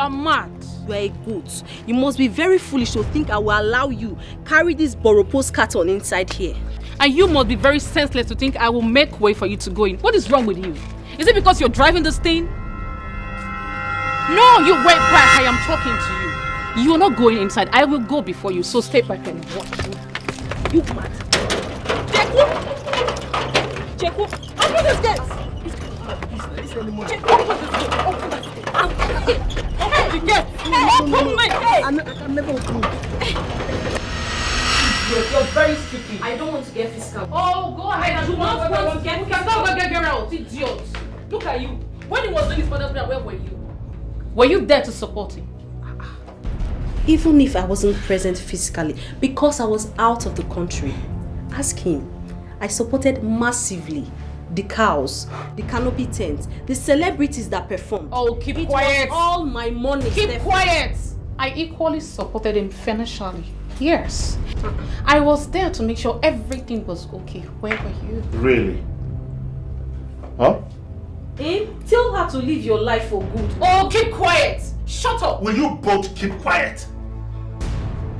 are mad. You are a goat. You must be very foolish to think I will allow you carry this Boropos carton inside here. And you must be very senseless to think I will make way for you to go in. What is wrong with you? Is it because you're driving this thing? No, you went back. I am talking to you. You are not going inside. I will go before you, so stay back and watch. You mad. Cheku, open this gate. Open the gate. Open the gate. I can never open it. You're very stupid. I don't want to get physical. Oh, go ahead and do not want to get. We can go get out, idiot. Look at you. When he was doing his father's prayer, where were you? Were you there to support him? Even if I wasn't present physically, because I was out of the country, ask him. I supported massively the cows, the canopy tent, the celebrities that performed. Oh, keep quiet. It was all my money. Keep quiet. I equally supported him financially. Yes. I was there to make sure everything was okay. Where were you? Really? Huh? Tell her to live your life for good. Oh, keep quiet. Shut up. Will you both keep quiet?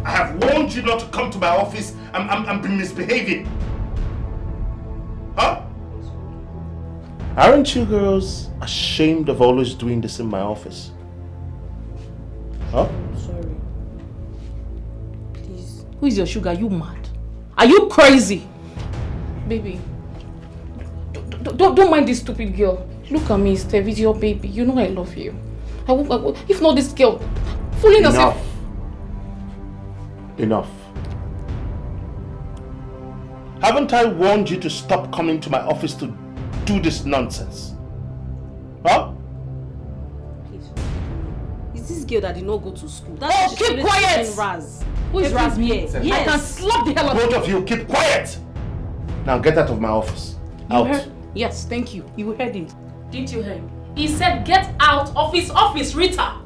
I have warned you not to come to my office and be misbehaving. Huh? Aren't you girls ashamed of always doing this in my office? Huh? Sorry. Please. Who is your sugar? Are you mad? Are you crazy? Baby, don't mind this stupid girl. Look at me, Steve, it's your baby. You know I love you. I will, if not this girl, fooling herself. Enough. Haven't I warned you to stop coming to my office to do this nonsense? Huh? Please. Is this girl that did not go to school? That's keep quiet! Raz. Who is Raz here? Yes. I can slap the hell out of you. Both of you, keep quiet! Now get out of my office. Out. You heard? Yes, thank you. You heard him. Didn't you hear him? He said get out of his office, Rita!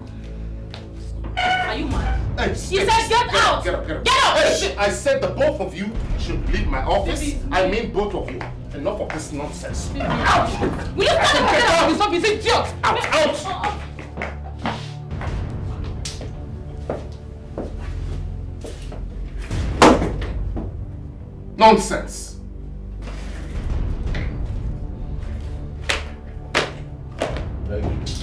Are you mad? Hey, he said get out! Get up. Get out! Hey, I said the both of you should leave my office. Baby. I mean both of you. Enough of this nonsense. Baby. Out! Will you stand up and get out of his office, idiot? Out! Nonsense. Very good.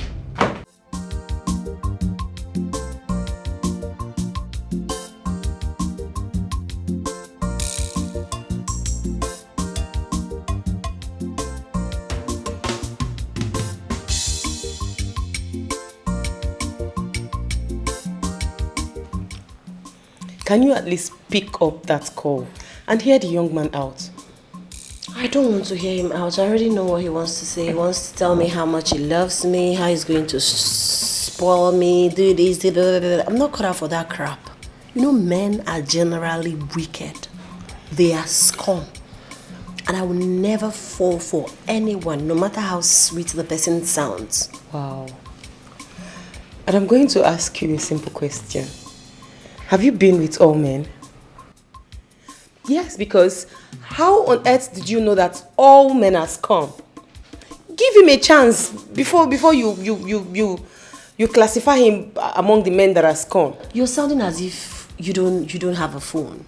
Can you at least pick up that call and hear the young man out? I don't want to hear him out. I already know what he wants to say. He wants to tell me how much he loves me, how he's going to spoil me, do this, do that. I'm not cut out for that crap. You know, men are generally wicked. They are scum. And I will never fall for anyone, no matter how sweet the person sounds. Wow. And I'm going to ask you a simple question. Have you been with all men? Yes, because how on earth did you know that all men are scum? Give him a chance before you classify him among the men that are scum. You're sounding as if you don't have a phone.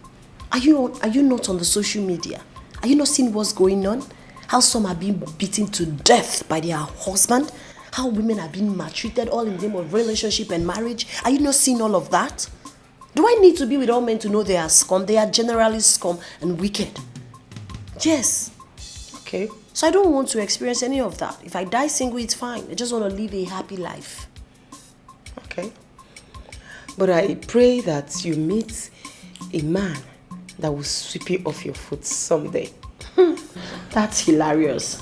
Are you not on the social media? Are you not seeing what's going on? How some are being beaten to death by their husband? How women are being maltreated all in the name of relationship and marriage? Are you not seeing all of that? Do I need to be with all men to know they are scum? They are generally scum and wicked. Yes. Okay. So I don't want to experience any of that. If I die single, it's fine. I just want to live a happy life. Okay. But I pray that you meet a man that will sweep you off your foot someday. That's hilarious.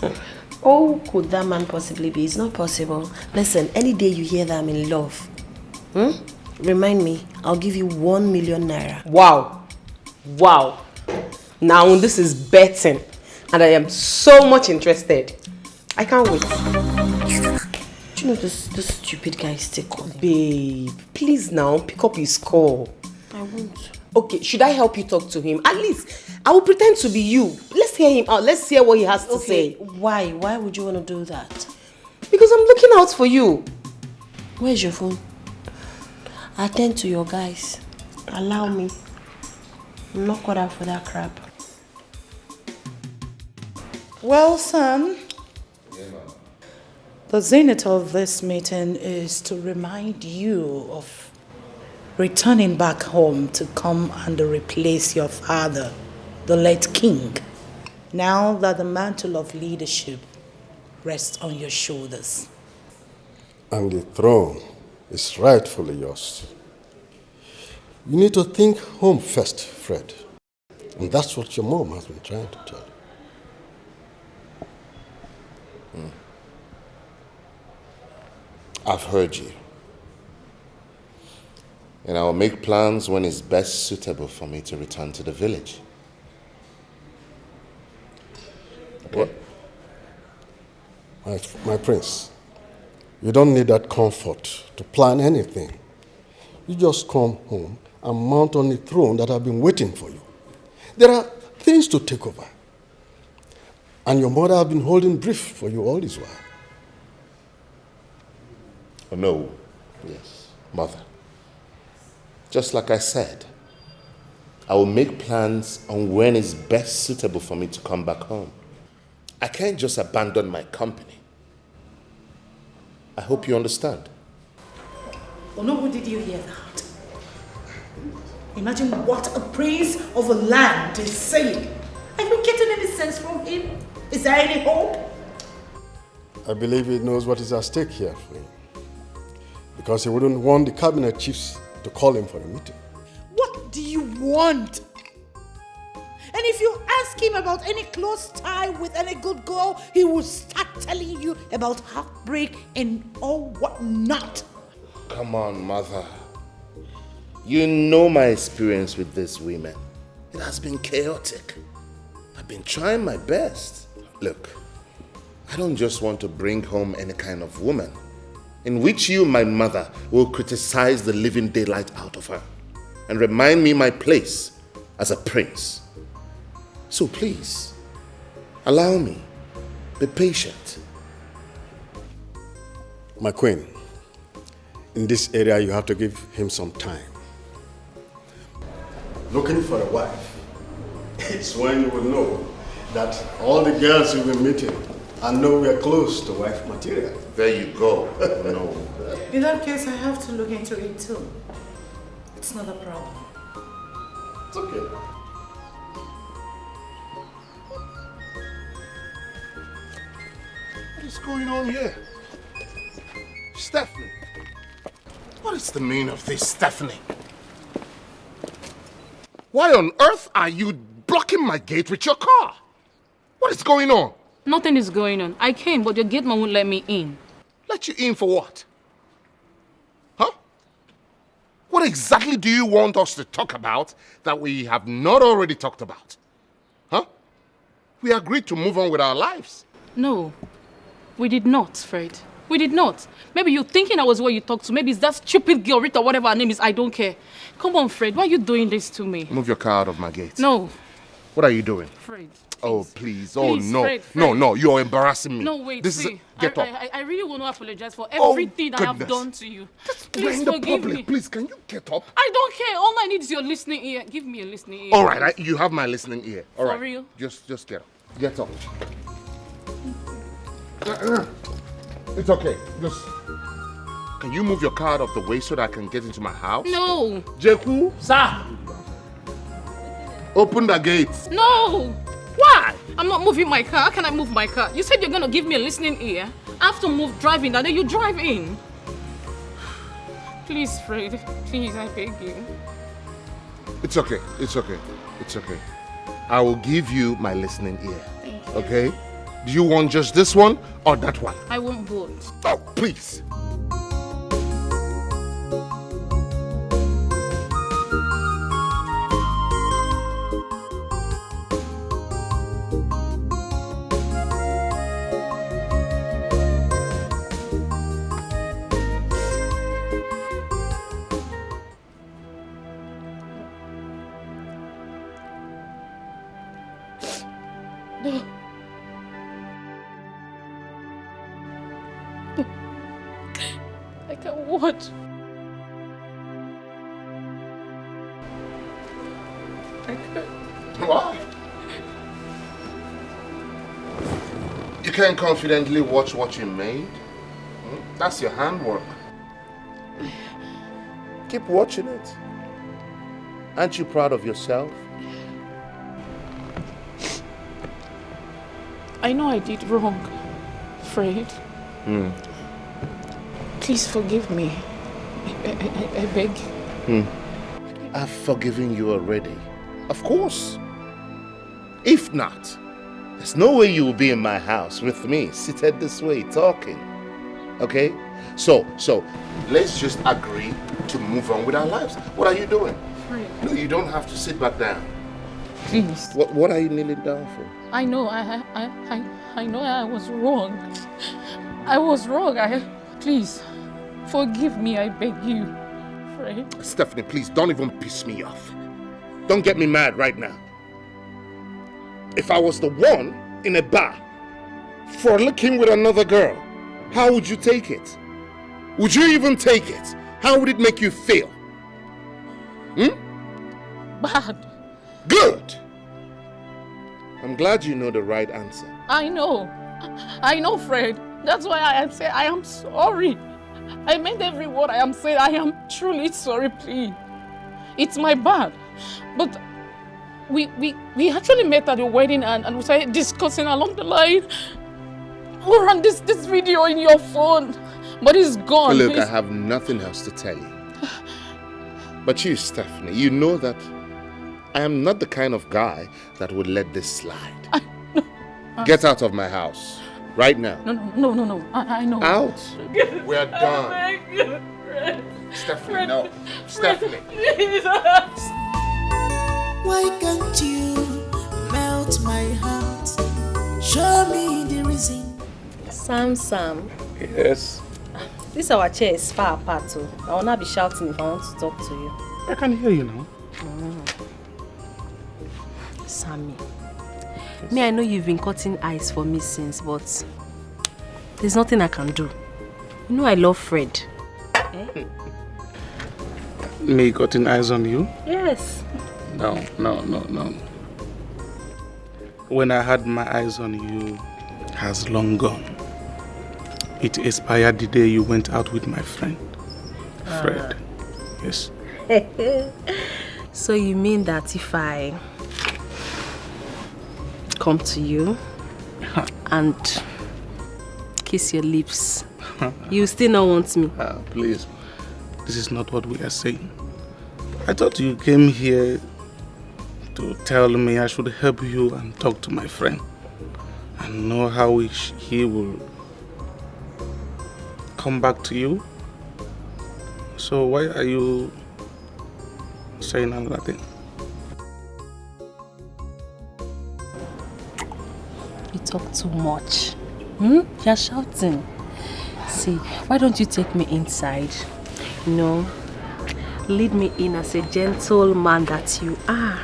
Oh, could that man possibly be? It's not possible. Listen, any day you hear that I'm in love, remind me, I'll give you 1 million naira. Wow. Wow. Now this is betting. And I am so much interested. I can't wait. Do you know this stupid guy is still calling? Babe, please now pick up his call. I won't. Okay, should I help you talk to him? At least I will pretend to be you. Let's hear him out. Let's hear what he has to say. Why? Why would you want to do that? Because I'm looking out for you. Where's your phone? Attend to your guys. Allow me. I'm not caught out for that crap. Well, son, the zenith of this meeting is to remind you of returning back home to come and replace your father, the late king, now that the mantle of leadership rests on your shoulders. And the throne is rightfully yours. You need to think home first, Fred. And that's what your mom has been trying to tell you. I've heard you. And I'll make plans when it's best suitable for me to return to the village. Okay. My prince, you don't need that comfort to plan anything. You just come home and mount on the throne that I've been waiting for you. There are things to take over. And your mother has been holding brief for you all this while. Oh, no. Yes, mother. Just like I said, I will make plans on when it's best suitable for me to come back home. I can't just abandon my company. I hope you understand. Onobu, did you hear that? Imagine what a prince of a land is saying. Are you getting any sense from him? Is there any hope? I believe he knows what is at stake here for him. Because he wouldn't want the cabinet chiefs to call him for a meeting. What do you want? And if you ask him about any close tie with any good girl, he will start telling you about heartbreak and all whatnot. Come on, mother. You know my experience with these women. It has been chaotic. I've been trying my best. Look, I don't just want to bring home any kind of woman in which you, my mother, will criticize the living daylight out of her and remind me my place as a prince. So please, allow me. Be patient. My queen, in this area you have to give him some time. Looking for a wife, it's when you will know that all the girls you'll be meeting are nowhere close to wife material. There you go. No. In that case, I have to look into it too. It's not a problem. It's okay. What is going on here? Stephanie. What is the meaning of this, Stephanie? Why on earth are you blocking my gate with your car? What is going on? Nothing is going on. I came, but your gate man won't let me in. Let you in for what? Huh? What exactly do you want us to talk about that we have not already talked about? Huh? We agreed to move on with our lives. No, we did not, Fred. We did not. Maybe you're thinking I was what you talked to. Maybe it's that stupid girl, Rita, whatever her name is. I don't care. Come on, Fred. Why are you doing this to me? Move your car out of my gate. No. What are you doing? Fred. Oh, please. Oh, Please, no. Fred. No, you're embarrassing me. No, wait, This see. Get up. I really want to apologize for everything I have goodness. done to you. We're Please in the forgive public. me. Please, can you get up? I don't care. All I need is your listening ear. Give me a listening ear. All right, you have my listening ear. All For right. real? Just get up. Get up. It's okay. Just... Can you move your car out of the way so that I can get into my house? No. Jeku? Sir. Open the gate. No. Why? I'm not moving my car. How can I move my car? You said you're going to give me a listening ear. I have to move driving and then you drive in. Please, Fred. Please, I beg you. It's okay. It's okay. It's okay. I will give you my listening ear. Thank you. Okay? Do you want just this one or that one? I want both. Oh, please. I can't watch. I can't. Why? You can't confidently watch what you made? That's your handwork. Keep watching it. Aren't you proud of yourself? I know I did wrong, Fred. Please forgive me. I beg. I've forgiven you already. Of course. If not, there's no way you will be in my house with me, seated this way, talking. Okay? So, let's just agree to move on with our lives. What are you doing? Fred. No, you don't have to sit back down. Please. What are you kneeling down for? I know I know I was wrong. I was wrong. Please forgive me, I beg you. Fred. Stephanie, please don't even piss me off. Don't get me mad right now. If I was the one in a bar frolicking with another girl, how would you take it? Would you even take it? How would it make you feel? Bad. Good. I'm glad you know the right answer. I know, Fred. That's why I say I am sorry. I meant every word I am saying. I am truly sorry, please. It's my bad. But we actually met at the wedding and we started discussing along the line. We ran this video in your phone, but it's gone. Look, please. I have nothing else to tell you. But you, Stephanie, you know that I am not the kind of guy that would let this slide. Get out of my house. Right now. No. I know. Out. We're done. Stephanie, no. Stephanie. Why can't you melt my heart? Show me the reason. Sam. Yes? This our chair is far apart, so I will not be shouting if I want to talk to you. I can hear you now. Sammy, me, I know you've been cutting eyes for me since, but there's nothing I can do. You know I love Fred. Me cutting eyes on you? Yes. No. When I had my eyes on you, has long gone. It expired the day you went out with my friend, Fred. Yes. So you mean that if I come to you and kiss your lips, you still not want me? Please, this is not what we are saying. I thought you came here to tell me I should help you and talk to my friend and know how he will come back to you. So why are you saying another thing? You talk too much. You're shouting. See, why don't you take me inside? You know, lead me in as a gentleman that you are.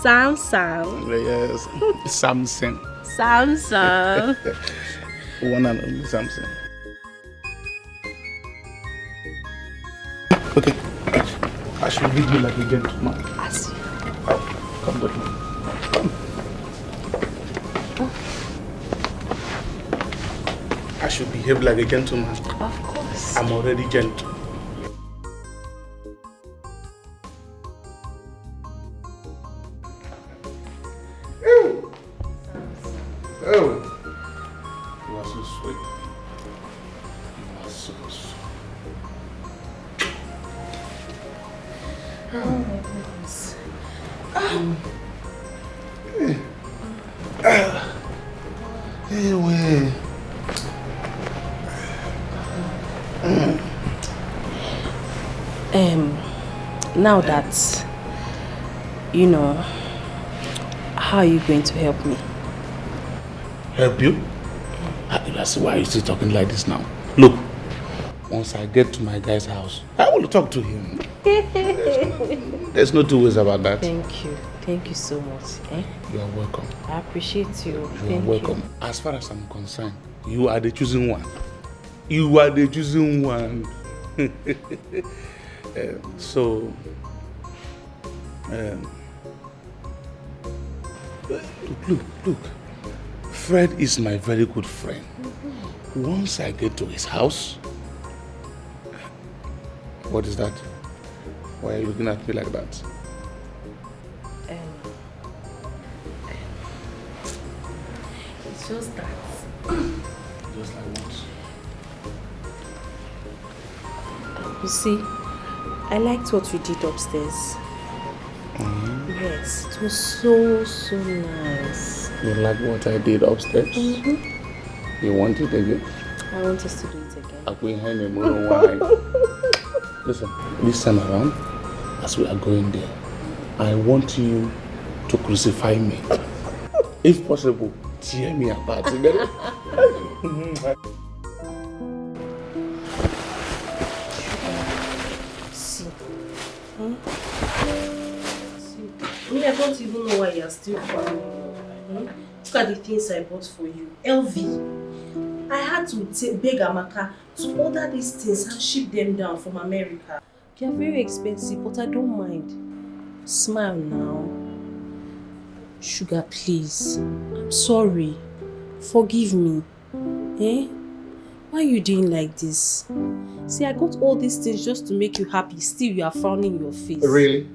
Sam. Yes, Samson. Samson. One and only Samson. Okay, I should lead you like a gentleman. As you. Come with me. Come. I should behave like a gentleman. Of course. I'm already gentle. Oh, you are so sweet. You are so sweet. Oh my goodness. Anyway. Now that you know, how are you going to help me? Help you? That's why you're still talking like this now. Look, once I get to my guy's house, I will talk to him. There's no two ways about that. Thank you so much. You are welcome. I appreciate you. You are welcome. As far as I'm concerned, you are the chosen one. You are the chosen one. So, Look. Fred is my very good friend. Once I get to his house... What is that? Why are you looking at me like that? It's just that. Just like what? You see, I liked what you did upstairs. Mm-hmm. Yes, it was so nice. You like what I did upstairs? Mm-hmm. You want it again? I want us to do it again. Listen, this time around, as we are going there, I want you to crucify me. If possible, tear me apart. You get it? See. I mean, I don't even know why you're still crying. Look at the things I bought for you. LV. I had to beg Amaka to order these things and ship them down from America. They are very expensive, but I don't mind. Smile now. Sugar, please. I'm sorry. Forgive me. Eh? Why are you doing like this? See, I got all these things just to make you happy. Still, you are frowning in your face. Really?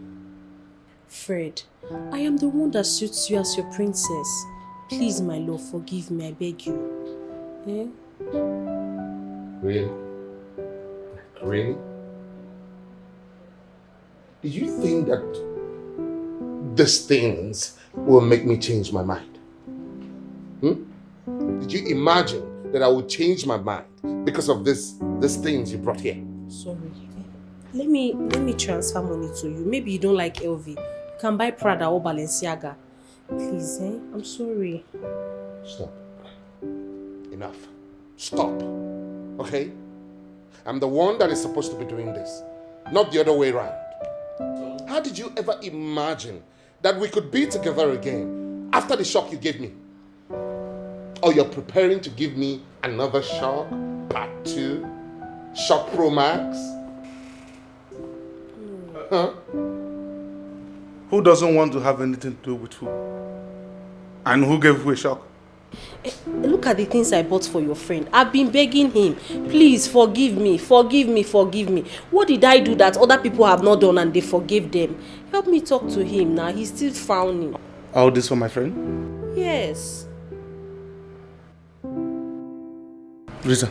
Fred, I am the one that suits you as your princess. Please, my love, forgive me, I beg you. Eh? Really? Really? Do you think that these things will make me change my mind? Did you imagine that I would change my mind because of these things you brought here? Sorry. Let me transfer money to you. Maybe you don't like LV. You can buy Prada or Balenciaga. Please, eh? I'm sorry. Stop. Enough. Stop. Okay? I'm the one that is supposed to be doing this, not the other way around. How did you ever imagine that we could be together again after the shock you gave me? Or you're preparing to give me another shock? Part 2? Shock Pro Max? Huh? Who doesn't want to have anything to do with who? And who gave who a shock? Look at the things I bought for your friend. I've been begging him. Please, forgive me. Forgive me. Forgive me. What did I do that other people have not done and they forgave them? Help me talk to him now. He's still frowning. All this for my friend? Yes. Rita,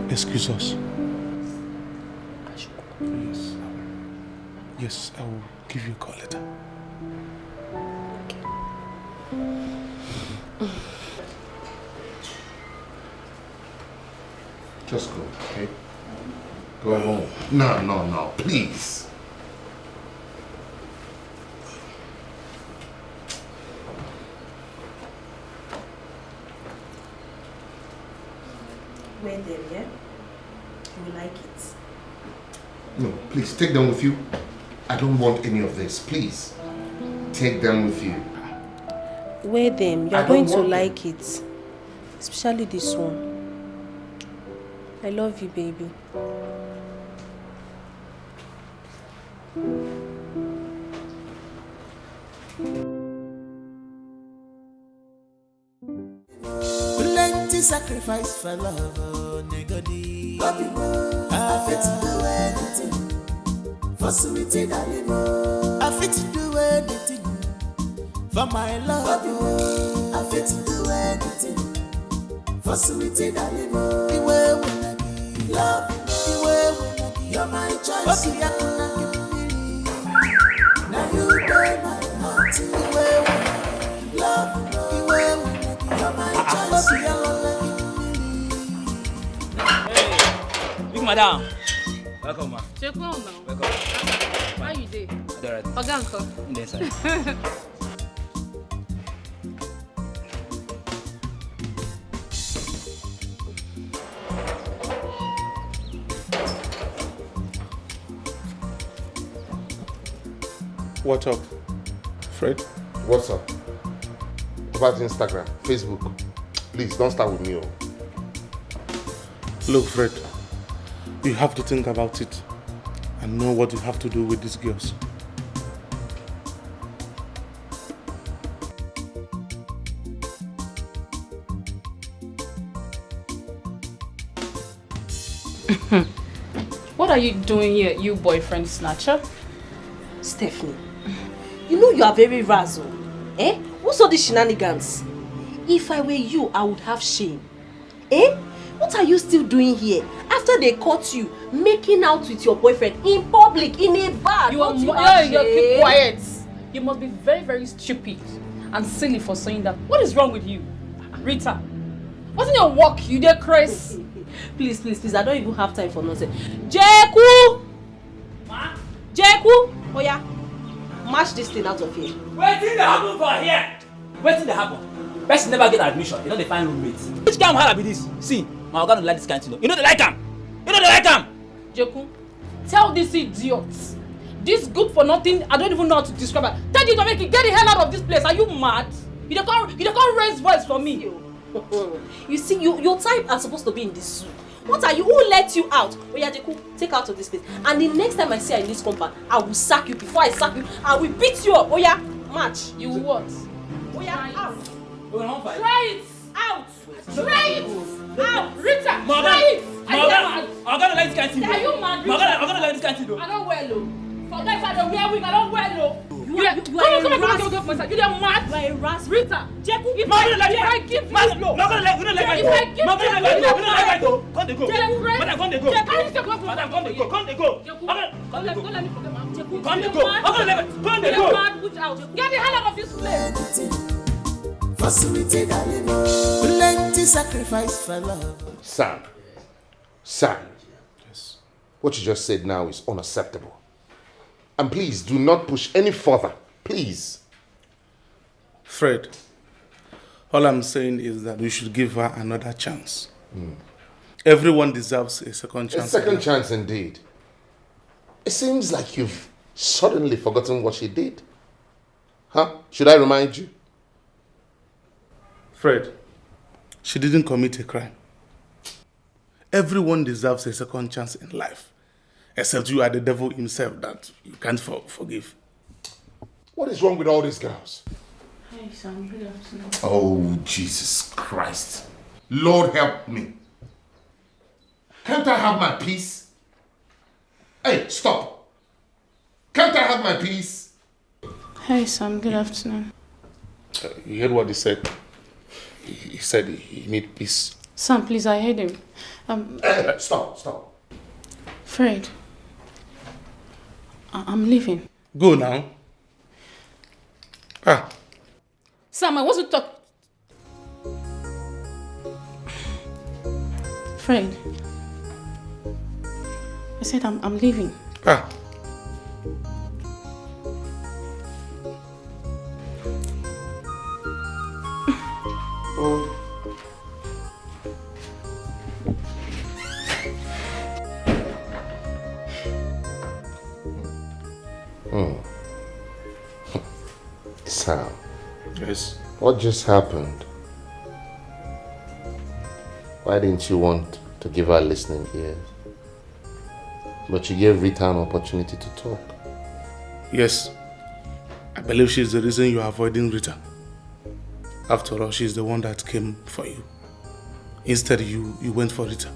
excuse us. Yes, I will give you a call later. Just go, okay? Go home. No, please. Wear them, yeah? You will like it. No, please, take them with you. I don't want any of this, please. Take them with you. Wear them. You're going to like it. Especially this one. I love you, baby. Plenty sacrifice for love, oh nigga. I fit to do anything for sweetie darling. I fit to do anything for my love. I fit to do anything for sweetie darling. The way we love, the way we you're my choice. Now you play my heart. The way we love, the way we you're my choice. Big madam. Welcome, ma. Check on now. Welcome. How you dey? Alright. Oga uncle. In the inside. What's up, Fred? What's up? About Instagram, Facebook. Please, don't start with me. Oh. Look, Fred, you have to think about it and know what you have to do with these girls. are you doing here, you boyfriend snatcher? Stephanie, you know you are very razzle. Eh? What's all these shenanigans? If I were you, I would have shame. Eh? What are you still doing here? After they caught you making out with your boyfriend in public, in a bar. You keep quiet. You must be very, very stupid and silly for saying that. What is wrong with you? Rita, wasn't your work you did, Chris? Please, I don't even have time for nonsense. Jeku! Ma? Jeku! Oh yeah, mash this thing out of here. Wait till they happen for here. Wait till they happen. Person never get admission. You know they find roommates. Which kind of hell be this? See, my organ don't like this kind of thing. You know they like him. You know they like him. Jeku, tell this idiot. This good for nothing, I don't even know how to describe it. Tell you to make it, get the hell out of this place. Are you mad? You don't raise voice for me. You see, your type are supposed to be in this zoo. What are you? Who let you out? Oh yeah, Jeku, take out of this place. And the next time I see her in this compound, I will sack you. Before I sack you, I will beat you up. Oh yeah, match. You what? Oh yeah, out. Try it. Out. Try it. Out. Rita, try it. I'm gonna like this kind of thing. Are you mad? I'm gonna like this kind of thing. I don't wear low. For guys I don't wear wig, I don't wear low. You are You are mad. You are a ras. Rita, Jeku, if I give you low. Not gonna let If I give you low. Come they go. Madam, come they go. Madam, come they go. Come they go. Don't let me forget, ma'am. Come they go. Come they go. Get the hell out of this place. Facility that plenty sacrifice for love. Sam. Yes. What you just said now is unacceptable. And please do not push any further. Please. Fred, all I'm saying is that we should give her another chance. Everyone deserves a second chance. A second chance indeed. It seems like you've suddenly forgotten what she did. Huh? Should I remind you? Fred, she didn't commit a crime. Everyone deserves a second chance in life. Except you are the devil himself that you can't forgive. What is wrong with all these girls? Hey, Sam, good afternoon. Oh, Jesus Christ. Lord help me. Can't I have my peace? Hey, stop. Can't I have my peace? Hey, Sam, good afternoon. You heard what he said? He said he need peace. Sam, please, I heard him. Stop. Fred, I'm leaving. Go now. Sam, I want to talk. Fred, I said I'm leaving. Sam. Yes. What just happened? Why didn't you want to give her listening ears? But you gave Rita an opportunity to talk. Yes. I believe she's the reason you're avoiding Rita. After all, she's the one that came for you. Instead, you went for Rita.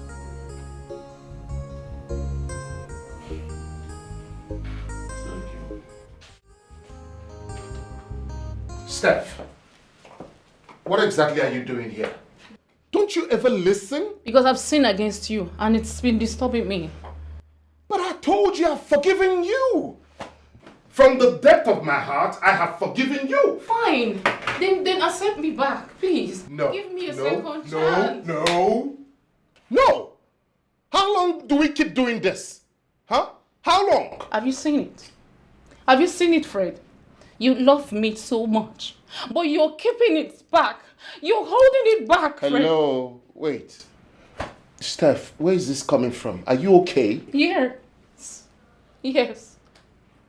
Steph, what exactly are you doing here? Don't you ever listen? Because I've sinned against you and it's been disturbing me. But I told you I've forgiven you. From the depth of my heart, I have forgiven you. Fine. Then accept me back, please. No. Give me a second chance. No. How long do we keep doing this? Huh? How long? Have you seen it? Have you seen it, Fred? You love me so much, but you're keeping it back. You're holding it back, Fred. Hello. Wait. Steph, where is this coming from? Are you okay? Yes.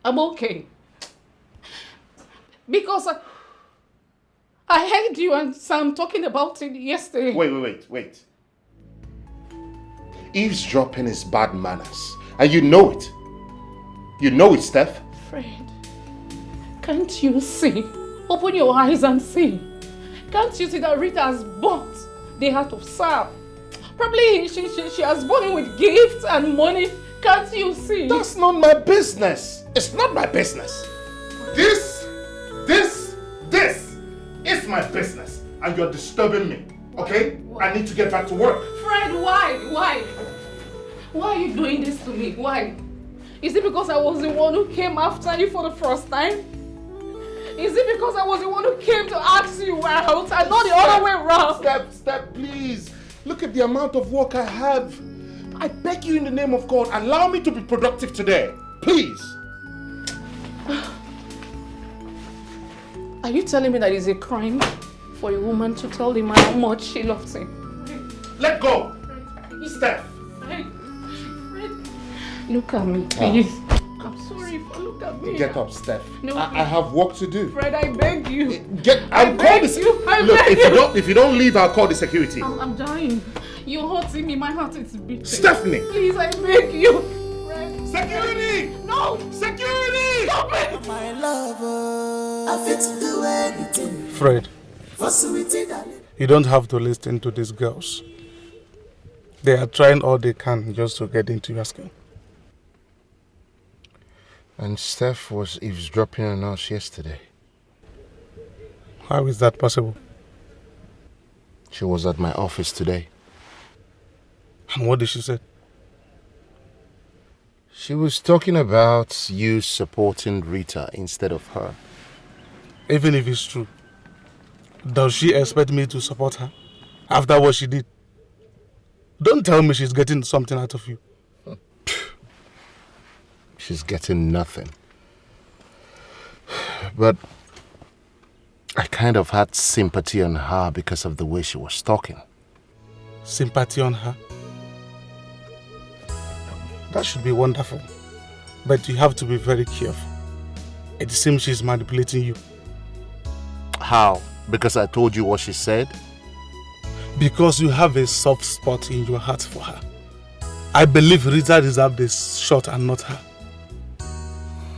I'm okay. Because I heard you and Sam talking about it yesterday. Wait. Eavesdropping is bad manners. And you know it. You know it, Steph. Fred, can't you see? Open your eyes and see. Can't you see that Rita has bought the heart of Sam? Probably she has bought him with gifts and money. Can't you see? That's not my business. It's not my business. This is my business. And you're disturbing me, okay? I need to get back to work. Fred, why? Why are you doing this to me? Why? Is it because I was the one who came after you for the first time? Is it because I was the one who came to ask you out and not the other way around? Step, please. Look at the amount of work I have. I beg you in the name of God, allow me to be productive today. Please. Are you telling me that it's a crime for a woman to tell the man how much she loves him? Let go. Steph. Fred. Look at me, please. I'm sorry, look at me. Get up, Steph. No, I have work to do. Fred, I beg you. I beg you. Look, if you don't leave, I'll call the security. I'm dying. You're hurting me. My heart is beating. Stephanie! Please, I beg you. Fred. Security! No! Security! Stop it! My lover, I fit to do anything. Fred, For sweetie, darling. you don't have to listen to these girls. They are trying all they can just to get into your skin. And Steph was eavesdropping on us yesterday. How is that possible? She was at my office today. And what did she say? She was talking about you supporting Rita instead of her. Even if it's true, does she expect me to support her after what she did? Don't tell me she's getting something out of you. She's getting nothing. But I kind of had sympathy on her because of the way she was talking. Sympathy on her? That should be wonderful. But you have to be very careful. It seems she's manipulating you. How? Because I told you what she said? Because you have a soft spot in your heart for her. I believe Rita deserved this shot and not her.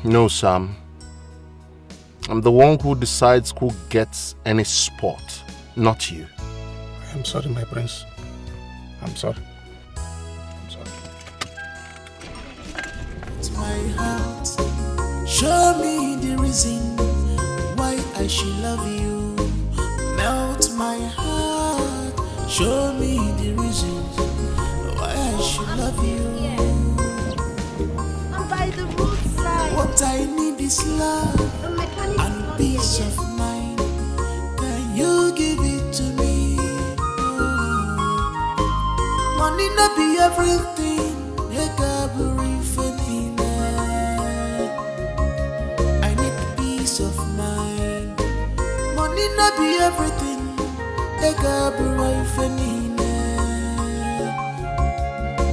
No, Sam. I'm the one who decides who gets any spot, not you. I'm sorry, my prince. I'm sorry. My heart, show me the reason why I should love you. Melt my heart, show me the reason why I should love you. I'm by the roadside. What I need is love and peace of mind. Can you give it to me? Money not be everything. I need peace of mind. Money not be everything.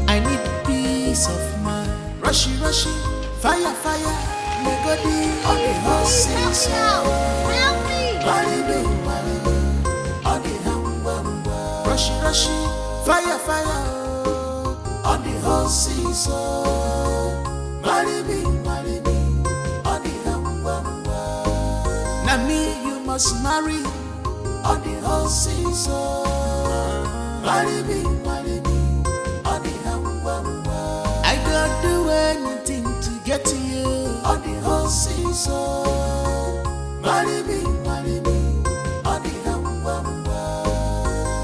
I need peace of mind. Rushy, fire, Megodi on the horses. Help me! On the hum, rushy, fire. On the horses, marry me, on the hum. Now me you must marry, on the horses, marry me, on the hum. I don't do anything to get to you, on the horses, marry me, on the hum.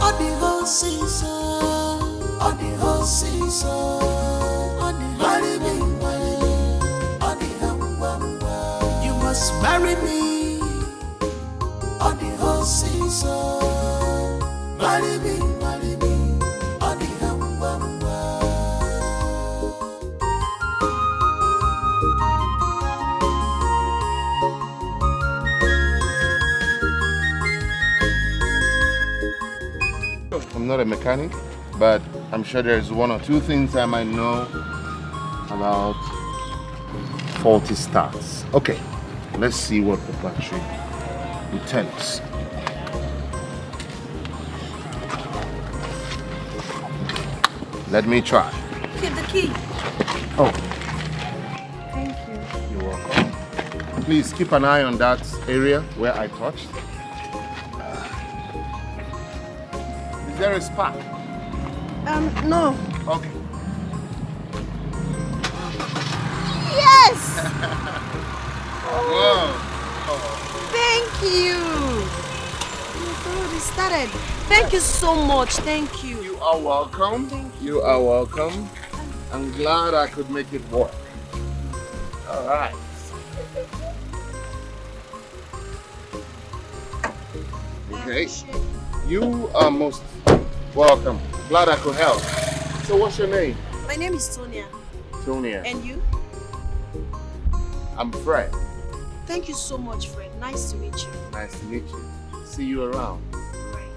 On the horses, on the horses, on the marry me, on the hum. You must marry me, on the horses, marry me, on the hum. I'm not a mechanic, but I'm sure there's one or two things I might know about faulty starts. Okay, let's see what the battery will tell us. Let me try. Keep the key. Oh, Thank you. you're welcome. Please keep an eye on that area where I touched. Is there a spark? No. Okay. started. Thank you so much. Thank you. You are welcome. You are welcome. I'm glad I could make it work. All right. Okay. You are most welcome. Glad I could help. So what's your name? My name is Sonia. Sonia. And you? I'm Fred. Thank you so much, Fred. Nice to meet you. Nice to meet you. See you around. Right.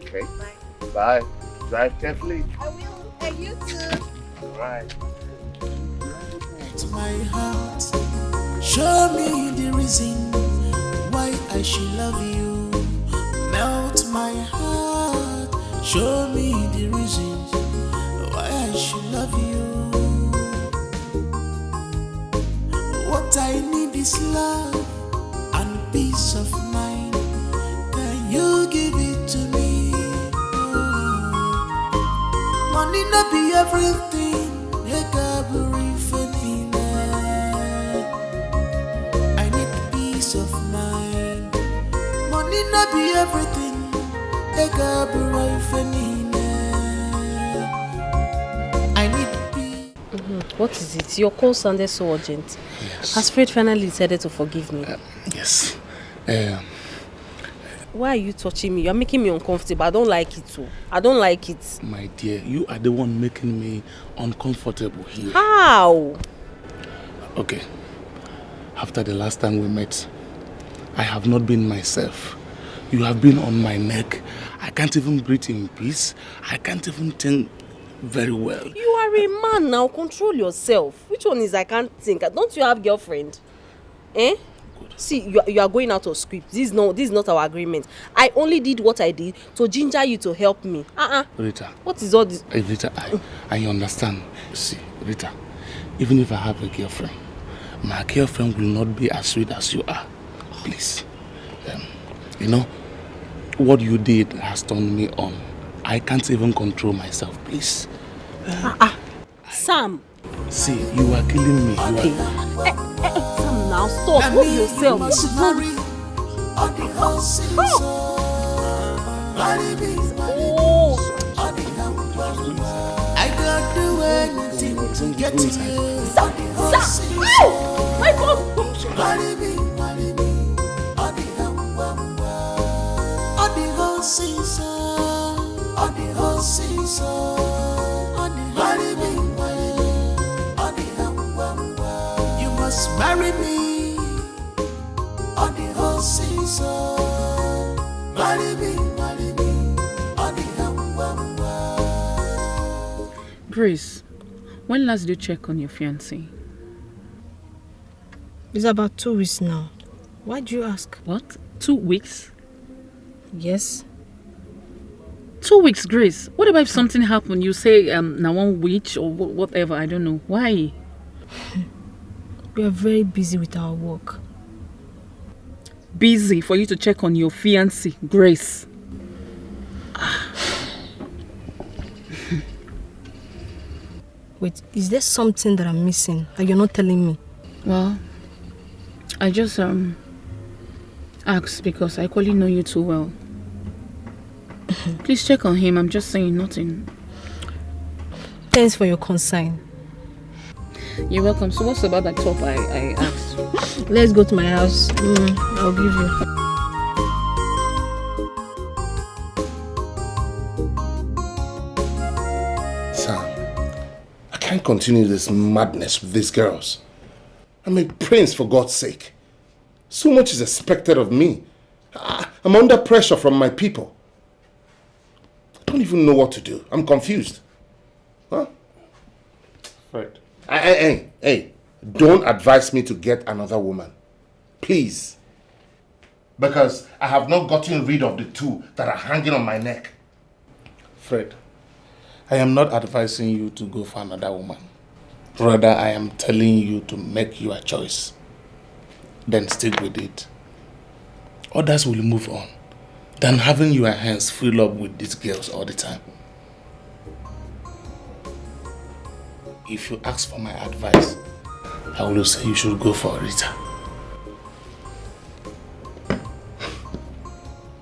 Okay. Bye. Bye. Drive carefully. I will. And you too. All right. To my heart, show me the reason why I should love you. Melt my heart, show me the reasons why I should love you. What I need is love and peace of mind. Can you give it to me? Money not be everything. I need peace of mind. Money not be everything. I need peace. What is it? Your call sounded so urgent. Yes. Has Fred finally decided to forgive me? Yes. Why are you touching me? You're making me uncomfortable. I don't like it too. I don't like it. My dear, you are the one making me uncomfortable here. How? Okay. After the last time we met, I have not been myself. You have been on my neck. I can't even breathe in peace. I can't even think very well. You are a man now. Control yourself. Which one is I can't think? Don't you have girlfriend? Eh? See, you are going out of script. This is not our agreement. I only did what I did to ginger you to help me. Rita. What is all this? Rita, I understand. See, Rita, even if I have a girlfriend, my girlfriend will not be as sweet as you are. Please. You know, what you did has turned me on. I can't even control myself, please. Sam. See, you are killing me. Okay. Sam, now stop. Move yourself. I got do anything to get to you. Sam! Ow! My God! You must marry me on the whole season. Marry me on the Grace, when last did you check on your fiancé? It's about 2 weeks now. Why do you ask? What? 2 weeks? Yes. 2 weeks, Grace. What about if something happened? You say now 1 week or whatever. I don't know. Why? We are very busy with our work. Busy for you to check on your fiancé, Grace. Wait, is there something that I'm missing that you're not telling me? Well, I just asked because I equally know you too well. Please check on him. I'm just saying nothing. Thanks for your concern. You're welcome. So what's about that top I asked? Let's go to my house. I'll give you. I can't continue this madness with these girls. I'm a prince, for God's sake. So much is expected of me. I'm under pressure from my people. I don't even know what to do. I'm confused. Huh? Fred. Hey, don't advise me to get another woman. Please. Because I have not gotten rid of the two that are hanging on my neck. Fred, I am not advising you to go for another woman. Rather, I am telling you to make your choice. Then stick with it. Others will move on than having your hands fill up with these girls all the time. If you ask for my advice, I will say you should go for Rita.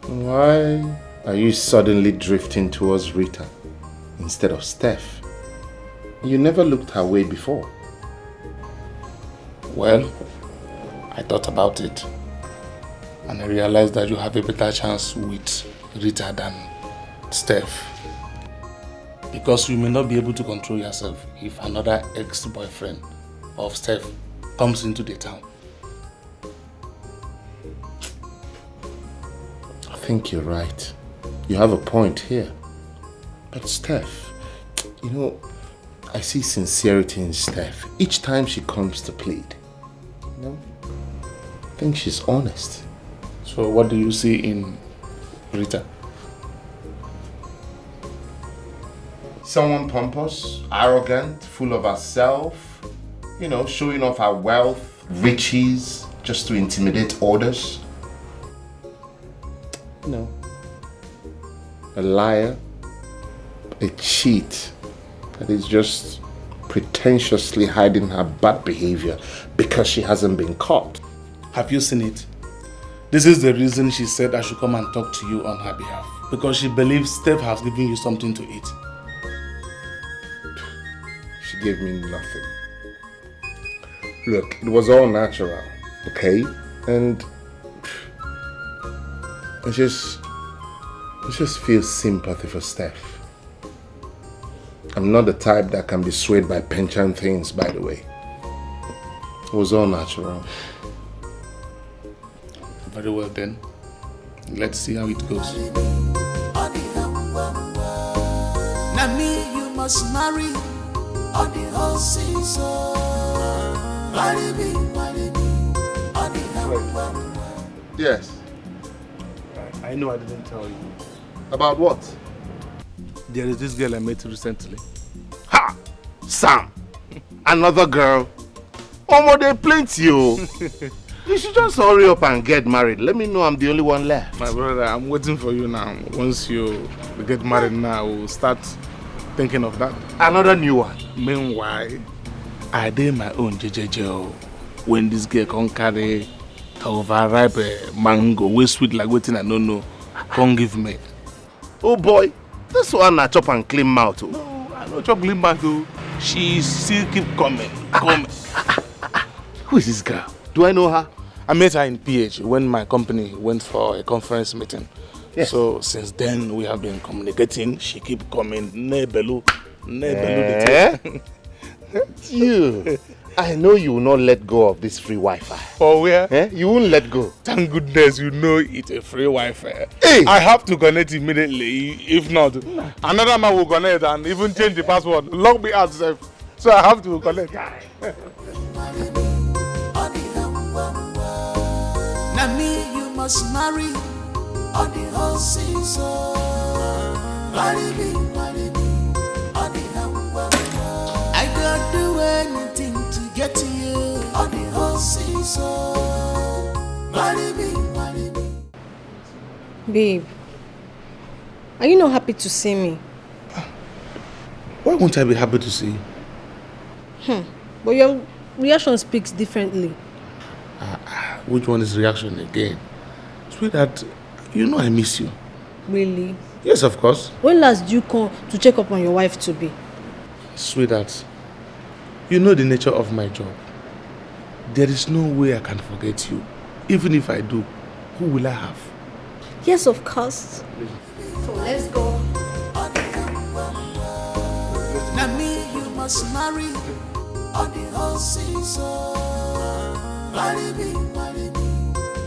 Why Are you suddenly drifting towards Rita instead of Steph? You never looked her way before. Well, I thought about it. And I realized that you have a better chance with Rita than Steph. Because you may not be able to control yourself if another ex-boyfriend of Steph comes into the town. I think you're right. You have a point here. But Steph, you know, I see sincerity in Steph each time she comes to plead. You know? I think she's honest. So what do you see in Rita? Someone pompous, arrogant, full of herself, you know, showing off her wealth, riches, just to intimidate others. No. A liar, a cheat that is just pretentiously hiding her bad behavior because she hasn't been caught. Have you seen it? This is the reason she said I should come and talk to you on her behalf. Because she believes Steph has given you something to eat. She gave me nothing. Look, it was all natural, okay? And I just feel sympathy for Steph. I'm not the type that can be swayed by penchant things, by the way. It was all natural. Very well then. Let's see how it goes. Now me you must marry on the whole season. Marry me on the Yes. I know I didn't tell you. About what? There is this girl I met recently. Ha! Sam! Another girl? Omo, they plenty, oh. You should just hurry up and get married. Let me know I'm the only one left. My brother, I'm waiting for you now. Once you get married now, we'll start thinking of that. Another new one. Meanwhile, I did my own JJJ. When this girl can carry overripe mango, way sweet like waiting I don't know, come give me. Oh boy, this one I chop and clean mouth. Oh. No, I don't chop clean mouth. She still keep coming. Who is this girl? Do I know her? I met her in PH when my company went for a conference meeting. Yes. So since then we have been communicating. She keep coming. Nebelu. You. I know you will not let go of this free Wi-Fi. For where? You won't let go. Thank goodness you know it's a free Wi-Fi. Hey. I have to connect immediately. If not, another man will connect and even change the password. Lock me out, sir. So I have to connect. Now me you must marry on the whole season. Marry me on the I don't do anything to get to you on the whole season. Marry me. Babe, are you not happy to see me? Why won't I be happy to see you? But your reaction speaks differently. Which one is reaction again? Sweetheart, you know I miss you. Really? Yes, of course. When last did you come to check up on your wife to be? Sweetheart, you know the nature of my job. There is no way I can forget you. Even if I do, who will I have? Yes, of course. So let's go. Now me you must marry on the whole season. Marry me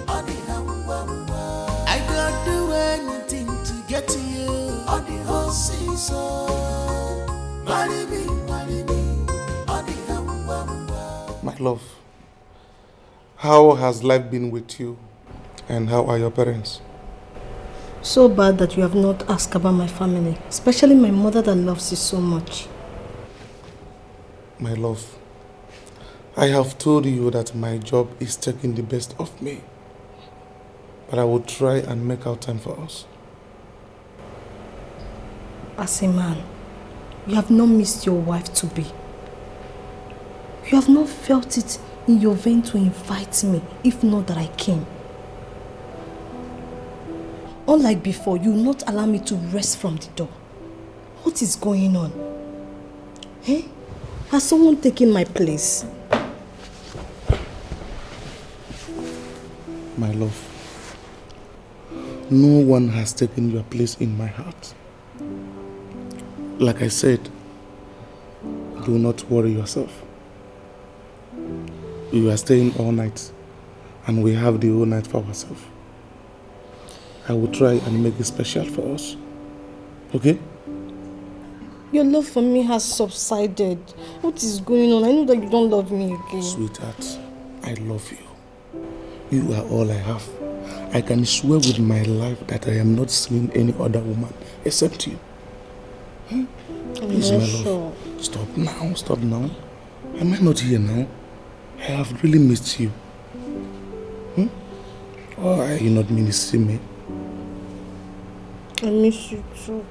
on the I don't do anything to get to you on the whole season. Marry me on the My love, how has life been with you? And how are your parents? So bad that you have not asked about my family, especially my mother that loves you so much. My love, I have told you that my job is taking the best of me. But I will try and make out time for us. As a man, you have not missed your wife to be. You have not felt it in your vein to invite me, if not that I came. Unlike before, you will not allow me to rest from the door. What is going on? Eh? Has someone taken my place? My love, no one has taken your place in my heart. Like I said, do not worry yourself. We are staying all night and we have the whole night for ourselves. I will try and make it special for us. Okay? Your love for me has subsided. What is going on? I know that you don't love me again. Sweetheart, I love you. You are all I have. I can swear with my life that I am not seeing any other woman except you. Please, my love. Stop now, stop now. Am I not here now? I have really missed you. Or are you not meaning to see me? I miss you too.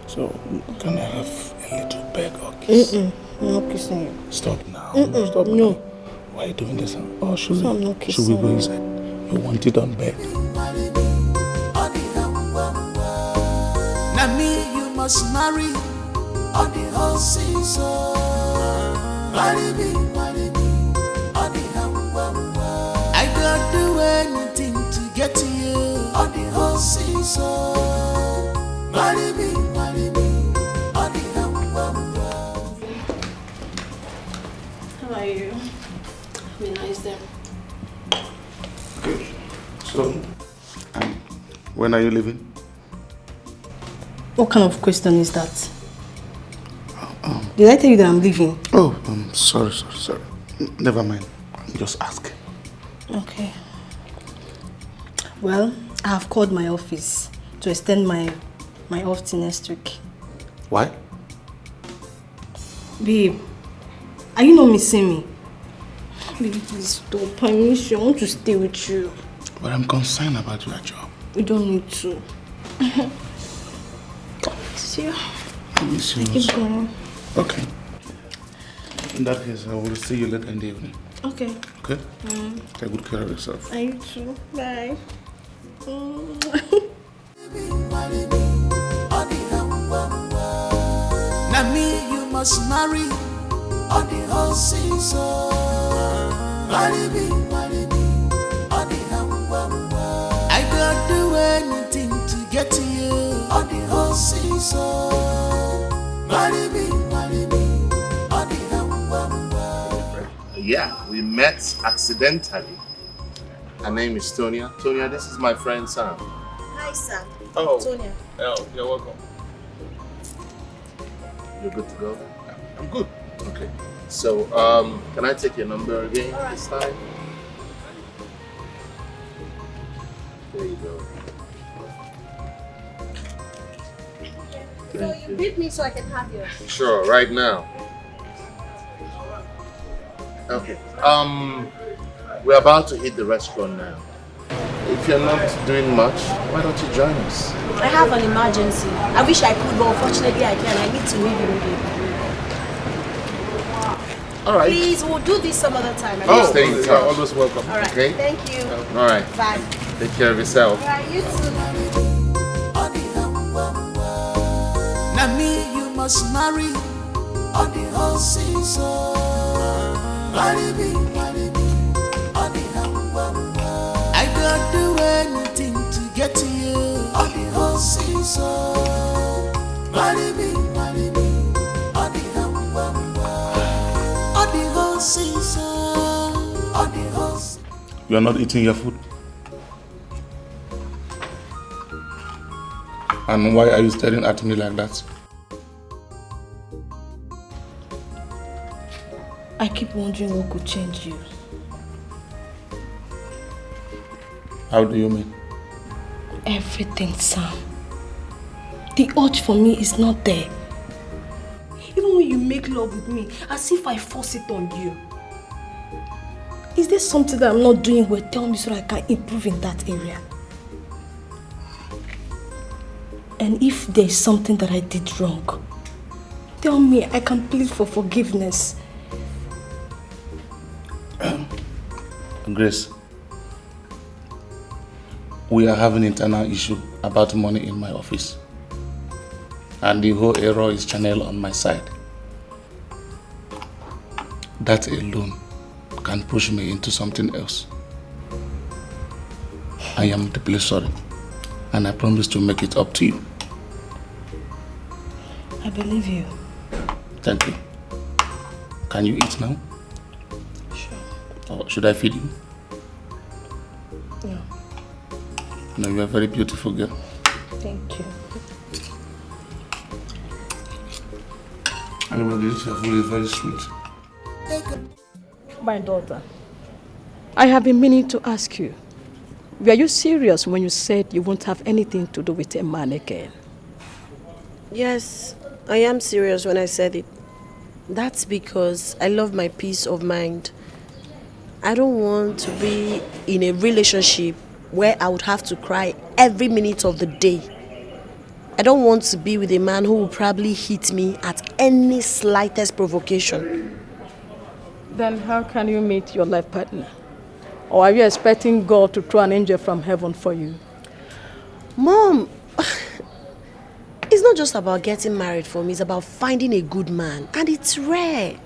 So, can I have a little beg or kiss? I'm not kissing you. Stop now. Stop now. No. Why are you doing this? Oh, should So I'm not kissing we go inside? You want it on bed? Now me you must marry on the whole season. Marry me on the I don't do anything to get to you on the whole season. Marry me on the How are you? Be nice there. Good. So, when are you leaving? What kind of question is that? Did I tell you that I'm leaving? Oh, sorry. Never mind. I'm just asking. Okay. Well, I have called my office to extend my off till next week. Why? Babe, are you not missing me? Baby, please stop. I miss you. I want to stay with you. But I'm concerned about your job. You don't need to. See you. I miss you. Keep going. Okay. In that case, I will see you later in the evening. Okay. Okay? Take good care of yourself. I you too. Bye. Now me you must marry on the whole season. Marry me on the I don't do anything to get to you on the whole season. Marry me on the Yeah, we met accidentally. Her name is Tonya. Tonya, this is my friend Sam. Hi, Sam. Oh. Tonya. Oh, you're welcome. You're good to go? I'm good. Okay. So, can I take your number again this time? There you go. So you beat me so I can have yours. Sure, right now. Okay. We're about to hit the restaurant now. If you're not doing much, why don't you join us? I have an emergency. I wish I could, but unfortunately I can't. I need to leave immediately. All right. Please, we'll do this some other time. Stay in touch. You're always welcome. All right. Okay. Thank you. All right. Bye. Take care of yourself. All right, you too. Now me you must marry on the whole season. Marry me on the I don't do anything to get to you on the whole season. Marry me on the whole season. On the whole season. You are not eating your food? And why are you staring at me like that? I keep wondering what could change you. How do you mean? Everything, Sam. The urge for me is not there. Even when you make love with me, as if I force it on you. Is there something that I'm not doing well? Tell me so that I can improve in that area. And if there's something that I did wrong, tell me, I can plead for forgiveness. Grace, we are having internal issue about money in my office. And the whole error is channeled on my side. That alone can push me into something else. I am deeply sorry, and I promise to make it up to you. I believe you. Thank you. Can you eat now? Sure. Or should I feed you? No. No, you are a very beautiful girl. Thank you. Anyway, this food is very sweet. My daughter, I have been meaning to ask you, were you serious when you said you won't have anything to do with a man again? Yes, I am serious when I said it. That's because I love my peace of mind. I don't want to be in a relationship where I would have to cry every minute of the day. I don't want to be with a man who will probably hit me at any slightest provocation. Then how can you meet your life partner? Or are you expecting God to throw an angel from heaven for you? Mom, it's not just about getting married for me, it's about finding a good man. And it's rare.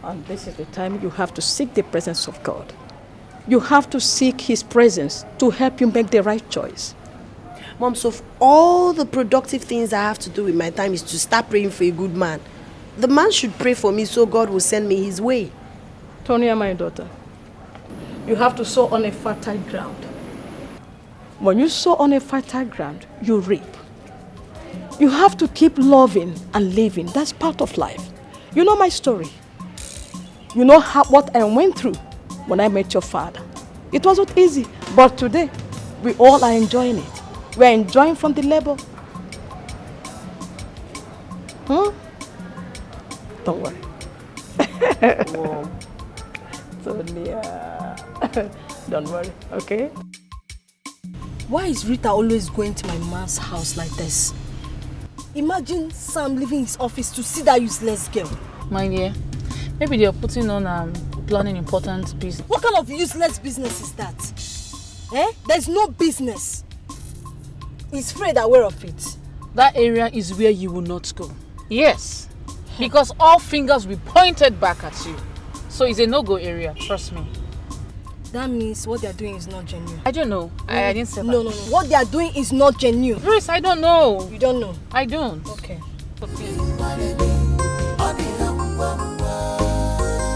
And this is the time you have to seek the presence of God. You have to seek His presence to help you make the right choice. Mom, so all the productive things I have to do with my time is to start praying for a good man. The man should pray for me so God will send me his way. Tonya, my daughter, you have to sow on a fertile ground. When you sow on a fertile ground, you reap. You have to keep loving and living. That's part of life. You know my story. You know what I went through when I met your father. It wasn't easy, but today we all are enjoying it. We're enjoying from the labor. Don't worry. Whoa. Sonia. Don't worry, okay? Why is Rita always going to my man's house like this? Imagine Sam leaving his office to see that useless girl. My dear, maybe they're putting on planning important business. What kind of useless business is that? Eh? There's no business. Is Fred aware of it? That area is where you will not go. Yes, because all fingers will be pointed back at you. So it's a no-go area, trust me. That means what they're doing is not genuine. I don't know. I didn't say that. No. What they are doing is not genuine. Grace, I don't know. You don't know? I don't. Okay.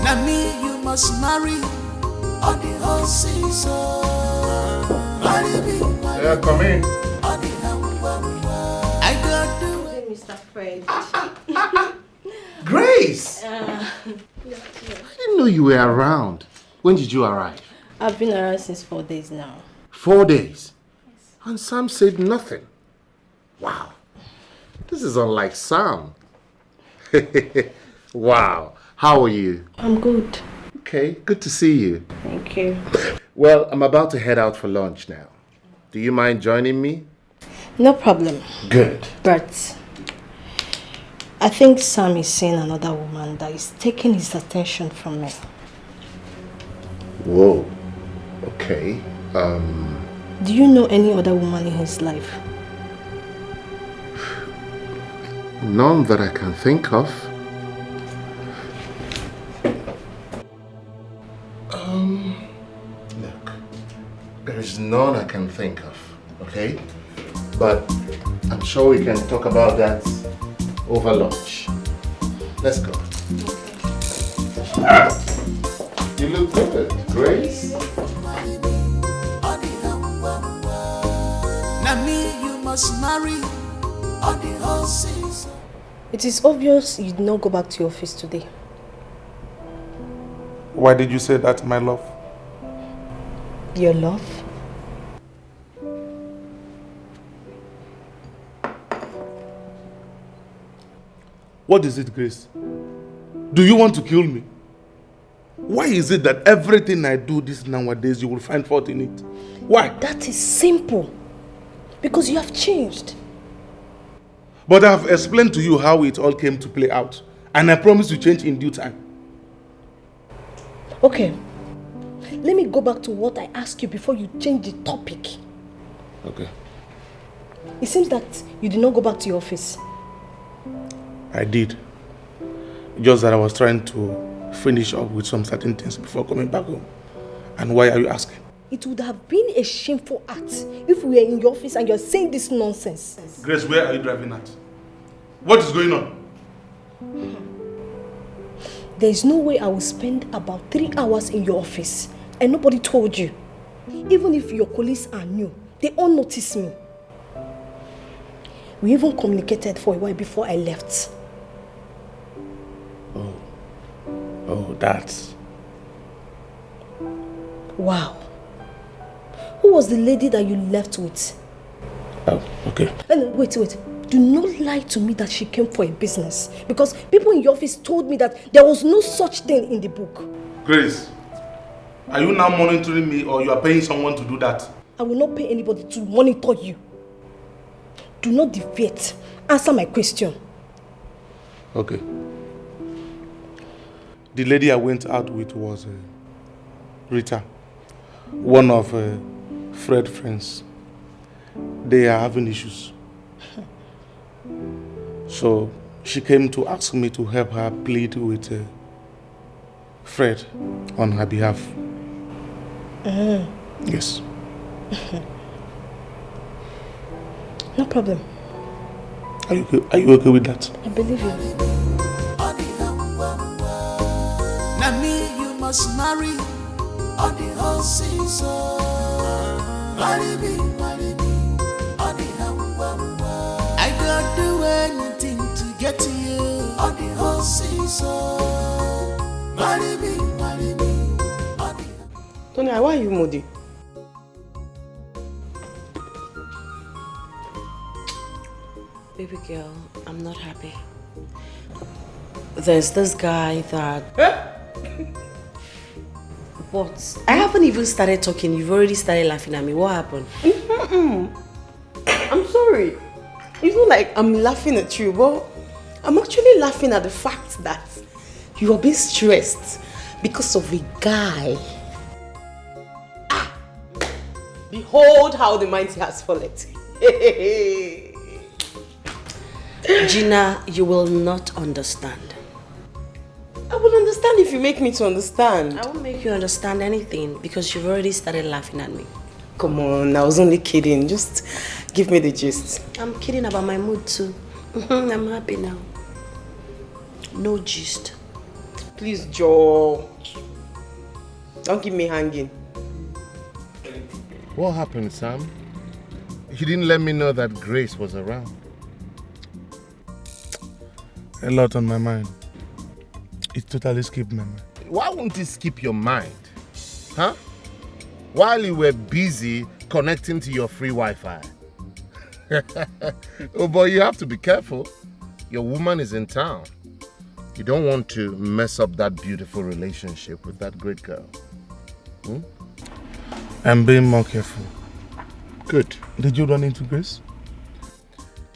Now me you must marry on the whole season. Yeah, come in. I got to Mr. Fred. Grace! I didn't know you were around. When did you arrive? I've been around since 4 days now. 4 days? Yes. And Sam said nothing. Wow. This is unlike Sam. Wow. How are you? I'm good. Okay, good to see you. Thank you. Well, I'm about to head out for lunch now. Do you mind joining me? No problem. Good. But I think Sam is seeing another woman that is taking his attention from me. Whoa. Okay. Do you know any other woman in his life? None that I can think of. Look, there is none I can think of, okay? But I'm sure we can talk about that over lunch. Let's go. You look good, Grace. now me you must marry on the whole season. It is obvious you did not go back to your office today. Why did you say that, my love? Your love? What is it, Grace? Do you want to kill me? Why is it that everything I do this nowadays, you will find fault in it? Why? That is simple. Because you have changed. But I have explained to you how it all came to play out. And I promise to change in due time. Okay. Let me go back to what I asked you before you change the topic. Okay. It seems that you did not go back to your office. I did. Just that I was trying to finish up with some certain things before coming back home. And why are you asking? It would have been a shameful act if we were in your office and you're saying this nonsense. Grace, where are you driving at? What is going on? There is no way I will spend about 3 hours in your office and nobody told you. Even if your colleagues are new, they all noticed me. We even communicated for a while before I left. Oh, that's... Wow. Who was the lady that you left with? Oh, okay. Wait. Do not lie to me that she came for a business. Because people in your office told me that there was no such thing in the book. Grace, are you now monitoring me or you are paying someone to do that? I will not pay anybody to monitor you. Do not deviate. Answer my question. Okay. The lady I went out with was Rita, one of Fred's friends. They are having issues. So she came to ask me to help her plead with Fred on her behalf. Yes. No problem. Are you okay with that? I believe you. Now me you must marry on the whole season. Marry me on the humble. I don't do anything to get to you on the whole season. Marry me on the Tony, why are you moody? Baby girl, I'm not happy. There's this guy that... But I haven't even started talking. You've already started laughing at me. What happened? I'm sorry. It's not like I'm laughing at you, but I'm actually laughing at the fact that you are being stressed because of a guy. Behold how the mighty has fallen. Gina, you will not understand. I will understand if you make me to understand. I won't make you understand anything because you've already started laughing at me. Come on, I was only kidding. Just give me the gist. I'm kidding about my mood too. I'm happy now. No gist. Please, Joe. Don't keep me hanging. What happened, Sam? You didn't let me know that Grace was around. A lot on my mind. It totally skipped my mind. Why won't it skip your mind? Huh? While you were busy connecting to your free Wi-Fi. Oh boy, you have to be careful. Your woman is in town. You don't want to mess up that beautiful relationship with that great girl. I'm being more careful. Good. Did you run into Grace?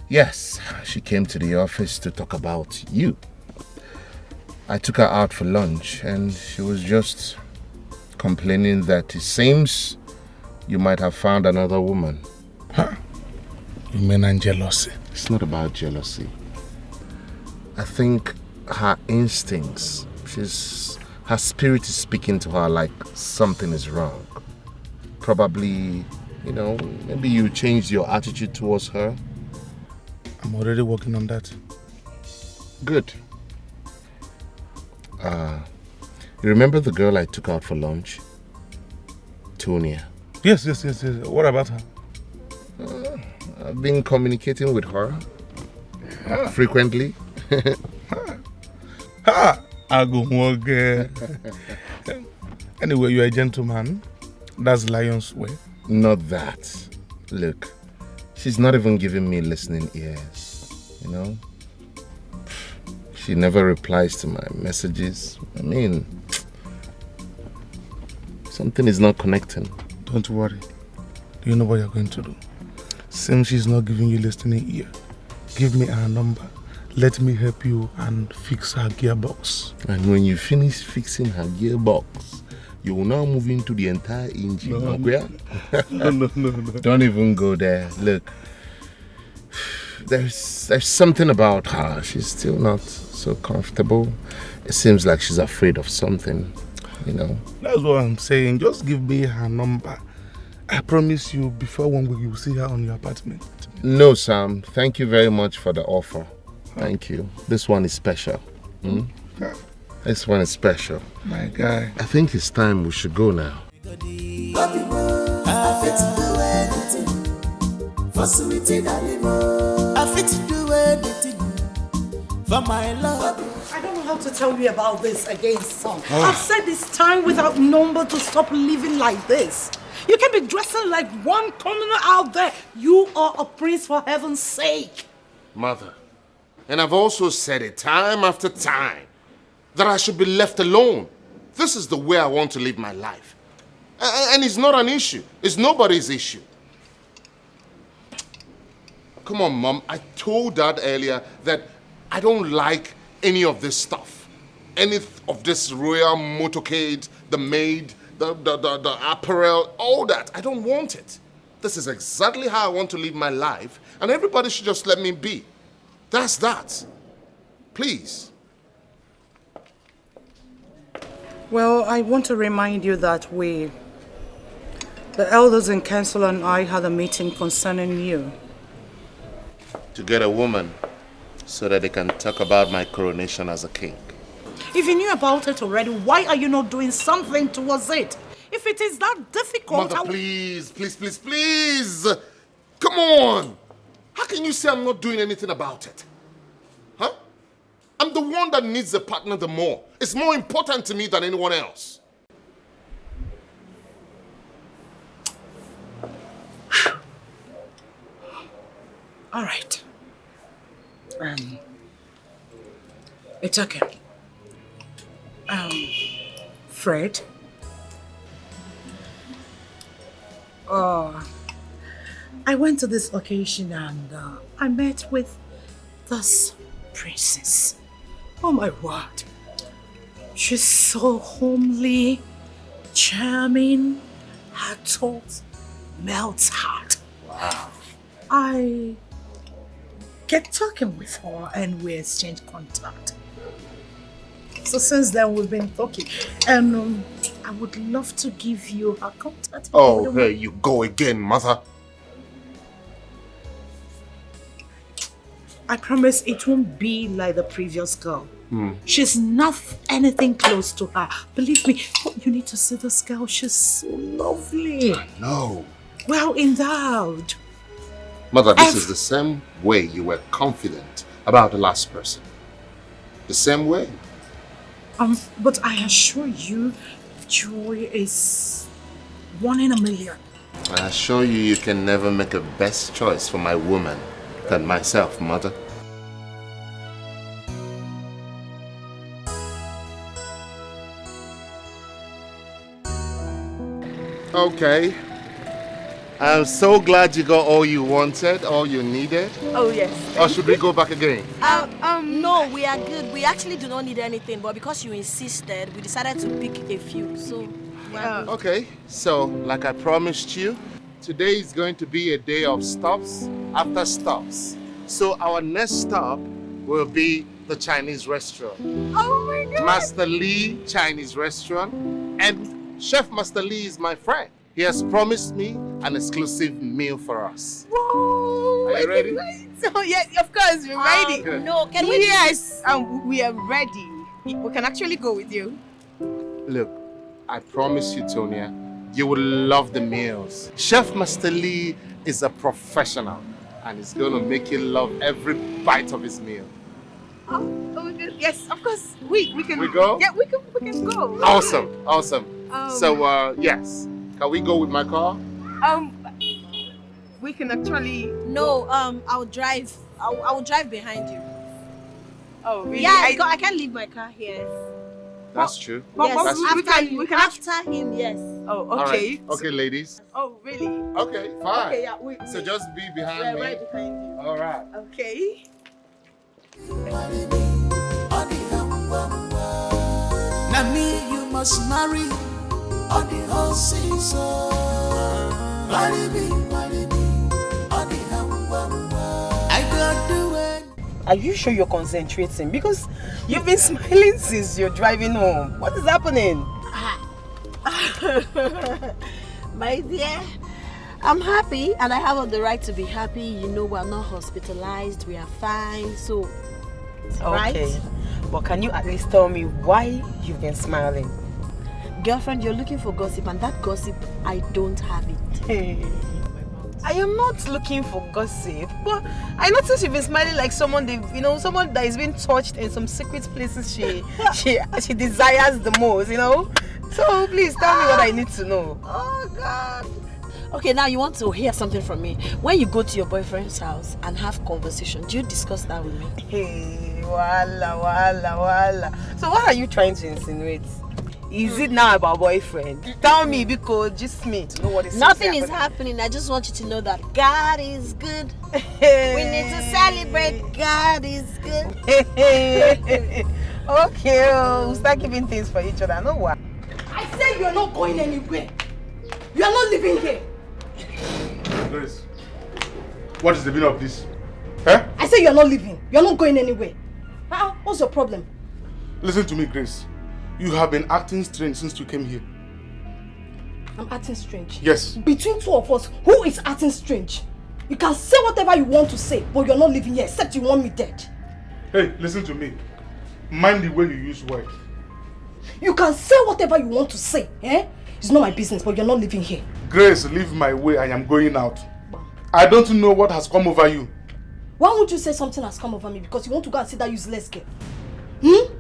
Yes, she came to the office to talk about you. I took her out for lunch and she was just complaining that it seems you might have found another woman. Huh? You mean jealousy? It's not about jealousy. I think her instincts, her spirit is speaking to her like something is wrong. Probably, maybe you changed your attitude towards her. I'm already working on that. Good. You remember the girl I took out for lunch? Tonia. Yes. What about her? I've been communicating with her frequently. I go work. Anyway, you're a gentleman. That's lion's way. Not that. Look, she's not even giving me listening ears. She never replies to my messages. I mean, something is not connecting. Don't worry. Do you know what you're going to do? Since she's not giving you listening ear, give me her number. Let me help you and fix her gearbox. And when you finish fixing her gearbox, you will now move into the entire engine. No, No. Don't even go there. Look, there's something about her. She's still not so comfortable. It seems like she's afraid of something, you know. That's what I'm saying. Just give me her number. I promise you, before one week, you will see her on your apartment. No, Sam. Thank you very much for the offer. Thank you. This one is special. This one is special. My guy. I think it's time we should go now. For my love. I don't know how to tell you about this again, son. I've said this time without number to stop living like this. You can be dressing like one commoner out there. You are a prince, for heaven's sake. Mother, and I've also said it time after time, that I should be left alone. This is the way I want to live my life. And it's not an issue. It's nobody's issue. Come on, Mom. I told Dad earlier that I don't like any of this stuff. Any of this royal motorcade, the maid, the apparel, all that. I don't want it. This is exactly how I want to live my life, and everybody should just let me be. That's that. Please. Well, I want to remind you that the elders in council and I had a meeting concerning you. To get a woman so that they can talk about my coronation as a king. If you knew about it already, why are you not doing something towards it? If it is that difficult... Mother, please. Come on. How can you say I'm not doing anything about it? Huh? I'm the one that needs a partner the more. It's more important to me than anyone else. All right. It's okay. Fred. I went to this occasion and I met with this princess. Oh my word. She's so homely, charming. Her talk melts heart. Wow. I kept talking with her and we exchanged contact. So since then we've been talking, and I would love to give you her contact. Oh, here you go again, Mother. I promise it won't be like the previous girl. She's not anything close to her. Believe me, you need to see this girl. She's so lovely. I know. Well endowed. Mother, this is the same way you were confident about the last person. The same way. But I assure you, joy is 1 in a million. I assure you, you can never make a best choice for my woman than myself, Mother. Okay. I'm so glad you got all you wanted, all you needed. Oh, yes. Or should we go back again? No, we are good. We actually do not need anything, but because you insisted, we decided to pick a few, so... Okay, so like I promised you, today is going to be a day of stops after stops. So our next stop will be the Chinese restaurant. Oh my God! Master Lee Chinese restaurant. And Chef Master Lee is my friend. He has promised me an exclusive meal for us. Whoa! Are you ready? So yes, of course, we're ready. Good. No, can we... Yes, we are ready. We can actually go with you. Look, I promise you, Tonya, you will love the meals. Chef Master Lee is a professional and he's going to make you love every bite of his meal. Oh, yes, of course. We can. We go? Yeah, we can go. Awesome. So, yes. Can we go with my car? We can actually... No, I'll drive. I will drive behind you. Oh, really? Yeah, I can't leave my car here. That's true. Yes, we can after him, yes. Oh, okay. All right. Okay, ladies. Oh, really? Okay, fine. Okay, yeah. So just be behind me. We're right behind you. All right. Okay. Now me you must marry. on the whole season. Marry me, on the humble. I got the way. Are you sure you're concentrating? Because you've been smiling since you're driving home. What is happening? My dear, I'm happy and I have all the right to be happy. You know, we're not hospitalized, we are fine, so Okay. right? But can you at least tell me why you've been smiling? Girlfriend, you're looking for gossip, and that gossip, I don't have it. I am not looking for gossip, but I noticed you've been smiling like someone someone that is being touched in some secret places she desires the most, So please tell me what I need to know. Oh God. Okay, now you want to hear something from me. When you go to your boyfriend's house and have conversation, do you discuss that with me? Hey, wala. So what are you trying to insinuate? Is it now about boyfriend? Tell me, because just me to know what is Nothing is happening. I just want you to know that God is good. We need to celebrate. God is good. Okay, we'll start giving things for each other. No what? I say you're not going anywhere. You are not living here. Grace, what is the meaning of this? Eh? I say you're not leaving. You're not going anywhere. What's your problem? Listen to me, Grace. You have been acting strange since you came here. I'm acting strange? Yes. Between two of us, who is acting strange? You can say whatever you want to say, but you're not living here, except you want me dead. Hey, listen to me. Mind the way you use words. You can say whatever you want to say, eh? It's not my business, but you're not living here. Grace, leave my way. I am going out. I don't know what has come over you. Why would you say something has come over me? Because you want to go and see that useless girl? You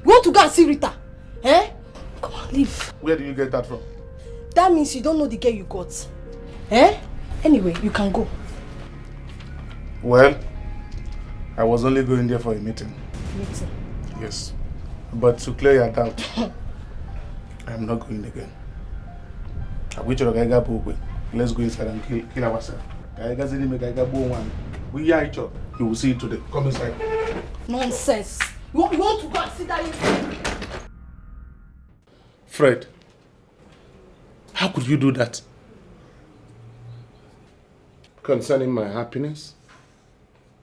want to go and see Rita? Eh? Come on, leave. Where do you get that from? That means you don't know the girl you got. Eh? Anyway, you can go. Well, I was only going there for a meeting. Meeting? Yes. But to clear your doubt, I am not going again. Let's go inside and kill ourselves. We are each other. You will see it today. Come inside. Nonsense. You want to go and see that? Fred, how could you do that? Concerning my happiness,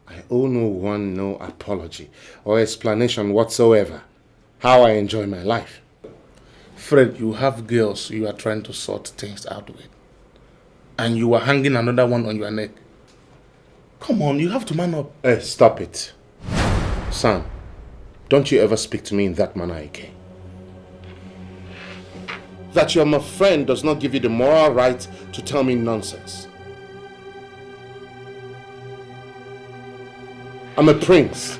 I owe no one no apology or explanation whatsoever how I enjoy my life. Fred, you have girls you are trying to sort things out with. And you are hanging another one on your neck. Come on, you have to man up. Hey, stop it. Sam, don't you ever speak to me in that manner again. That you're my friend does not give you the moral right to tell me nonsense. I'm a prince.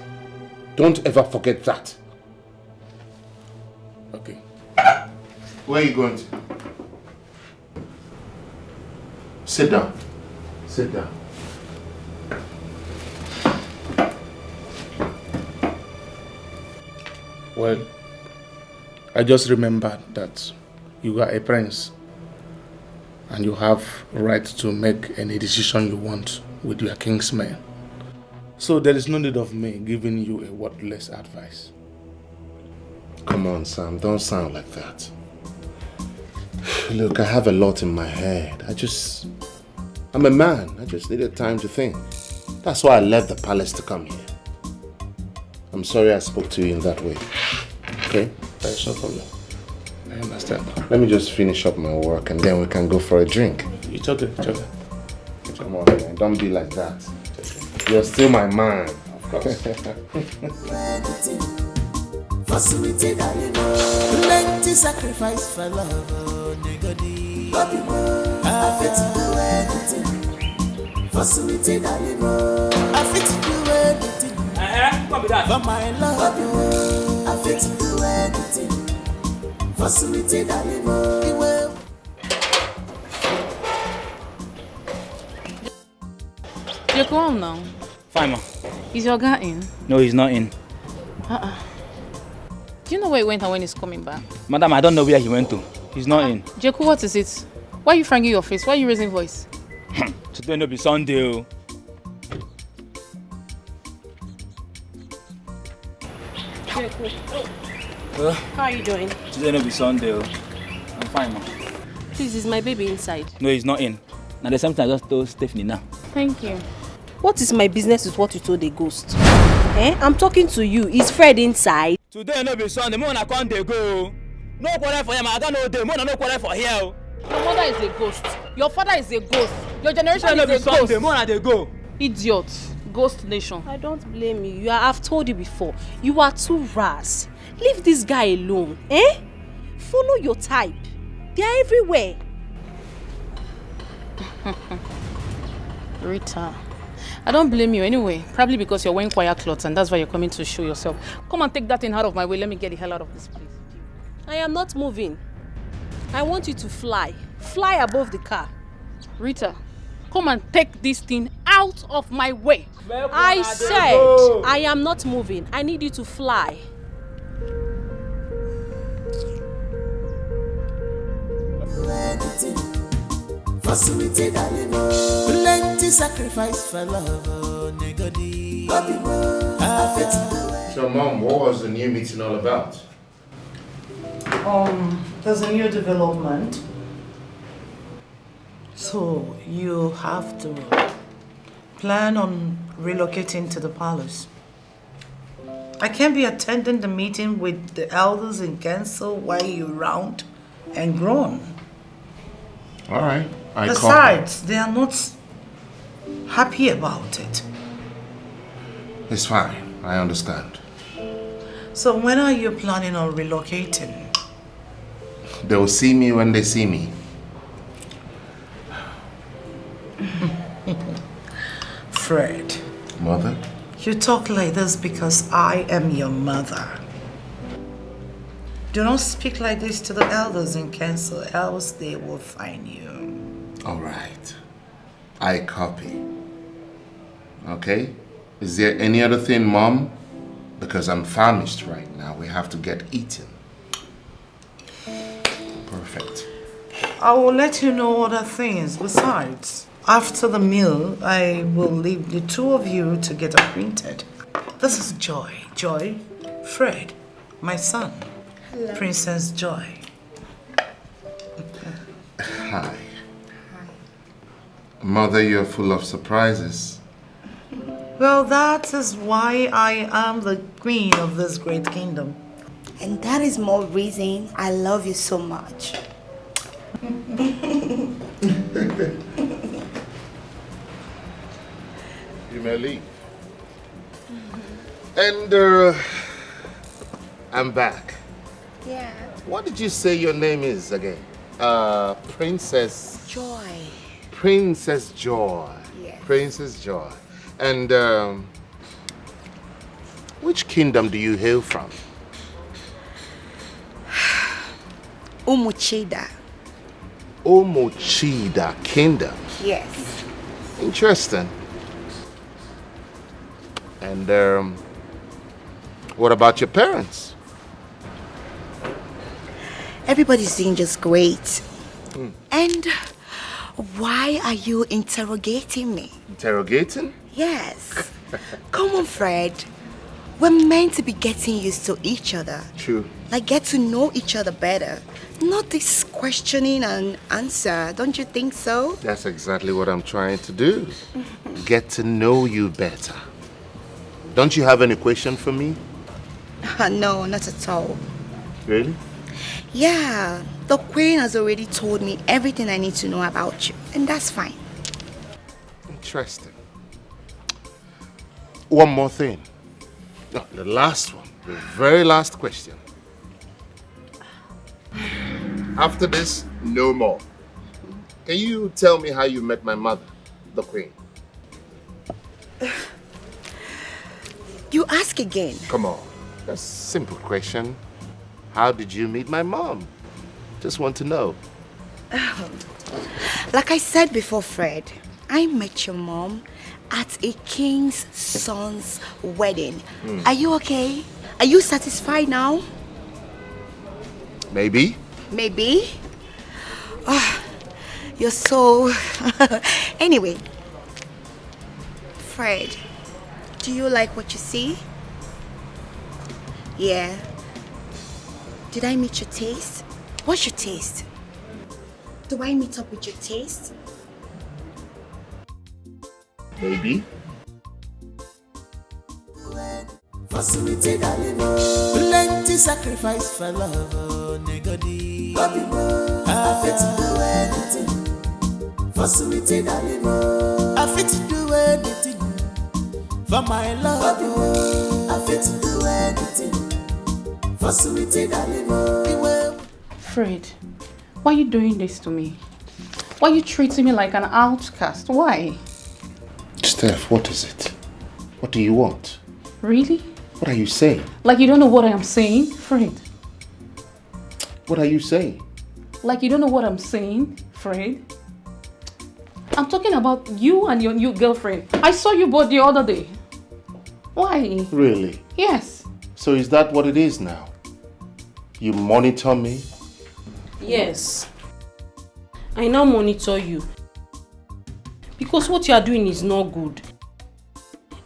Don't ever forget that. Okay. Where are you going to? Sit down. Sit down. Well, I just remembered that you are a prince and you have right to make any decision you want with your king's men. So there is no need of me giving you a wordless advice. Come on, Sam, don't sound like that. Look, I have a lot in my head. I'm a man. I just needed time to think. That's why I left the palace to come here. I'm sorry I spoke to you in that way. Okay? That's no problem. I understand. Let me just finish up my work and then we can go for a drink. It's okay, it's okay. Come on, man. Don't be like that. You're still my man. Of course. Plenty sacrifice for love, oh nigga. I fit to do anything for sweetie darling. I fit to do anything for my love. I fit to do anything for sweetie darling. You're calm now. Fine, ma. Is your guy in? No, he's not in. Do you know where he went and when he's coming back? Madam, I don't know where he went to. He's not in. Jeku, what is it? Why are you franging your face? Why are you raising voice? Today no be Sunday. Jeku. How are you doing? Today no be Sunday. I'm fine, ma. Please, is my baby inside? No, he's not in. Now there's something I just told Stephanie now. Thank you. What is my business with what you told the ghost? I'm talking to you. Is Fred inside? Today no be Sunday, more I can't dey go. No quarrel for him, I got no day, more no quarrel for here. Your mother is a ghost. Your father is a ghost. Your generation is a ghost. Sunday, more I dey go. Idiot. Ghost nation. I don't blame you. I've told you before. You are too rash. Leave this guy alone. Follow your type. They are everywhere. Rita, I don't blame you anyway. Probably because you're wearing choir clothes and that's why you're coming to show yourself. Come and take that thing out of my way. Let me get the hell out of this place. I am not moving. I want you to fly. Fly above the car. Rita, come and take this thing out of my way. I said I am not moving. I need you to fly. Plenty sacrifice for love, nigga. So, Mom, what was the new meeting all about? There's a new development. So you have to plan on relocating to the palace. I can't be attending the meeting with the elders in council while you're round and grown. All right. Besides, they are not happy about it. It's fine. I understand. So when are you planning on relocating? They'll see me when they see me. Fred. Mother? You talk like this because I am your mother. Do not speak like this to the elders in council, else they will find you. All right. I copy. Okay? Is there any other thing, Mom? Because I'm famished right now. We have to get eaten. Perfect. I will let you know other things. Besides, after the meal, I will leave the two of you to get acquainted. This is Joy. Joy, Fred, my son. Hello. Princess Joy. Hi. Mother, you're full of surprises. Well, that is why I am the queen of this great kingdom. And that is more reason I love you so much. You may leave. And I'm back. Yeah. What did you say your name is again? Princess Joy. Princess Joy. Yes. Princess Joy. And which kingdom do you hail from? Umuchida. Umuchida Kingdom. Yes. Interesting. And what about your parents? Everybody's doing just great. And why are you interrogating me? Interrogating? Yes. Come on, Fred. We're meant to be getting used to each other. True. Like, get to know each other better. Not this questioning and answer. Don't you think so? That's exactly what I'm trying to do. Get to know you better. Don't you have any question for me? No, not at all. Really? Yeah, the queen has already told me everything I need to know about you, and that's fine. Interesting. One more thing. No, the last one. The very last question. After this, no more. Can you tell me how you met my mother, the queen? You ask again. Come on. That's a simple question. How did you meet my mom? Just want to know. Like I said before, Fred, I met your mom at a king's son's wedding. Are you okay? Are you satisfied now? Maybe. Maybe? Oh, you're so... Anyway, Fred, do you like what you see? Yeah. Did I meet your taste? What's your taste? Do I meet up with your taste? Maybe. Facility plenty sacrifice for love, oh nigga. I fit to do anything. Facility I fit to do anything for my love. I fit to do anything. Facility Fred, why are you doing this to me? Why are you treating me like an outcast? Why? Steph, what is it? What do you want? Really? What are you saying? Like you don't know what I am saying, Fred? What are you saying? Like you don't know what I'm saying, Fred? I'm talking about you and your new girlfriend. I saw you both the other day. Why? Really? Yes. So is that what it is now? You monitor me? Yes. I now monitor you. Because what you are doing is not good.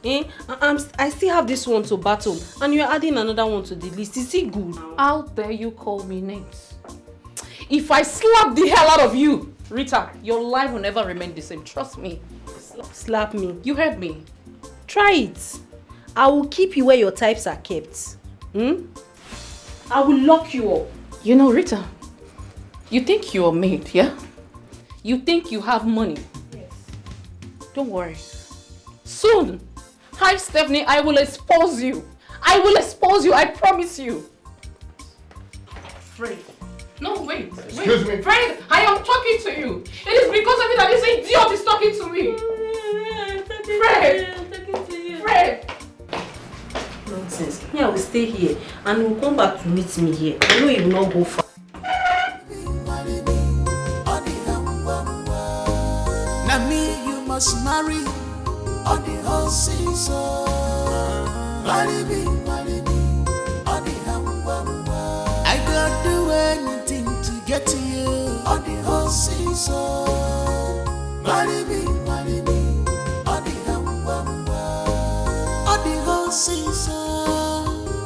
I still have this one to battle and you're adding another one to the list. Is it good? How dare you call me names? If I slap the hell out of you, Rita, your life will never remain the same. Trust me. Slap me. You heard me. Try it. I will keep you where your types are kept. I will lock you up. You know, Rita, you think you're Maid, yeah? You think you have money. Yes. Don't worry. Soon, hi Stephanie, I will expose you. I will expose you, I promise you. Fred. No, wait. Excuse me. Fred, I am talking to you. It is because of you that this idiot is talking to me. Fred. Fred. Nonsense. Me, I will stay here and he will come back to meet me here. I know he will not go far. Now me, you must marry on the whole season. Marry me on the I don't do anything to get to you on the whole season. Marry me on the whole season.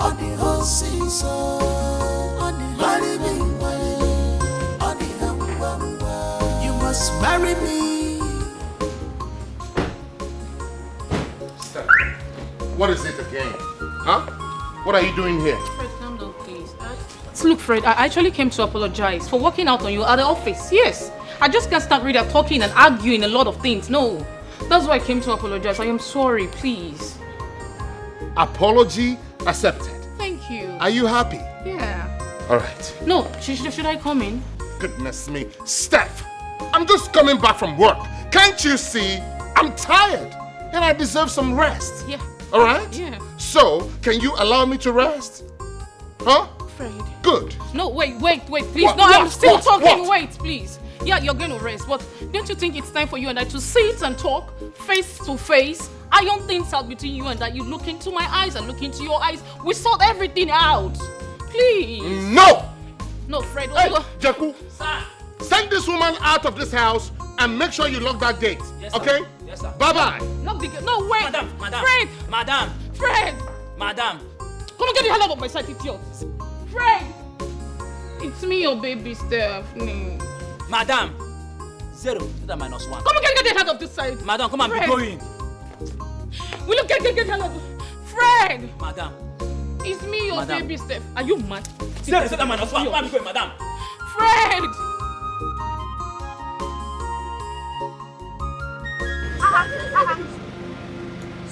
On the whole season. Marry me on the you must marry me. What is it again? Huh? What are you doing here? Fred, calm down, please. Look, Fred, I actually came to apologize for walking out on you at the office. Yes. I just can't stand reading, talking and arguing a lot of things. No. That's why I came to apologize. I am sorry, please. Apology accepted. Thank you. Are you happy? Yeah. All right. No, should I come in? Goodness me. Steph, I'm just coming back from work. Can't you see? I'm tired and I deserve some rest. Yeah. All right? Yeah. So, can you allow me to rest? Huh? Fred. Good. No, wait, please. What? No, I'm What? still What? talking. What? Wait, please. Yeah, you're going to rest, but don't you think it's time for you and I to sit and talk face to face? Iron things out between you and that. You look into my eyes and look into your eyes. We sort everything out. Please. No! No, Fred. Hey, Jaku, Sir. send this woman out of this house and make sure you lock that gate. Yes, sir. Okay? Yes, sir. Bye-bye. Lock the gate. No, wait. Madam. Fred. Madam. Fred. Madam. Come on, get the hell out of my sight, idiot. Fred. It's me, your baby, Stephanie. Madam. 0 to the -1. Come on, get the hell out of this side. Madam, come on, be Fred. going. Will you get the hell out of... Fred. Madam. It's me, your Madam. baby, Steph. Are you mad? 0 to the -1. Come on, be going, madam. Fred.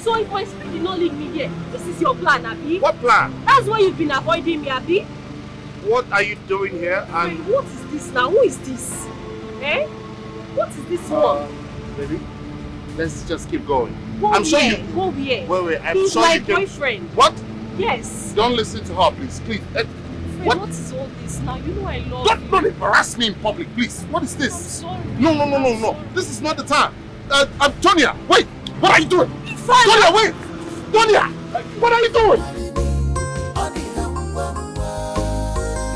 So if my spirit did not leave me here, this is your plan, Abi? What plan? That's why you've been avoiding me, Abi? What are you doing here? Wait, what is this now? Who is this? Eh? What is this one? Baby, let's just keep going. Go I'm sure here. you... Go here. Wait, I'm He's sure my you can... boyfriend. What? Yes. Don't listen to her, please. Please. Fred, what is all this now? You know I love you. Don't embarrass me in public, please. What is this? I'm sorry. No. This is not the time. Tonya, wait. What are you doing? Fine. Tonya, wait. Tonya, what are you doing?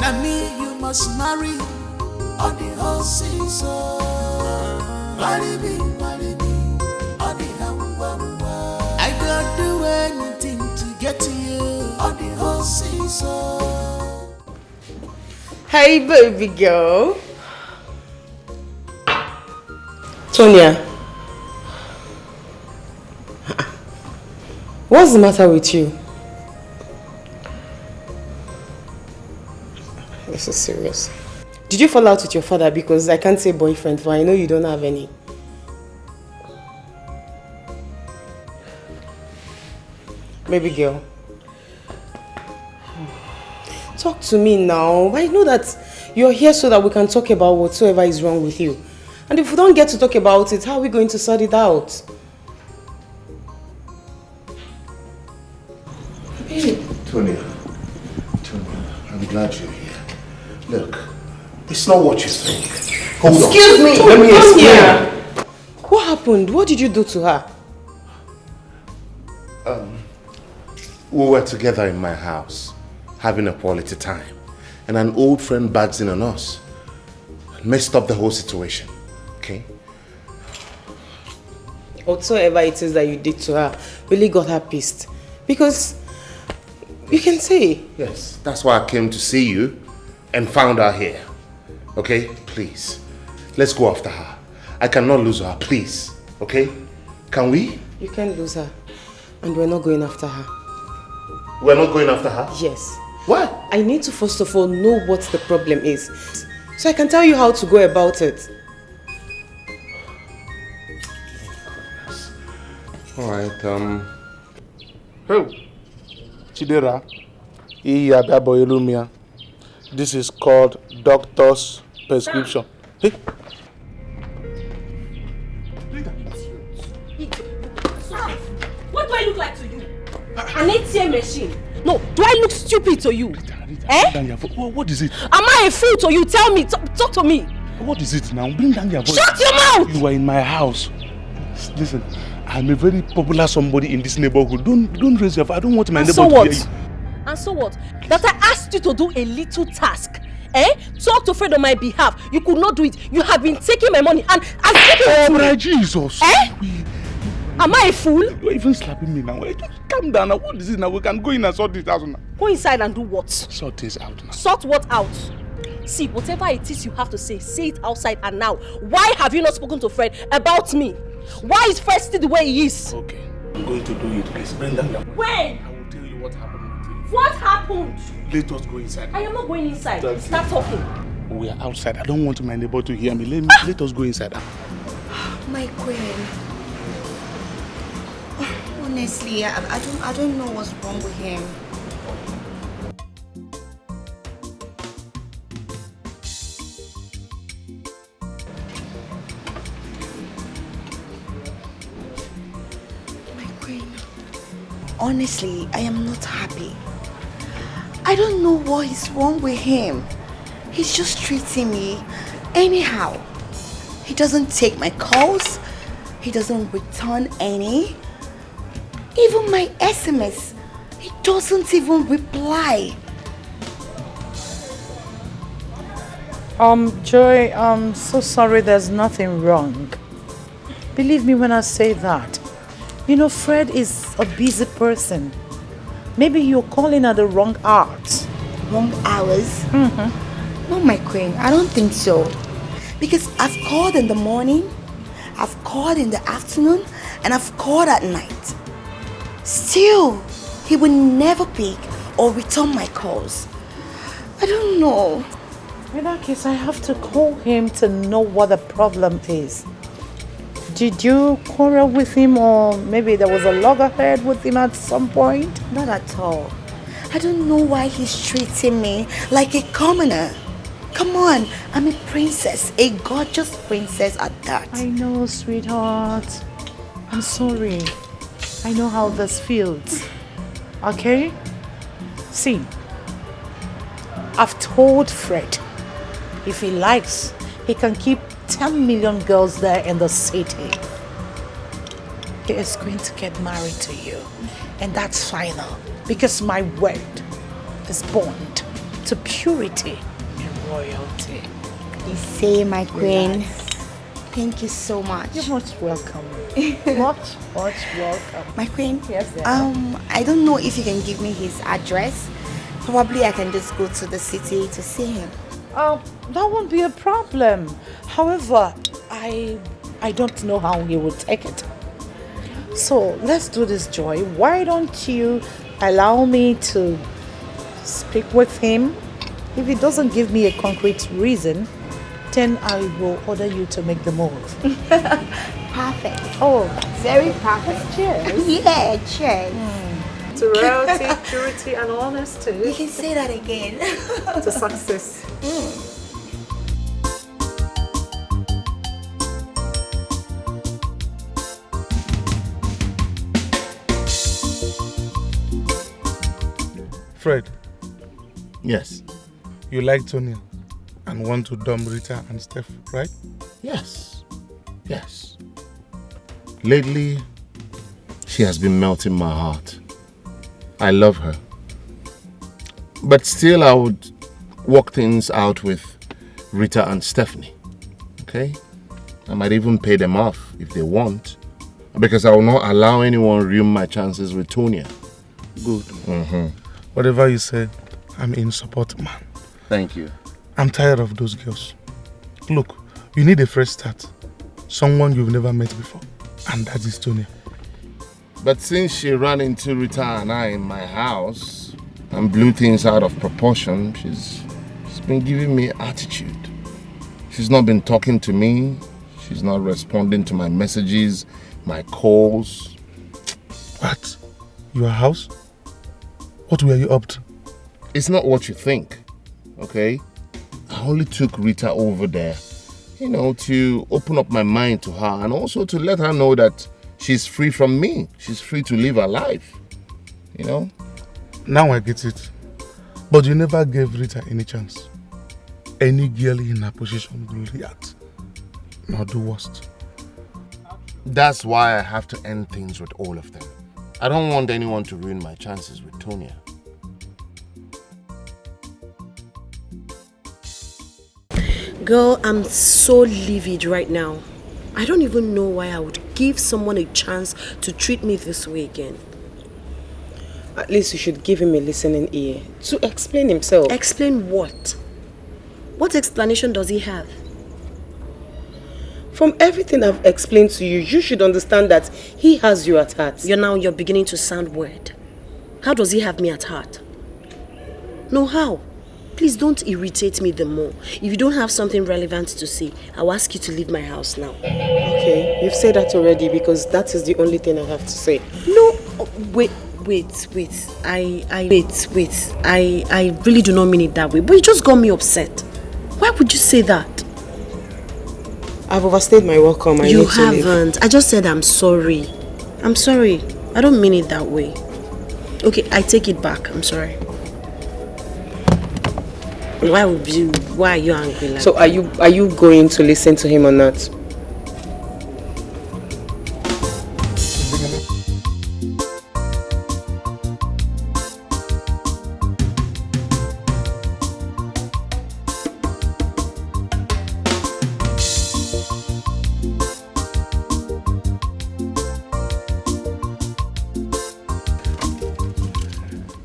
Now me, you must marry on the whole season. Marry me on the I don't do anything to get to you on the whole season. Hey, baby girl. Tonya, what's the matter with you? This is serious. Did you fall out with your father? Because I can't say boyfriend, for I know you don't have any. Baby girl, talk to me now. I know that you're here so that we can talk about whatsoever is wrong with you. And if we don't get to talk about it, how are we going to sort it out? Tonya, I'm glad you're here. Look, it's not what you think. Hold on. Excuse me! Let me explain. What happened? What did you do to her? We were together in my house, having a quality time. And an old friend barged in on us. Messed up the whole situation. Okay? Whatsoever it is that you did to her really got her pissed. Because you can say. Yes, that's why I came to see you and found her here. Okay? Please. Let's go after her. I cannot lose her, please. Okay? Can we? You can't lose her. And we're not going after her. We're not going after her? Yes. Why? I need to first of all know what the problem is. So I can tell you how to go about it. Alright, Hey, Chidera, this is called doctor's prescription. Hey. What do I look like to you? An ATM machine? No, do I look stupid to you? What is it? Am I a fool to you? Tell me, talk to me. What is it now? Bring down your voice. Shut your mouth! You are in my house. Listen, I'm a very popular somebody in this neighborhood. Don't raise your voice. I don't want my neighbor to hear you. And so what? That I asked you to do a little task. Talk to Fred on my behalf. You could not do it. You have been taking my money and oh my Jesus! Am I a fool? You're even slapping me now. Calm down now. What is it now? We can go in and sort this out now. Go inside and do what? Sort this out now. Sort what out? See, whatever it is you have to say it outside and now. Why have you not spoken to Fred about me? Why is Fred still the way he is? Okay, I'm going to do it. Please bring down your voice. When? I will tell you what happened with you. What happened? Let us go inside. I am not going inside. Thank Start you. talking. We are outside. I don't want my neighbor to hear me. Let us go inside. My queen. Honestly, I don't know what's wrong with him. My queen. Honestly, I am not happy. I don't know what is wrong with him. He's just treating me anyhow. He doesn't take my calls. He doesn't return any. Even my SMS, he doesn't even reply. Joy, I'm so sorry, there's nothing wrong. Believe me when I say that. You know, Fred is a busy person. Maybe you're calling at the wrong hours. Wrong hours? No, my queen, I don't think so. Because I've called in the morning, I've called in the afternoon, and I've called at night. Still, he will never pick or return my calls. I don't know. In that case, I have to call him to know what the problem is. Did you quarrel with him, or maybe there was a loggerhead with him at some point? Not at all. I don't know why he's treating me like a commoner. Come on, I'm a princess, a gorgeous princess at that. I know, sweetheart. I'm sorry. I know how this feels. Okay? See, I've told Fred, if he likes, he can keep 10 million girls there in the city. He is going to get married to you. And that's final. Because my word is bound to purity and royalty. You say, my queen. Yes. Thank you so much. You're much welcome. much welcome. My queen? Yes, I don't know if you can give me his address. Probably I can just go to the city to see him. That won't be a problem. However, I I don't know how he would take it. So let's do this, Joy. Why don't you allow me to speak with him? If he doesn't give me a concrete reason, then I will order you to make the move. Perfect. Oh, very perfect. Cheers. Yeah, cheers. To royalty, purity, and honesty. You can say that again. To success. Fred. Yes. You like Tonya and want to dump Rita and Steph, right? Yes. Yes. Lately, she has been melting my heart. I love her. But still, I would work things out with Rita and Stephanie. Okay? I might even pay them off if they want. Because I will not allow anyone ruin my chances with Tonya. Good. Mm-hmm. Whatever you say, I'm in support, man. Thank you. I'm tired of those girls. Look, you need a fresh start. Someone you've never met before. And that is Tonya. But since she ran into Rita and I in my house and blew things out of proportion, she's been giving me attitude. She's not been talking to me. She's not responding to my messages, my calls. What? Your house? What were you up to? It's not what you think, okay? I only took Rita over there, to open up my mind to her and also to let her know that she's free from me. She's free to live her life, Now I get it. But you never gave Rita any chance. Any girl in her position will react. Not the worst. That's why I have to end things with all of them. I don't want anyone to ruin my chances with Tonya. Girl, I'm so livid right now. I don't even know why I would give someone a chance to treat me this way again. At least you should give him a listening ear to explain himself. Explain what? What explanation does he have? From everything I've explained to you, you should understand that he has you at heart. You're beginning to sound weird. How does he have me at heart? No, how? Please don't irritate me the more. If you don't have something relevant to say, I'll ask you to leave my house now. Okay, you've said that already because that is the only thing I have to say. No, wait. I really do not mean it that way. But you just got me upset. Why would you say that? I've overstayed my welcome. You haven't. I just said I'm sorry. I'm sorry. I don't mean it that way. Okay, I take it back. I'm sorry. Why are you angry like So are you going to listen to him or not?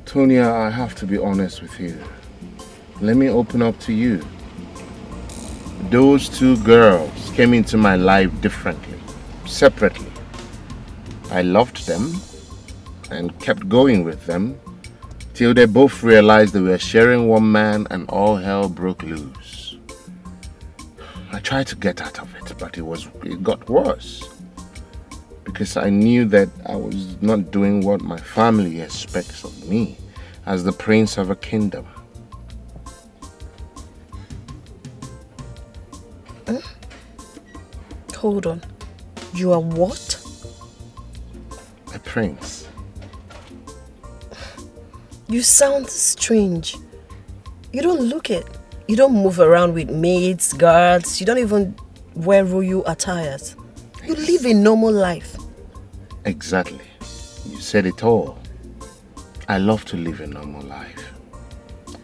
Tonya, I have to be honest with you. Let me open up to you. Those two girls came into my life differently, separately. I loved them and kept going with them till they both realized they were sharing one man and all hell broke loose. I tried to get out of it, but it got worse. Because I knew that I was not doing what my family expects of me as the prince of a kingdom. Hold on. You are what? A prince. You sound strange. You don't look it. You don't move around with maids, guards. You don't even wear royal attires. You live a normal life. Exactly. You said it all. I love to live a normal life,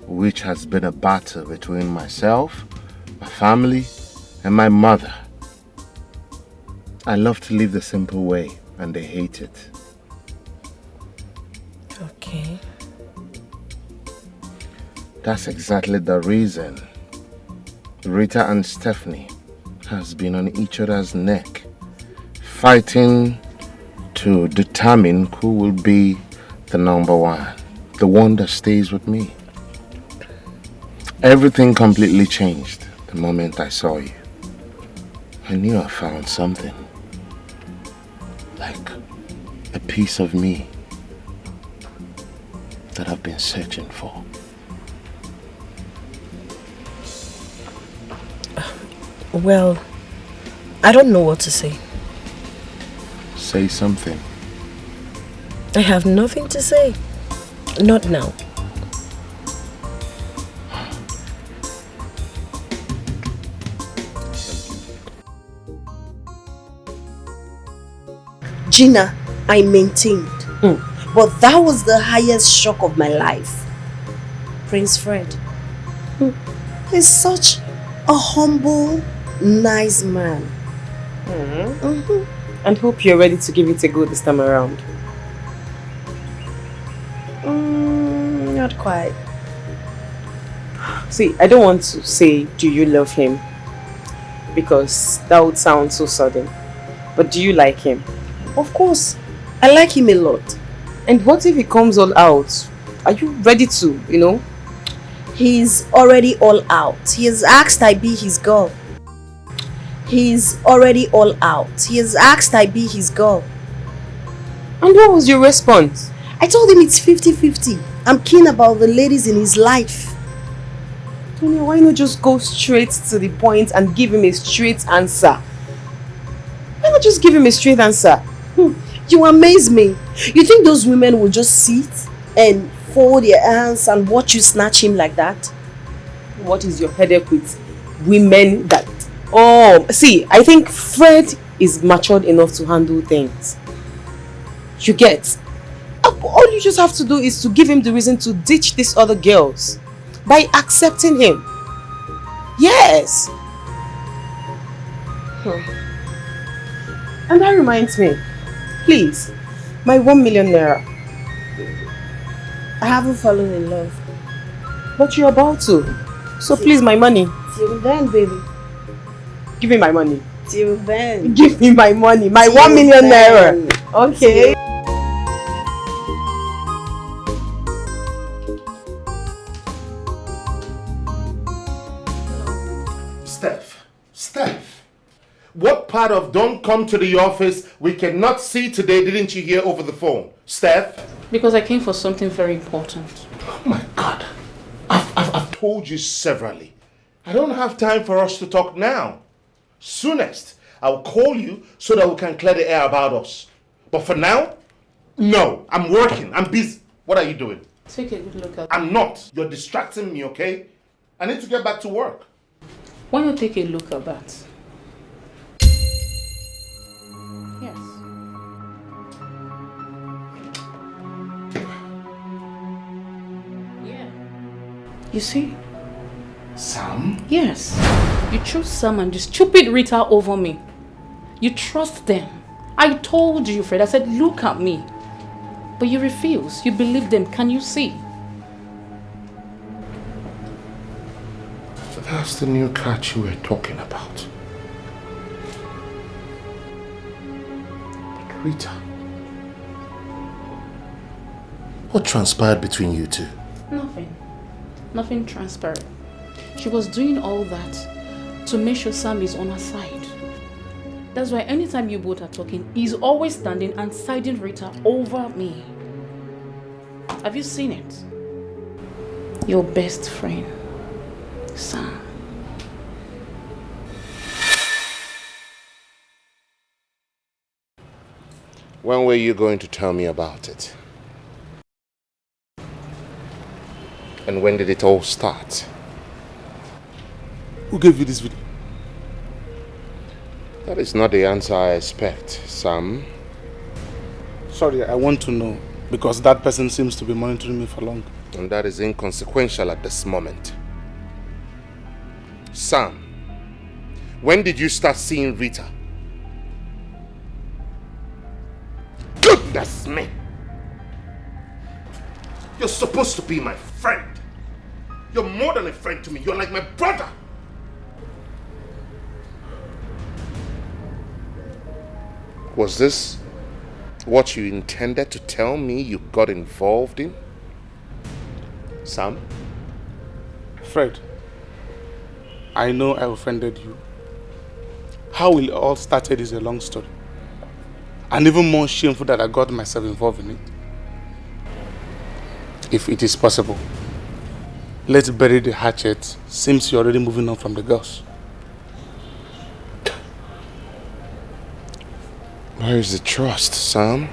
which has been a battle between myself, my family, and my mother. I love to live the simple way, and they hate it. Okay. That's exactly the reason Rita and Stephanie has been on each other's neck, fighting to determine who will be the number one, the one that stays with me. Everything completely changed the moment I saw you. I knew I found something, like a piece of me that I've been searching for. Well, I don't know what to say. Say something. I have nothing to say. Not now. Gina, I maintained. But that was the highest shock of my life. Prince Fred. He's such a humble, nice man. And hope you're ready to give it a go this time around. Not quite. See, I don't want to say, do you love him? Because that would sound so sudden. But do you like him? Of course. I like him a lot. And what if he comes all out? Are you ready to, He's already all out. He has asked I be his girl. He's already all out. He has asked I be his girl. And what was your response? I told him it's 50-50. I'm keen about the ladies in his life. Tony, why not just go straight to the point and give him a straight answer? Why not just give him a straight answer? You amaze me. You think those women will just sit and fold their hands and watch you snatch him like that? What is your headache with women that... Oh, see, I think Fred is matured enough to handle things. You get? All you just have to do is to give him the reason to ditch these other girls by accepting him. Yes. And that reminds me, please, my 1 million naira. I haven't fallen in love. But you're about to. So please, my money. Till then, baby. Give me my money. Till then. Give me my money. My 1 million naira. Okay. Steph, what part of don't come to the office we cannot see today didn't you hear over the phone? Steph? Because I came for something very important. Oh my God. I've told you severally. I don't have time for us to talk now. Soonest, I'll call you so that we can clear the air about us. But for now, no. I'm working. I'm busy. What are you doing? Take a good look at I'm not. You're distracting me, okay? I need to get back to work. Why not take a look at that? Yes. Yeah. You see? Sam? Yes. You chose Sam and the stupid Rita over me. You trust them. I told you, Fred. I said, look at me. But you refuse. You believe them. Can you see? That's the new catch you were talking about. But Rita, what transpired between you two? Nothing. Nothing transpired. She was doing all that to make sure Sam is on her side. That's why anytime you both are talking, he's always standing and siding Rita over me. Have you seen it? Your best friend, Sam. When were you going to tell me about it? And when did it all start? Who gave you this video? That is not the answer I expect, Sam. Sorry, I want to know, because that person seems to be monitoring me for long. And that is inconsequential at this moment. Sam, when did you start seeing Rita? Goodness me! You're supposed to be my friend. You're more than a friend to me. You're like my brother. Was this what you intended to tell me you got involved in? Sam? Fred, I know I offended you. How it all started is a long story. And even more shameful that I got myself involved in it. If it is possible, let's bury the hatchet since you're already moving on from the girls. Where is the trust, Sam?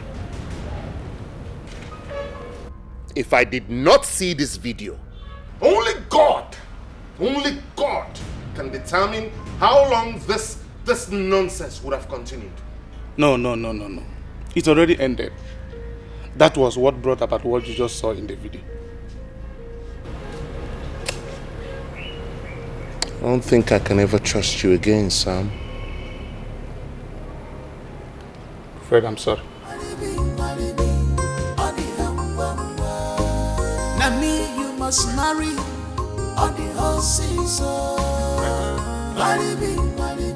If I did not see this video, only God can determine how long this nonsense would have continued. No. It already ended. That was what brought about what you just saw in the video. I don't think I can ever trust you again, Sam. Fred, I'm sorry. Now me you must marry on the whole season. Marry me on the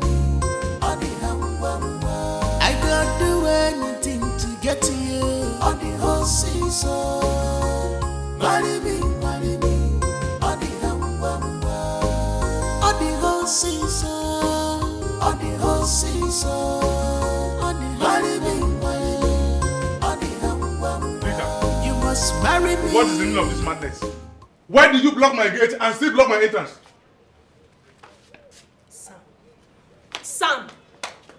I don't do anything to get to you on the whole season. Marry me on the whole season. On the whole season. Marry me on the you must marry me. What is the meaning of this madness? Why did you block my gate and still block my entrance? Sam!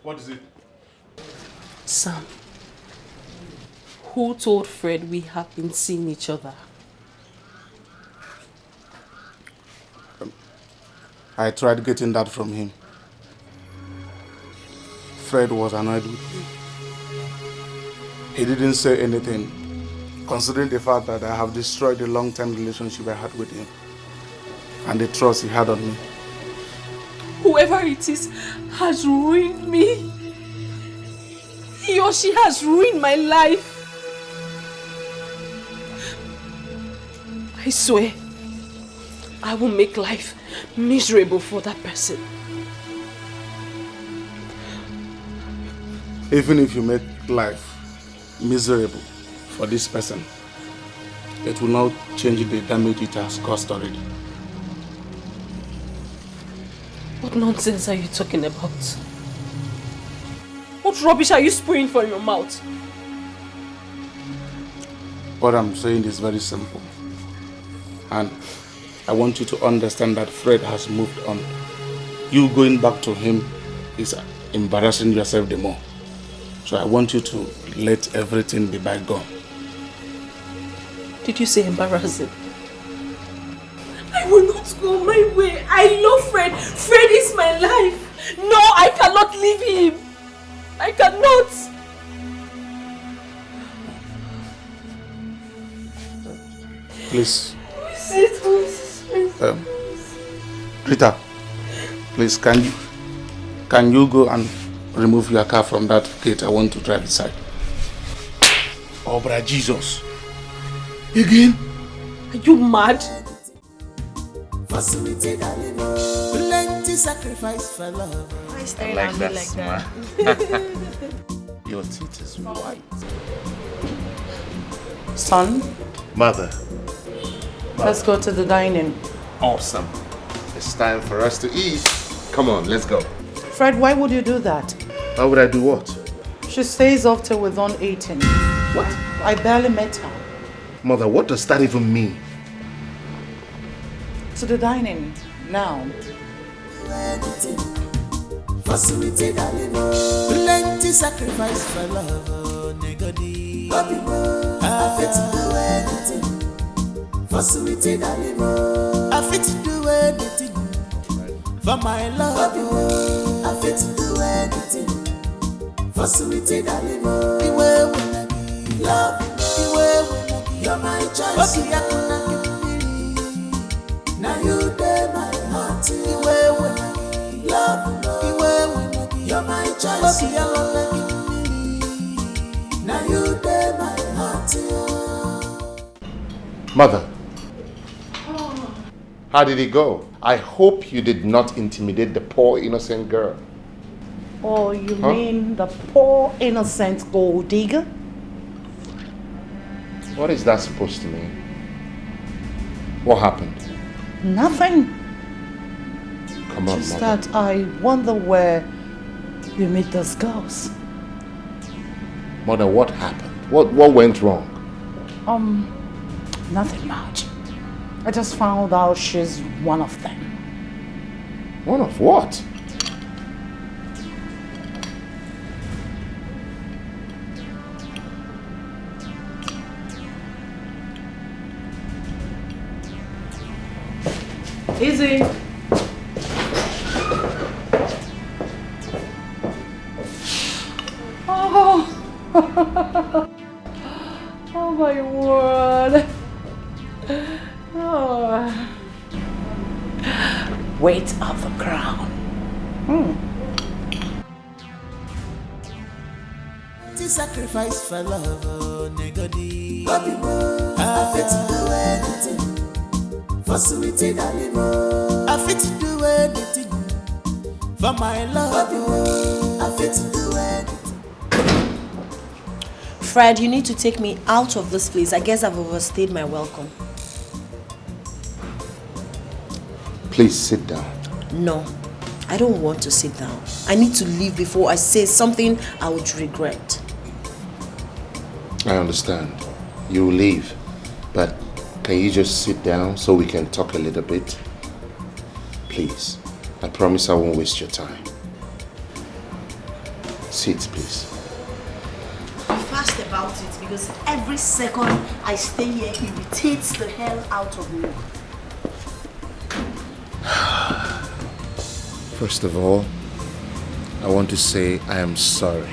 What is it? Sam, who told Fred we have been seeing each other? I tried getting that from him. Fred was annoyed with me. He didn't say anything, considering the fact that I have destroyed the long-term relationship I had with him and the trust he had on me. Whoever it is has ruined me. He or she has ruined my life. I swear, I will make life miserable for that person. Even if you make life miserable for this person, it will not change the damage it has caused already. What nonsense are you talking about? What rubbish are you spewing from your mouth? What I'm saying is very simple. And I want you to understand that Fred has moved on. You going back to him is embarrassing yourself the more. So I want you to let everything be bygone. Did you say embarrassing? I will not go my way. I love Fred. Fred is my life. No, I cannot leave him. I cannot. Please. Rita, please, can you go and remove your car from that gate? I want to drive inside. Oh, brother Jesus. Again? Are you mad? Plenty sacrifice for love. I like that smile. Your teeth is white. Son, Mother. let's go to the dining. Awesome. It's time for us to eat. Come on, let's go. Fred, why would you do that? Why would I do what? She stays up till we're done eating. What? I barely met her. Mother, what does that even mean? To the dining, now. Plenty sacrifice for love, nigga. I fit to do anything for sweetie darling. I fit to do anything for my love. I fit to do anything for sweetie darling. The way when I give love, the way when I give, you're my choice. Okay, I can give now you dey my heart. The way when I give love, the way when I give, you're my choice. Okay, I can give now you dey my heart. Mother. How did it go? I hope you did not intimidate the poor innocent girl. Or you mean the poor innocent gold digger? What is that supposed to mean? What happened? Nothing. Come on, Just Mother. that I wonder where you meet those girls. Mother, what happened? What went wrong? Nothing much. I just found out she's one of them. One of what? Easy. Oh. Oh my word. Oh. Weight of the crown. Sacrifice for love, oh, nigga. I fit to do anything for sweetie darling. I fit to do anything for my love. I fit to do anything. Fred, you need to take me out of this place. I guess I've overstayed my welcome. Please sit down. No, I don't want to sit down. I need to leave before I say something I would regret. I understand. You will leave. But can you just sit down so we can talk a little bit? Please. I promise I won't waste your time. Sit, please. Be fast about it because every second I stay here irritates the hell out of me. First of all, I want to say I am sorry.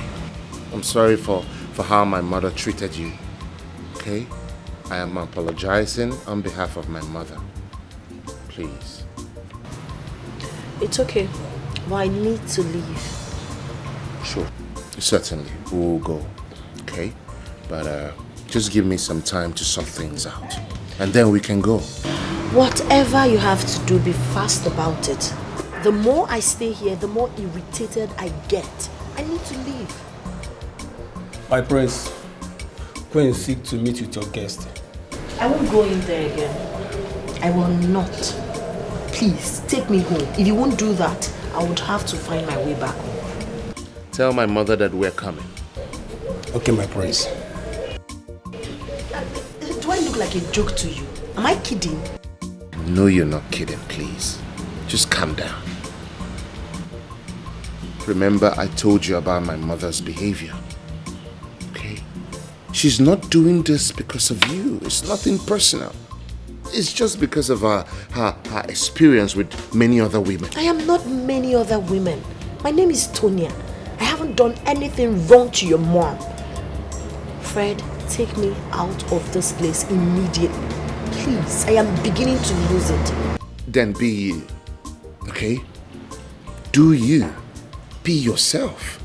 I'm sorry for how my mother treated you. Okay? I am apologizing on behalf of my mother. Please. It's okay, but I need to leave. Sure. Certainly. We'll go. Okay? But just give me some time to sort things out. And then we can go. Whatever you have to do, be fast about it. The more I stay here, the more irritated I get. I need to leave. My prince, go and seek to meet with your guest. I won't go in there again. I will not. Please, take me home. If you won't do that, I would have to find my way back home. Tell my mother that we're coming. Okay, my prince. Do I look like a joke to you? Am I kidding? No, you're not kidding, please. Just calm down. Remember, I told you about my mother's behavior. Okay? She's not doing this because of you. It's nothing personal. It's just because of her experience with many other women. I am not many other women. My name is Tonya. I haven't done anything wrong to your mom. Fred, take me out of this place immediately. Please, I am beginning to lose it. Then be you. Okay? Do you. Be yourself.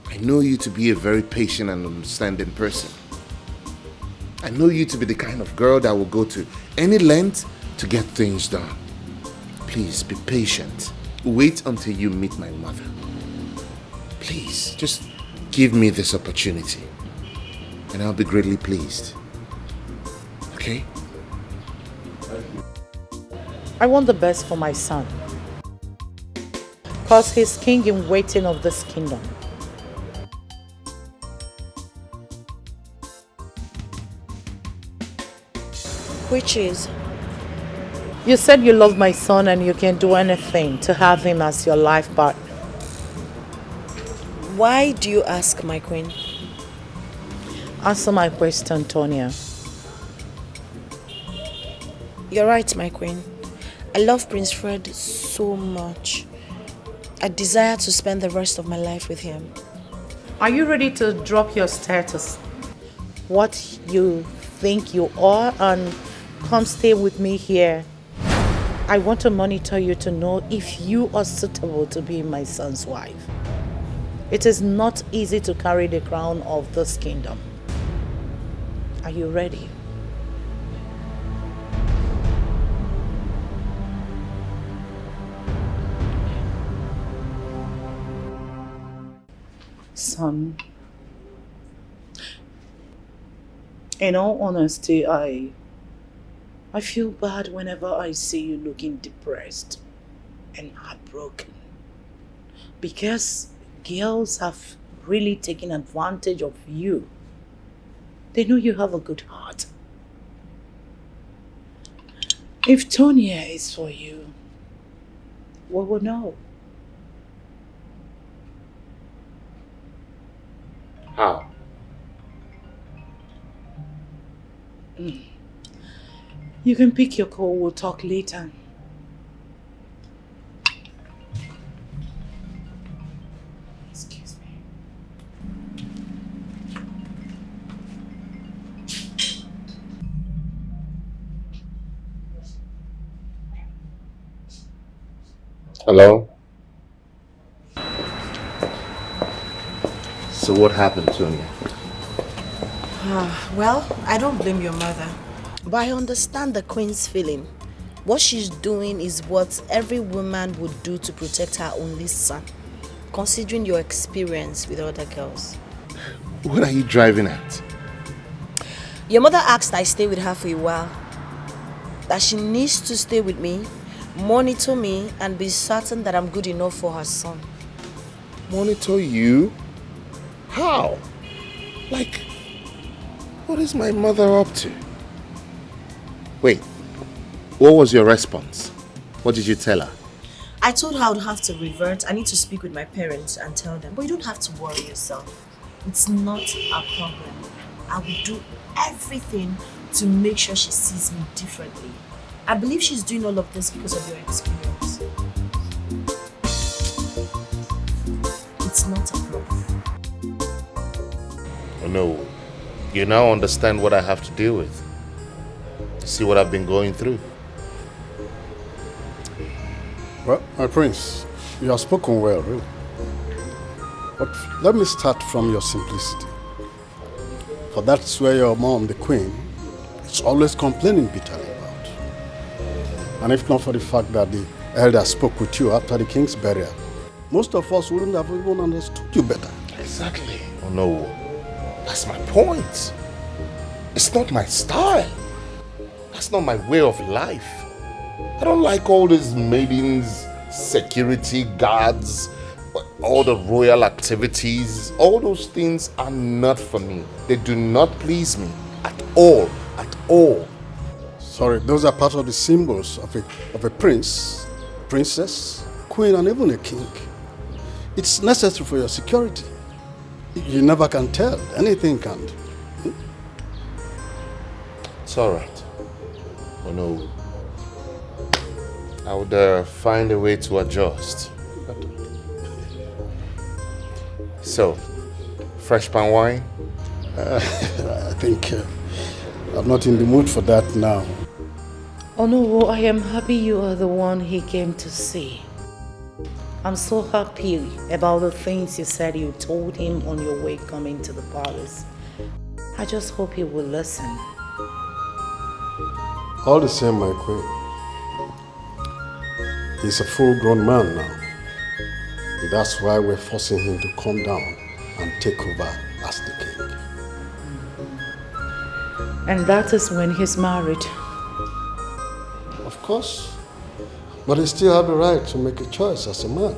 I know you to be a very patient and understanding person. I know you to be the kind of girl that will go to any length to get things done. Please be patient. Wait until you meet my mother. Please, just give me this opportunity and I'll be greatly pleased. Okay? I want the best for my son. Because he's king in waiting of this kingdom. Which is? You said you love my son and you can do anything to have him as your life partner. Why do you ask, my queen? Answer my question, Tonya. You're right, my queen. I love Prince Fred so much. I desire to spend the rest of my life with him. Are you ready to drop your status? What you think you are and come stay with me here. I want to monitor you to know if you are suitable to be my son's wife. It is not easy to carry the crown of this kingdom. Are you ready? Son, in all honesty, I feel bad whenever I see you looking depressed and heartbroken. Because girls have really taken advantage of you. They know you have a good heart. If Tonya is for you, we will know. How? You can pick your call, we'll talk later. Excuse me. Hello? So what happened, Tonya? Well, I don't blame your mother. But I understand the queen's feeling. What she's doing is what every woman would do to protect her only son, considering your experience with other girls. What are you driving at? Your mother asked I stay with her for a while. That she needs to stay with me, monitor me, and be certain that I'm good enough for her son. Monitor you? How? Like, what is my mother up to? Wait, what was your response? What did you tell her? I told her I would have to revert. I need to speak with my parents and tell them. But you don't have to worry yourself. It's not a problem. I will do everything to make sure she sees me differently. I believe she's doing all of this because of your experience. It's not a problem. Oh no, you now understand what I have to deal with. See what I've been going through. Well, my prince, you have spoken well, really. But let me start from your simplicity. For that's where your mom, the queen, is always complaining bitterly about. And if not for the fact that the elder spoke with you after the king's burial, most of us wouldn't have even understood you better. Exactly. Oh no, that's my point. It's not my style. That's not my way of life. I don't like all these maidens, security guards, all the royal activities. All those things are not for me. They do not please me at all, at all. Sorry, those are part of the symbols of a prince, princess, queen, and even a king. It's necessary for your security. You never can tell. Anything can. It's all right. Oh no. I would find a way to adjust. So, fresh pan wine? I think I'm not in the mood for that now. Oh no, I am happy you are the one he came to see. I'm so happy about the things you said you told him on your way coming to the palace. I just hope he will listen. All the same, my queen. He's a full-grown man now. And that's why we're forcing him to come down and take over as the king. And that is when he's married. Of course. But he still has the right to make a choice as a man.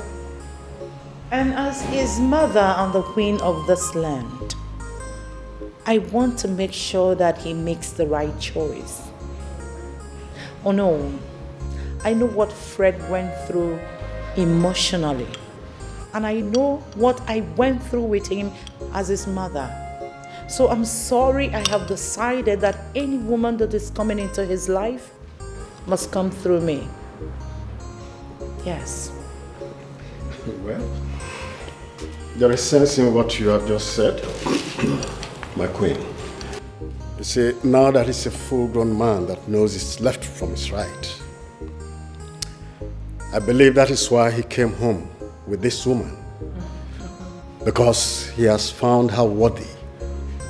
And as his mother and the queen of this land, I want to make sure that he makes the right choice. Oh no, I know what Fred went through emotionally. And I know what I went through with him as his mother. So I'm sorry I have decided that any woman that is coming into his life must come through me. Yes. Well, there is sense in what you have just said, my queen. You see, now that he's a full-grown man that knows his left from his right, I believe that is why he came home with this woman. Because he has found her worthy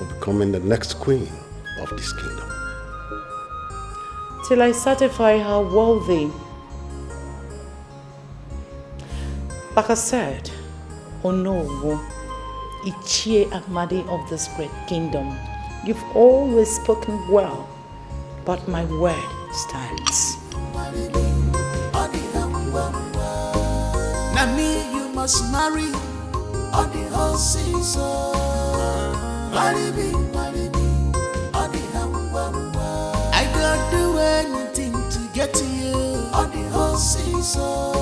of becoming the next queen of this kingdom. Till I certify her worthy. Like I said, oh no, Ichie Amadi of this great kingdom, you've always spoken well, but my word stands. Now me you must marry on the whole season. Marry me, on the I don't do anything to get to you on the whole season.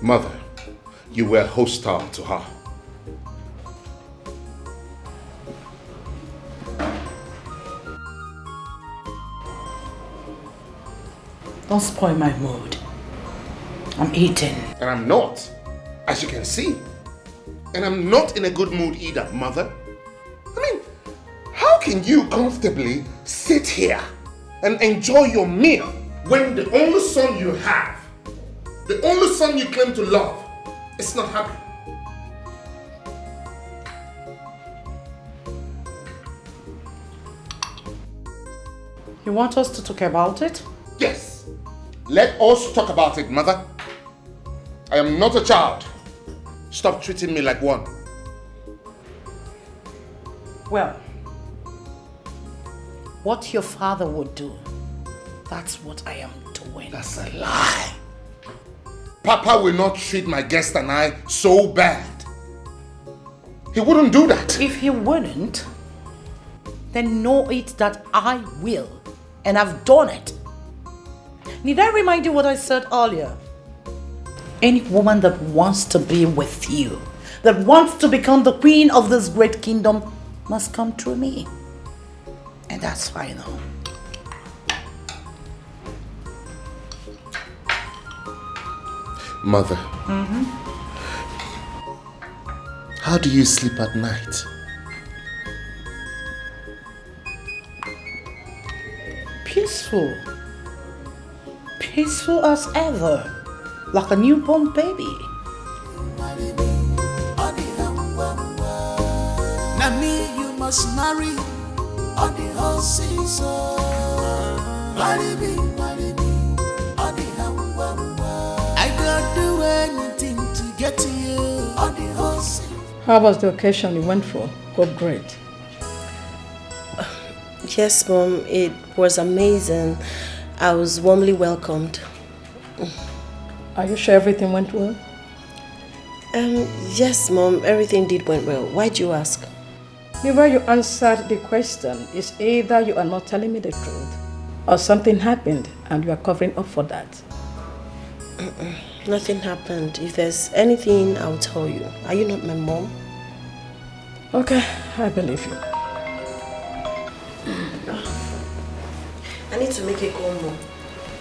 Mother, you were hostile to her. Don't spoil my mood. I'm eating. And I'm not, as you can see. And I'm not in a good mood either, Mother. I mean, how can you comfortably sit here and enjoy your meal when the only son you have, the only son you claim to love, is not happy? You want us to talk about it? Yes. Let us talk about it, Mother. I am not a child. Stop treating me like one. Well, what your father would do, that's what I am doing. That's a lie. Papa will not treat my guest and I so bad. He wouldn't do that. If he wouldn't, then know it that I will, and I've done it. Need I remind you what I said earlier? Any woman that wants to be with you, that wants to become the queen of this great kingdom, must come through me. And that's final. Mother, how do you sleep at night? Peaceful. Peaceful as ever. Like a newborn baby. Now me you must marry on the whole season. Marry me, on the I don't do anything to get to you on the whole season. How was the occasion you went for? Hope great. Yes, Mom, it was amazing. I was warmly welcomed. Are you sure everything went well? Yes, Mom, everything did went well. Why'd you ask? The way you answered the question is either you are not telling me the truth or something happened and you are covering up for that. Nothing happened. If there's anything, I'll tell you. Are you not my mom? Okay, I believe you. I need to make a call, Mom.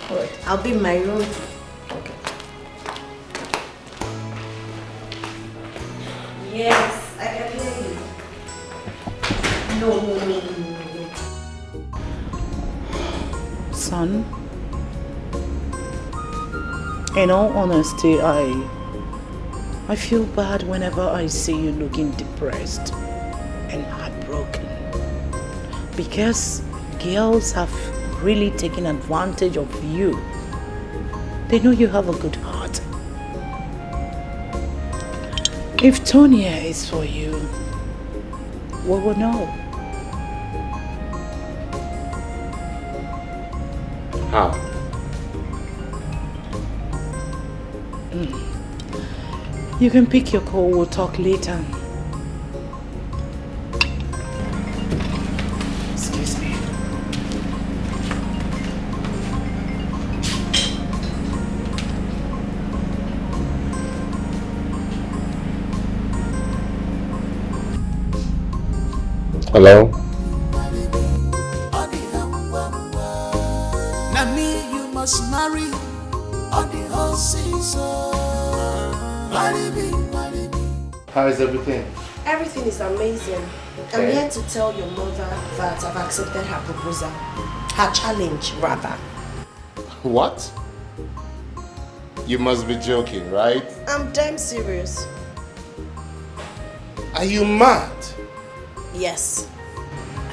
Alright. I'll be in my room. Okay. Yes, I can hear you. No. Son, in all honesty, I feel bad whenever I see you looking depressed and heartbroken. Because girls have really taken advantage of you. They know you have a good heart. If Tonya is for you, we will know. How? You can pick your call, we'll talk later. Excuse me. Hello? Now me you must marry on the whole season. Marry me. How is everything? Everything is amazing. I'm Okay. here to tell your mother that I've accepted her proposal. Her challenge, rather. What? You must be joking, right? I'm damn serious. Are you mad? Yes.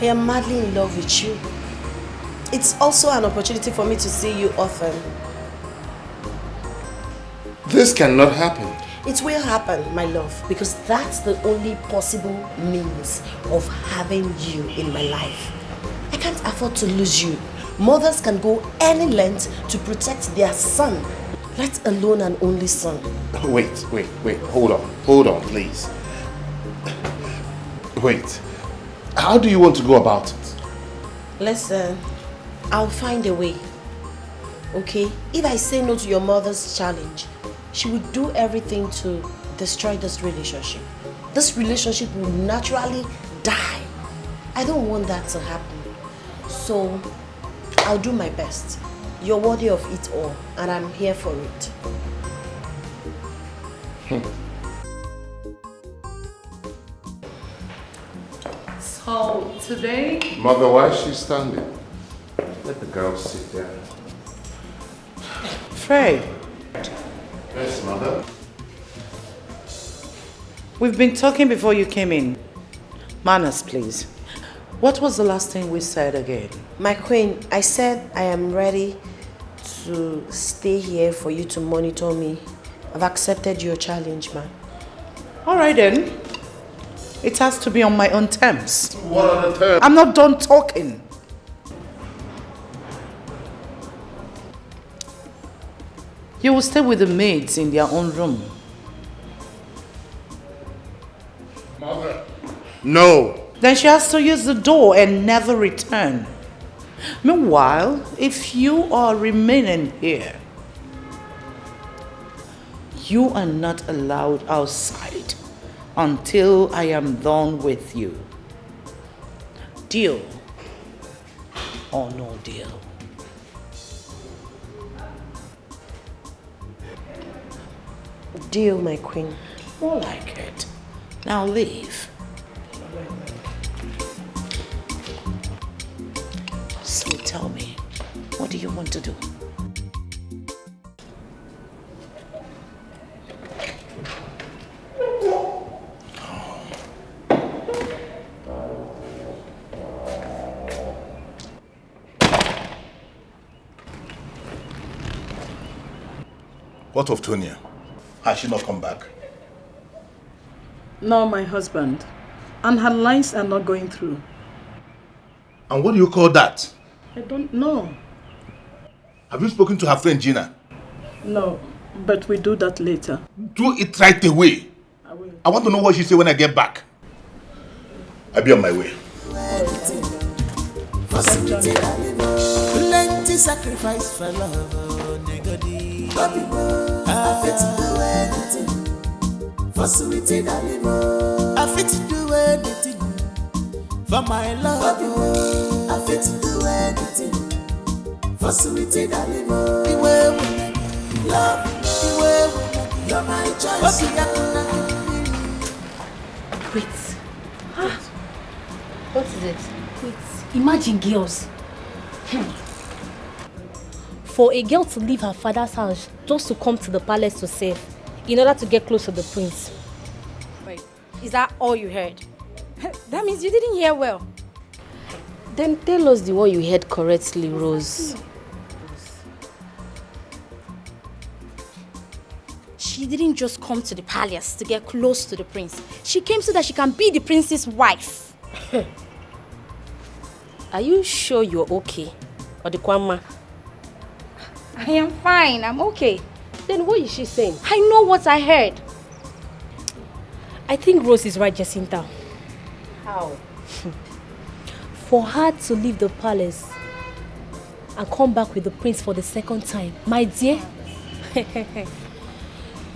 I am madly in love with you. It's also an opportunity for me to see you often. This cannot happen. It will happen, my love, because that's the only possible means of having you in my life. I can't afford to lose you. Mothers can go any length to protect their son, let alone an only son. Wait. Hold on, please. Wait. How do you want to go about it? Listen, I'll find a way. Okay? If I say no to your mother's challenge, she will do everything to destroy this relationship. This relationship will naturally die. I don't want that to happen. So, I'll do my best. You're worthy of it all, and I'm here for it. So, today... Mother, why is she standing? Let the girl sit down. Fred. Yes, Mother? We've been talking before you came in. Manners, please. What was the last thing we said again? My queen, I said I am ready to stay here for you to monitor me. I've accepted your challenge, man. All right then. It has to be on my own terms. What are the terms? I'm not done talking. You will stay with the maids in their own room. Mother. No. Then she has to use the door and never return. Meanwhile, if you are remaining here, you are not allowed outside until I am done with you. Deal or no deal? Deal, my queen. More like it. Now leave. So tell me, what do you want to do? What of Tonia? Has she not come back? No, my husband. And her lines are not going through. And what do you call that? I don't know. Have you spoken to her friend Gina? No, but we do that later. Do it right away. I will. I want to know what she said when I get back. I'll be on my way. Plenty sacrifice for love, oh, negodi. I fit to do anything for sweetie Dalimo. I fit to do anything for my love. I fit to do anything for sweetie Dalimo. The way we love, the way we you're my choice. Wait. What is it? Wait. Imagine girls. For a girl to leave her father's house just to come to the palace to serve in order to get close to the prince. Wait, is that all you heard? That means you didn't hear well. Then tell us the one you heard correctly, Rose. She didn't just come to the palace to get close to the prince. She came so that she can be the prince's wife. Are you sure you're okay? Or the Kwama? I am fine, I'm okay. Then what is she saying? I know what I heard. I think Rose is right, Jacinta. How? For her to leave the palace and come back with the prince for the second time, my dear,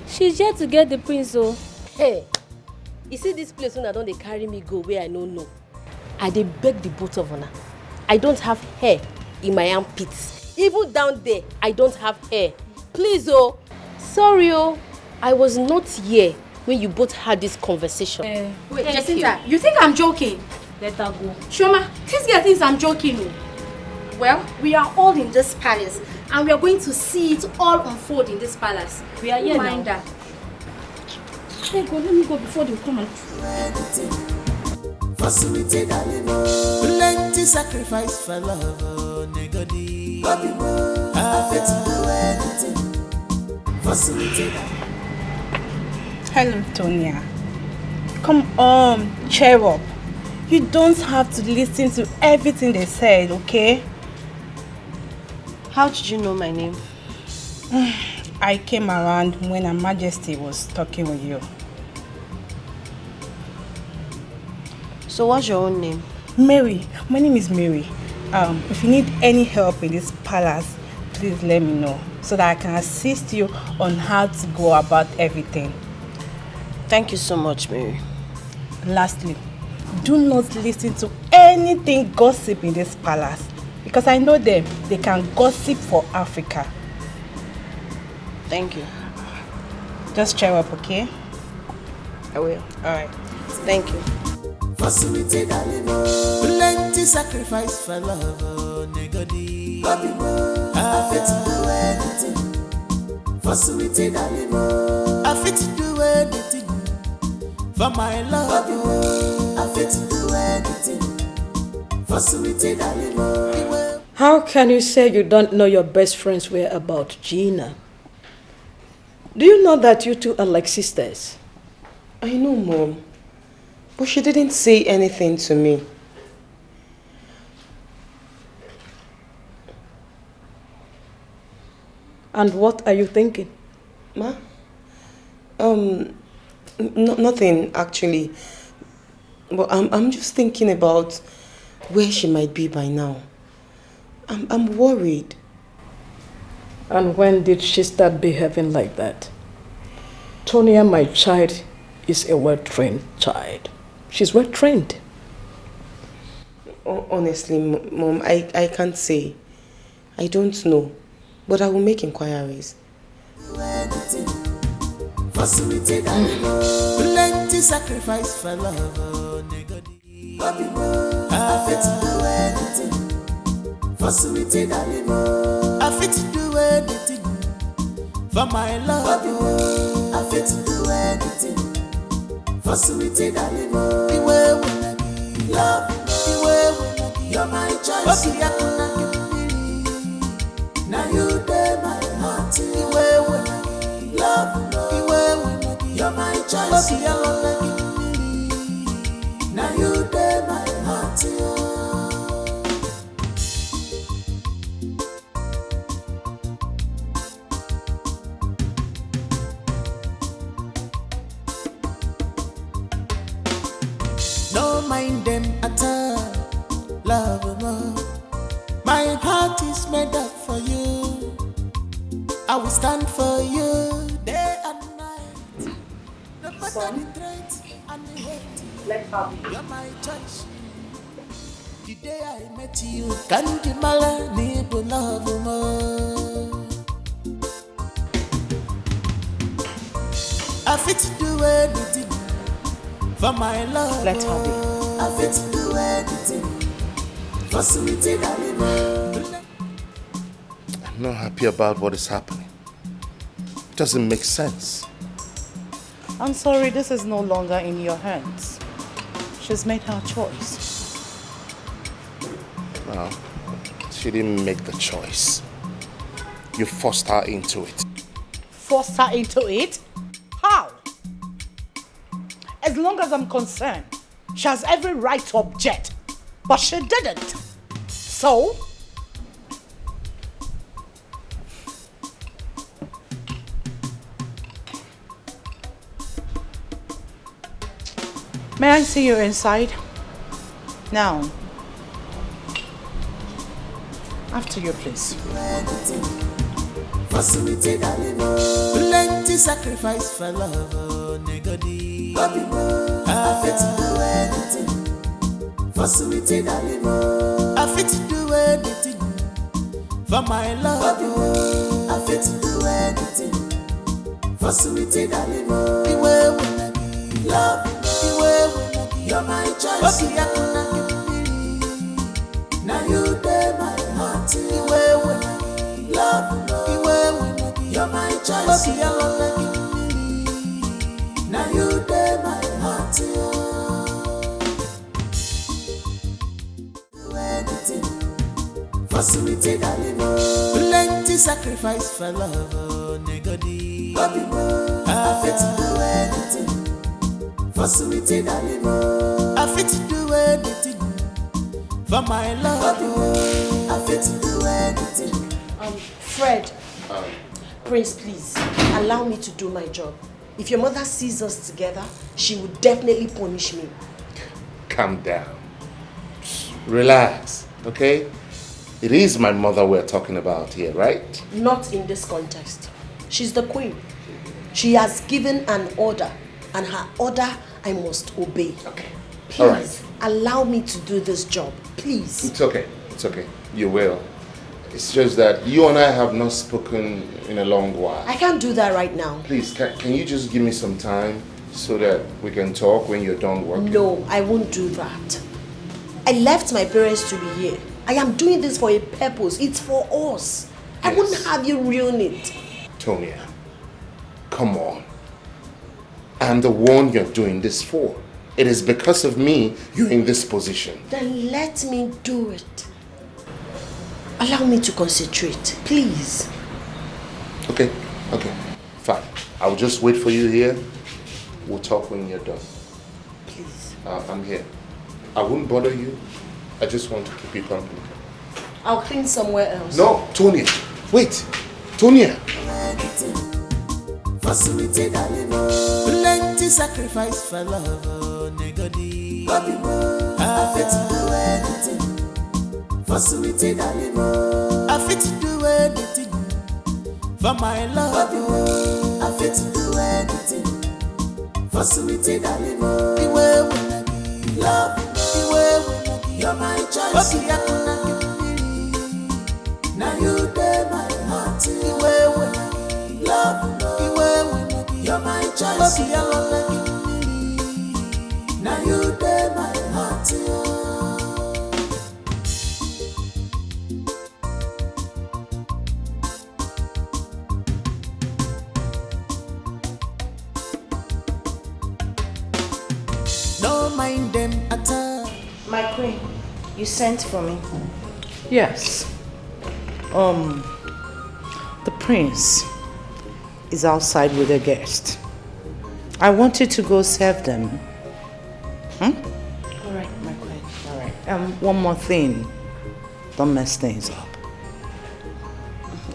she's here to get the prince, oh. Hey, you see this place when I don't they carry me go where I don't know. I dey beg the both of her. I don't have hair in my armpits. Even down there, I don't have hair. Please, oh. Sorry, oh. I was not here when you both had this conversation. Wait, Jacinta, you think I'm joking? Let her go. Shoma, this girl thinks I'm joking. Oh. Well, we are all in this palace and we are going to see it all unfold in this palace. We are here now. That. Hey, go, let me go before they come and... Plenty sacrifice for love, oh, negodi. I fit to do anything for sweetie. Hello, Tonya. Come on, cheer up. You don't have to listen to everything they said, okay? How did you know my name? I came around when Her Majesty was talking with you. So what's your own name? Mary. My name is Mary. If you need any help in this palace, please let me know so that I can assist you on how to go about everything. Thank you so much, Mary. Lastly, do not listen to anything gossip in this palace because I know them. They can gossip for Africa. Thank you. Just cheer up, okay? I will. Alright. Thank you. Facility plenty sacrifice for love, oh nigga. I fit to do anything. Facility I fit to do anything for my love. I fit to do anything. Facility How can you say you don't know your best friend's whereabouts, Gina? Do you know that you two are like sisters? I know, Mom. But she didn't say anything to me. And what are you thinking? Ma? Nothing, actually. But I'm just thinking about where she might be by now. I'm worried. And when did she start behaving like that? Tonya, my child, is a well-trained child. She's well-trained. Honestly, Mom, I can't say. I don't know. But I will make inquiries. Facility plenty sacrifice for love, oh nigga. I fit to do anything. Facility I fit to do anything for my love. I fit to do anything. Facility love, you're my choice. Now you dey my heart. Love, you're my choice. Now you dey my heart. Don't mind them at all, love more. My heart is made up for you. I will stand for you day and night. No matter the threat and the hate, you're my choice. The day I met you, can't you need to love more. I fit to do anything for my love. Let's have it. I fit to do anything. Facility I'm not happy about what is happening. It doesn't make sense. I'm sorry, this is no longer in your hands. She's made her choice. No, she didn't make the choice. You forced her into it. Forced her into it? How? As long as I'm concerned, she has every right to object. But she didn't. So? May I see you inside? Now. After you, please. Facility plenty sacrifice for love, oh nigga. I fit to do anything. Facility I fit to do anything for my love. I fit to do anything. Facility love, you're my choice. Now you dey my heart. Love, you're my choice. Now you dey my heart. Do anything. Facility plenty sacrifice for love, oh nigga. I fit to do anything. for sweetie darling. I fit to do anything for my love. I fit to do anything. Fred, Prince, please, allow me to do my job. If your mother sees us together, she will definitely punish me. Calm down. Relax, okay? It is my mother we're talking about here, right? Not in this context. She's the queen. She has given an order, and her order I must obey. Okay. Please, all right. Allow me to do this job, please. It's okay. It's okay. You will. It's just that you and I have not spoken in a long while. I can't do that right now. Please, can you just give me some time so that we can talk when you're done working? No, I won't do that. I left my parents to be here. I am doing this for a purpose. It's for us. Yes. I wouldn't have you ruin it. Tonya, come on. I'm the one you're doing this for. It is because of me you're in this position. Then let me do it. Allow me to concentrate, please. Okay, fine. I'll just wait for you here. We'll talk when you're done. Please. I'm here. I won't bother you. I just want to keep you company. I'll clean somewhere else. No, Tonya. Wait. Tonya. Plenty sacrifice for love, nigga. I fit to do anything for sweetie darling. I fit to do anything for my love. I fit to do anything for sweetie darling. The way when I give love, the way when I give, you're my choice. Okay, I can give it. Now you dey my heart. The way when I give love, the way when I give, you're my choice. Okay, I can give it. Now you dey my heart. Mind them at all. My queen, you sent for me. Yes. The prince is outside with a guest. I want you to go serve them. All right, my queen. All right. One more thing. Don't mess things up.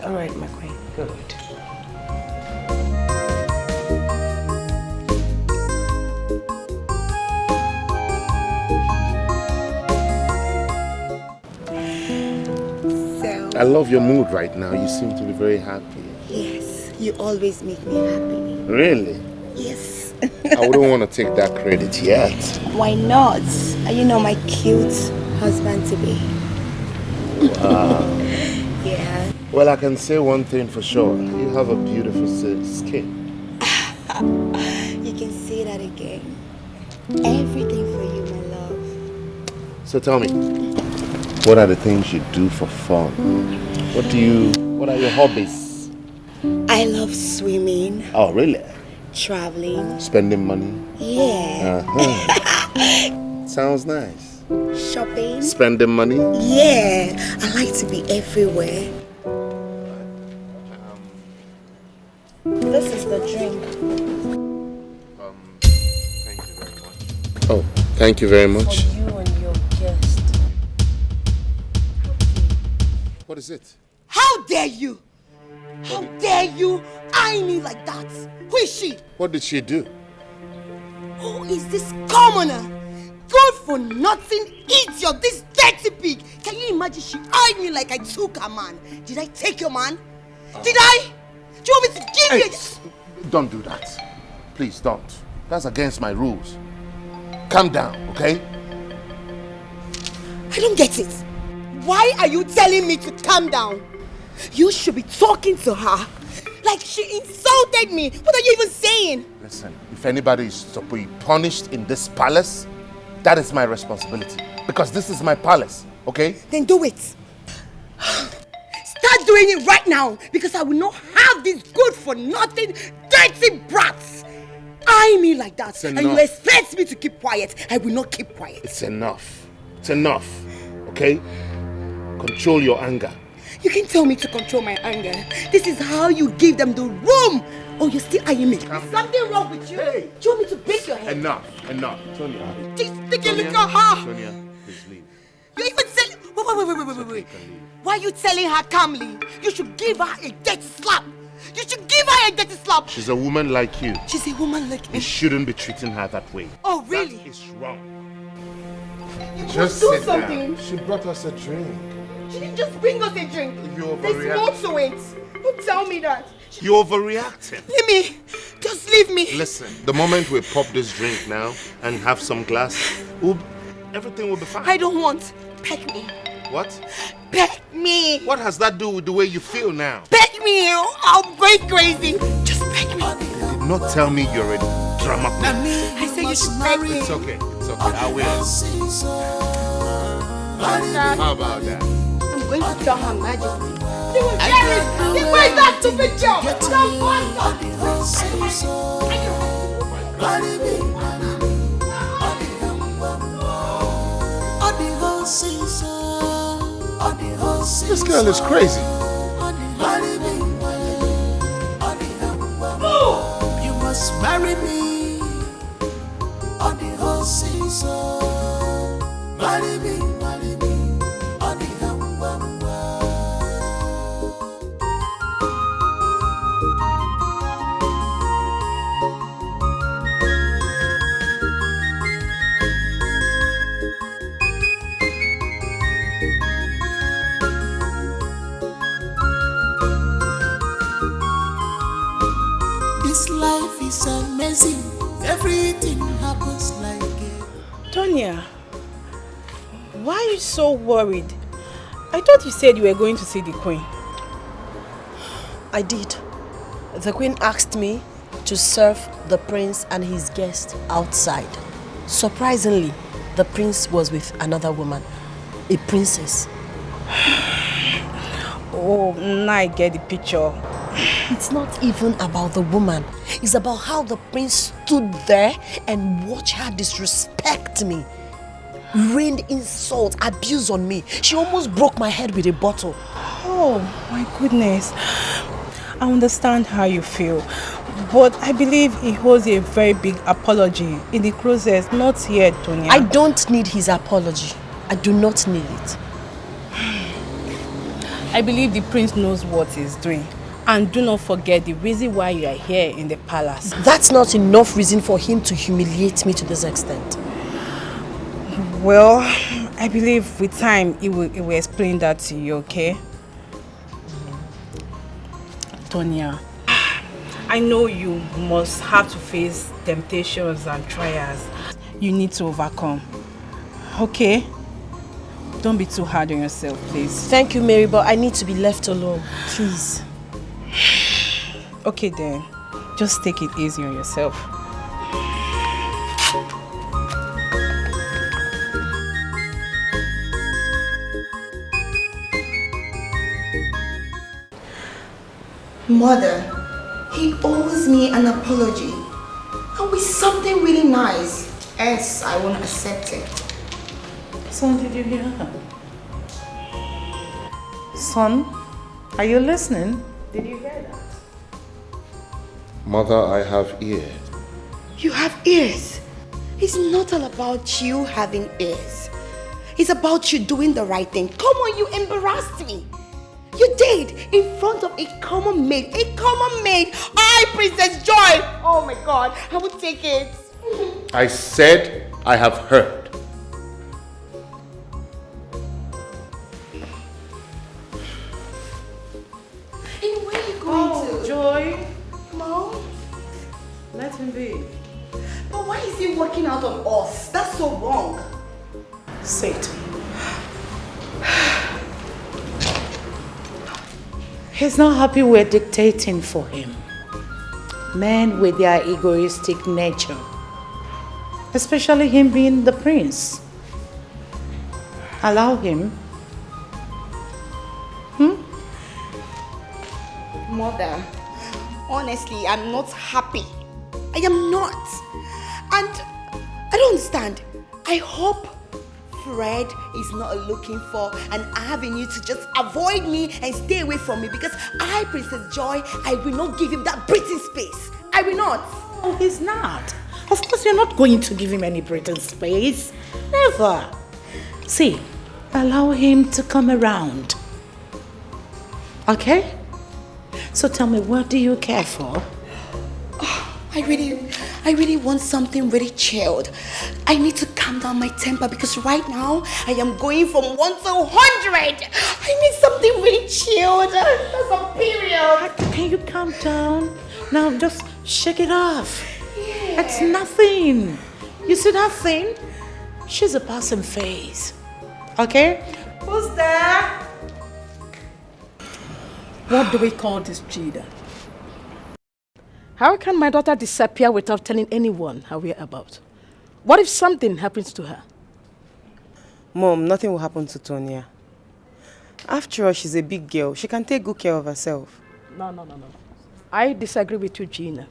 All right, my queen. Good. I love your mood right now. You seem to be very happy. Yes, you always make me happy. Really? Yes. I wouldn't want to take that credit yet. Why not? You know my cute husband to be. Wow. Yeah. Well, I can say one thing for sure. You have a beautiful skin. You can say that again. Everything for you, my love. So tell me, what are the things you do for fun? What are your hobbies? I love swimming. Oh, really? Traveling. Spending money? Yeah. Sounds nice. Shopping. Spending money? Yeah. I like to be everywhere. This is the drink. Thank you very much. Oh, thank you very much. For you and your guest. What is it? How dare you? How dare you eye me like that? Who is she? What did she do? Who is this commoner? Good for nothing idiot, this dirty pig. Can you imagine she eyed me like I took her man? Did I take your man? Did I? Do you want me to give you? Don't do that. Please don't. That's against my rules. Calm down, okay? I don't get it. Why are you telling me to calm down? You should be talking to her. Like she insulted me. What are you even saying? Listen, if anybody is to be punished in this palace, that is my responsibility. Because this is my palace, okay? Then do it. Start doing it right now. Because I will not have these good for nothing dirty brats eye me like that. And you expect me to keep quiet. I will not keep quiet. It's enough. It's enough, okay? Control your anger. You can tell me to control my anger. This is how you give them the room Oh, you're still eyeing me. There's something wrong with you. Hey. Do you want me to break your head? Enough. Tonya. Just take a look at her. Tonya, please leave. You even telling... Wait. Why are you telling her calmly? You should give her a dirty slap. You should give her a dirty slap. She's a woman like you. She's a woman like me. You shouldn't be treating her that way. Oh, really? That is wrong. Just do something. She brought us a drink. She didn't just bring us a drink. You There's more to it. Don't tell me that. You overreacted. Leave me. Just leave me. Listen, the moment we pop this drink now and have some glass, everything will be fine. I don't want. Peck me. What? Peck me. What has that to do with the way you feel now? Peck me. I'll go crazy. Just peck me. You did not tell me you're a drama queen. I said you should peck me. It's okay. I will. How about that? I'm going to tell Her Majesty. They will get it. They made that stupid job. This girl is crazy. You must marry me. On the whole season. Marry me. On the This life is amazing. Everything happens like it. Tonya, why are you so worried? I thought you said you were going to see the queen. I did. The queen asked me to serve the prince and his guest outside. Surprisingly, the prince was with another woman, a princess. Oh, now I get the picture. It's not even about the woman. It's about how the prince stood there and watched her disrespect me. Rained insult, abuse on me. She almost broke my head with a bottle. Oh, my goodness. I understand how you feel. But I believe he owes a very big apology in the process, not here, Tonya. I don't need his apology. I do not need it. I believe the prince knows what he's doing. And do not forget the reason why you are here in the palace. That's not enough reason for him to humiliate me to this extent. Well, I believe with time he will explain that to you, okay? Tonya, I know you must have to face temptations and trials. You need to overcome, okay? Don't be too hard on yourself, please. Thank you, Mary, but I need to be left alone, please. Okay then, just take it easy on yourself. Mother, he owes me an apology. And with something really nice. Else, I won't accept it. Son, did you hear her? Son, are you listening? Did you hear that? Mother, I have ears. You have ears. It's not all about you having ears. It's about you doing the right thing. Come on, you embarrassed me. You did in front of a common maid. A common maid. I, Princess Joy. Oh my God, I would take it. I said I have heard. And where are you going to? Joy. Mom? Let him be. But why is he working out on us? That's so wrong. Sit. He's not happy we're dictating for him. Men with their egoistic nature. Especially him being the prince. Allow him. Mother, honestly, I'm not happy. I am not. And I don't understand. I hope Fred is not looking for an avenue to just avoid me and stay away from me because I, Princess Joy, I will not give him that breathing space. I will not. Oh, he's not. Of course, you're not going to give him any breathing space. Never. See, allow him to come around. Okay? So tell me, what do you care for? I really want something really chilled. I need to calm down my temper because right now I am going from 1 to 100. I need something really chilled. That's a period. Can you calm down? Now just shake it off. Yeah. It's nothing. You see that thing? She's a passing phase. Okay? Who's there? What do we call this, Jida? How can my daughter disappear without telling anyone her whereabouts? What if something happens to her? Mom, nothing will happen to Tonya. After all, she's a big girl. She can take good care of herself. No. I disagree with you, Gina.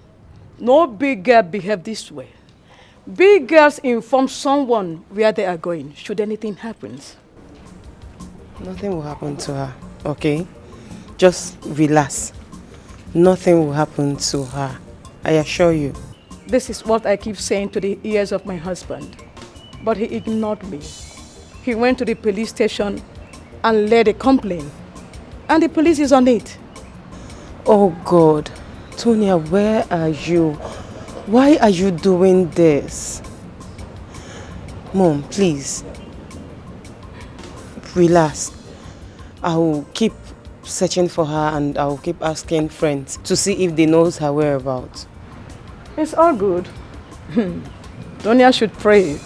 No big girl behave this way. Big girls inform someone where they are going, should anything happen. Nothing will happen to her, okay? Just relax. Nothing will happen to her. I assure you. This is what I keep saying to the ears of my husband. But he ignored me. He went to the police station and laid a complaint. And the police is on it. Oh God. Tonya, where are you? Why are you doing this? Mom, please. Relax. I will keep searching for her and I will keep asking friends to see if they know her whereabouts. It's all good. Tonya should pray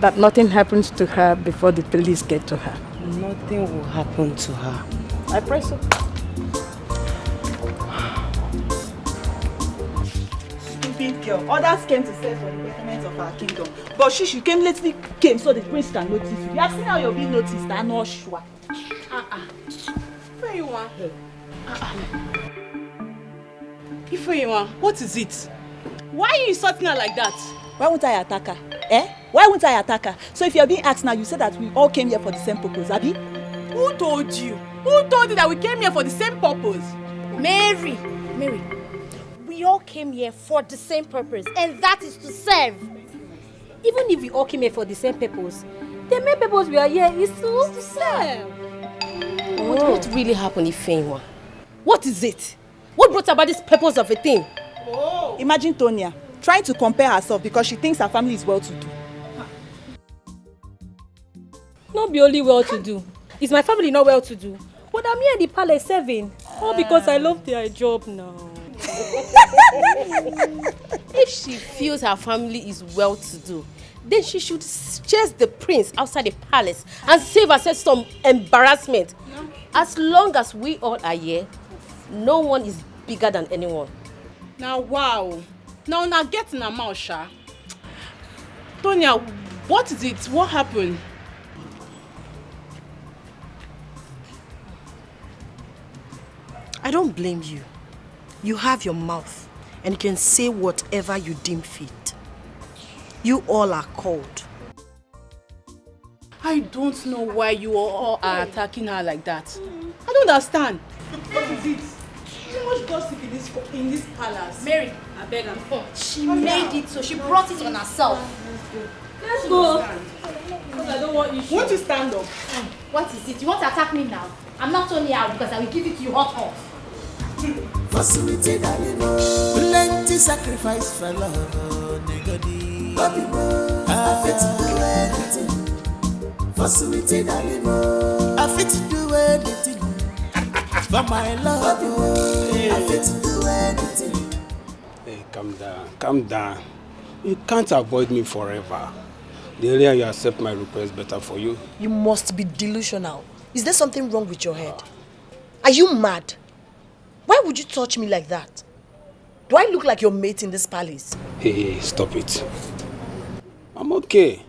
that nothing happens to her before the police get to her. Nothing will happen to her. I pray so. Stupid girl. Others came to search for the betterment of our kingdom. But she came lately came so the prince can notice you. You have seen how you're being noticed. I'm not sure. Where you want? What is it? Why are you insulting her like that? Why won't I attack her? Why won't I attack her? So if you're being asked now, you said that we all came here for the same purpose, Abby? Who told you? Who told you that we came here for the same purpose? Mary, we all came here for the same purpose, and that is to serve. Even if we all came here for the same purpose, the main purpose we are here is to serve. What really happened, Ifeanyi? What is it? What brought about this purpose of a thing? Oh. Imagine Tonya trying to compare herself because she thinks her family is well-to-do. Not be only well-to-do. Is my family not well-to-do? But I'm here in the palace serving. All because I love their job now. If she feels her family is well-to-do, then she should chase the prince outside the palace and save herself some embarrassment. No. As long as we all are here, no one is bigger than anyone. Now, wow. Now get in her mouth, Sha. Tonya, what is it? What happened? I don't blame you. You have your mouth and you can say whatever you deem fit. You all are called. I don't know why you all are attacking her like that. I don't understand. What is it? Too much gossip in this palace. Mary, I beg her. She made it, so she brought it on herself. Let's go. Because I don't want issues. Won't you stand up? What is it? You want to attack me now? I'm not turning out because I will give it to you hot. Facility that you know, plenty sacrifice for love, nigga. I fit to do anything. Facility that you know, I fit to do anything for my love. I fit to do anything. Hey, calm down. You can't avoid me forever. The earlier you accept my request, better for you. You must be delusional. Is there something wrong with your head? Are you mad? Why would you touch me like that? Do I look like your mate in this palace? Hey, stop it. I'm okay.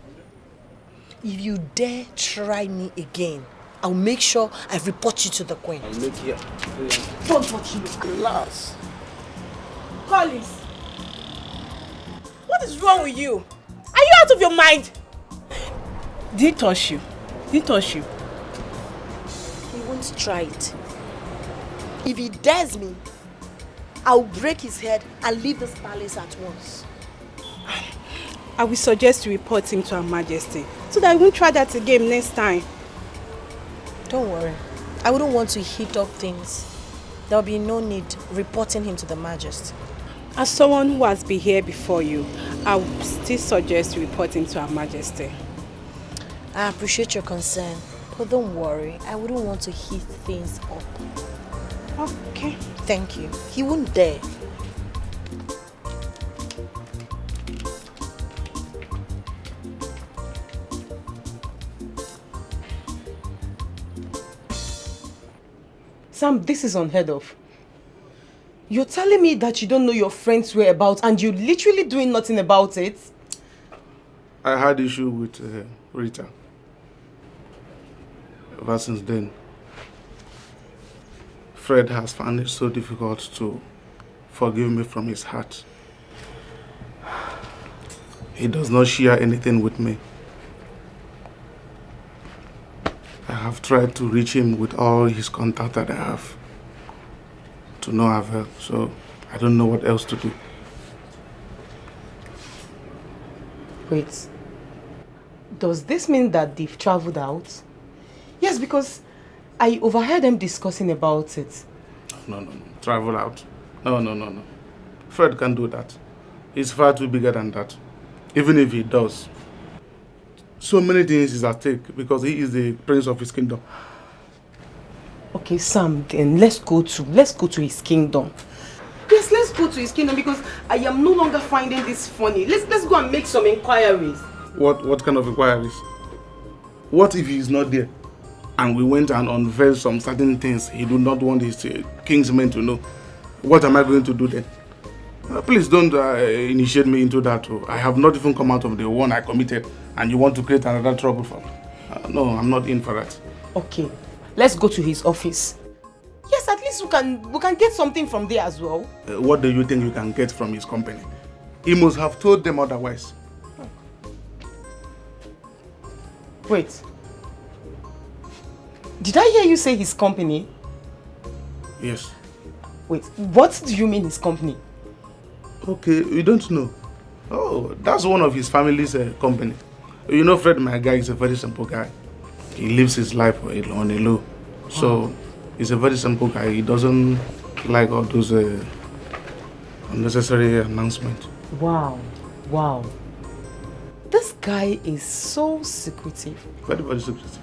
If you dare try me again, I'll make sure I report you to the queen. I'll make you. Don't touch me. Relax. Collins, what is wrong with you? Are you out of your mind? Did he touch you? Did he touch you? He won't try it. If he dares me, I'll break his head and leave this palace at once. I will suggest you report him to Her Majesty so that he won't try that again next time. Don't worry. I wouldn't want to heat up things. There'll be no need reporting him to the Majesty. As someone who has been here before you, I would still suggest you report him to Her Majesty. I appreciate your concern, but don't worry. I wouldn't want to heat things up. Okay. Thank you. He won't dare. Sam, this is unheard of. You're telling me that you don't know your friend's whereabouts and you're literally doing nothing about it? I had issue with Rita. Ever since then, Fred has found it so difficult to forgive me from his heart. He does not share anything with me. I have tried to reach him with all his contact that I have. To no avail, so I don't know what else to do. Wait. Does this mean that they've traveled out? Yes, because I overheard them discussing about it. No. Travel out. No. Fred can't do that. He's far too bigger than that. Even if he does, so many things is at stake because he is the prince of his kingdom. Okay, Sam, then let's go to his kingdom. Yes, let's go to his kingdom because I am no longer finding this funny. Let's go and make some inquiries. What kind of inquiries? What if he is not there? And we went and unveiled some certain things he do not want his king's men to know. What am I going to do then? Please don't initiate me into that. I have not even come out of the one I committed and you want to create another trouble for me. No, I'm not in for that. Okay, let's go to his office. Yes, at least we can get something from there as well. What do you think you can get from his company? He must have told them otherwise. Wait. Did I hear you say his company? Yes. Wait, what do you mean his company? Okay, you don't know. Oh, that's one of his family's company. You know, Fred, my guy, is a very simple guy. He lives his life on a low. So, he's a very simple guy. He doesn't like all those unnecessary announcements. Wow. This guy is so secretive. Very, very secretive.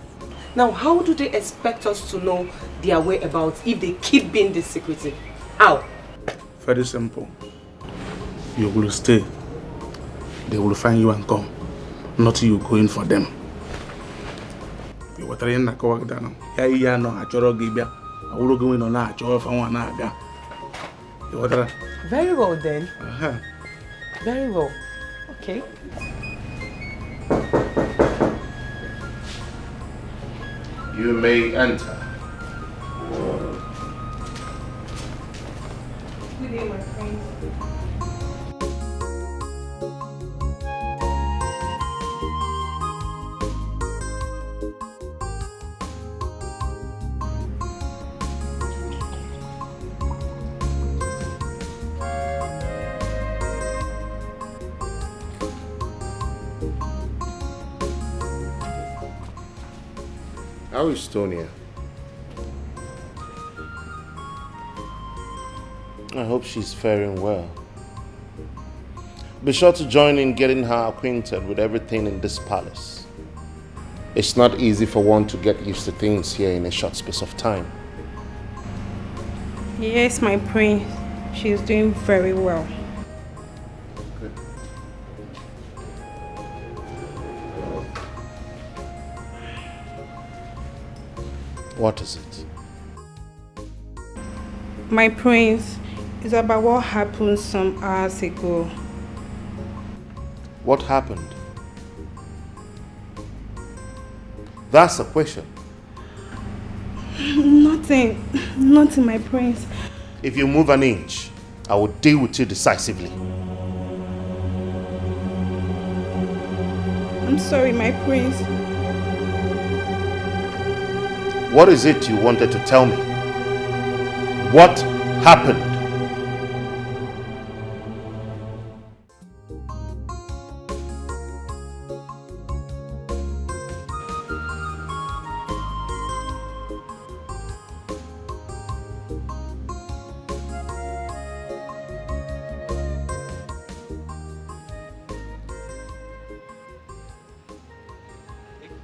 Now, how do they expect us to know their whereabouts if they keep being this secretive? How? Very simple. You will stay. They will find you and come. Not you going for them. You were trying to go down. Yeah, no, I choro gibia. I will go in on that. Choro for one naga. You were very well then. Very well. Okay. You may enter. Good day, my friend. How is Tonia? I hope she's faring well. Be sure to join in getting her acquainted with everything in this palace. It's not easy for one to get used to things here in a short space of time. Yes, my prince. She's doing very well. Good. What is it? My prince, it's about what happened some hours ago. What happened? That's the question. Nothing, my prince. If you move an inch, I will deal with you decisively. I'm sorry, my prince. What is it you wanted to tell me? What happened?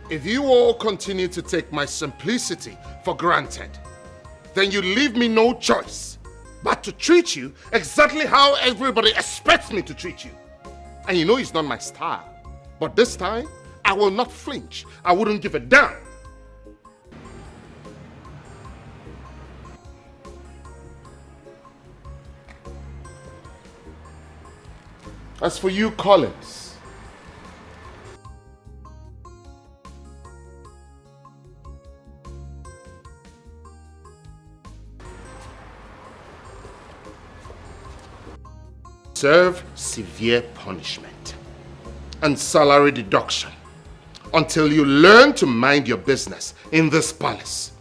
If you all continue to take my simplicity for granted, then you leave me no choice but to treat you exactly how everybody expects me to treat you. And you know it's not my style. But this time, I will not flinch. I wouldn't give a damn. As for you, Collins, serve severe punishment and salary deduction until you learn to mind your business in this palace.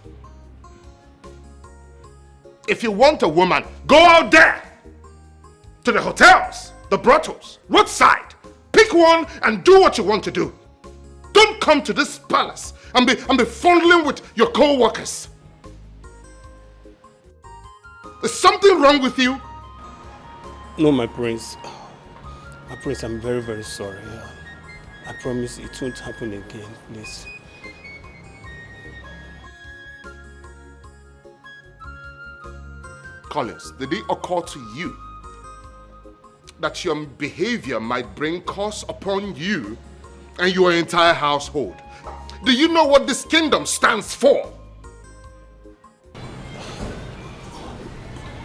If you want a woman, go out there to the hotels, the brothels, roadside. Pick one and do what you want to do. Don't come to this palace and be fondling with your co-workers. Is something wrong with you? No, my prince. My prince, I'm very, very sorry. I promise it won't happen again, please. Collins, did it occur to you that your behavior might bring curse upon you and your entire household? Do you know what this kingdom stands for?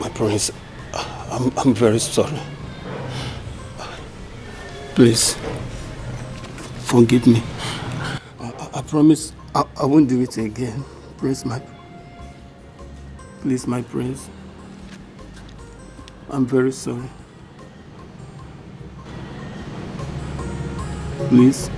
My prince, I'm very sorry. Please, forgive me. I promise I won't do it again. Please, my prince. I'm very sorry. Please.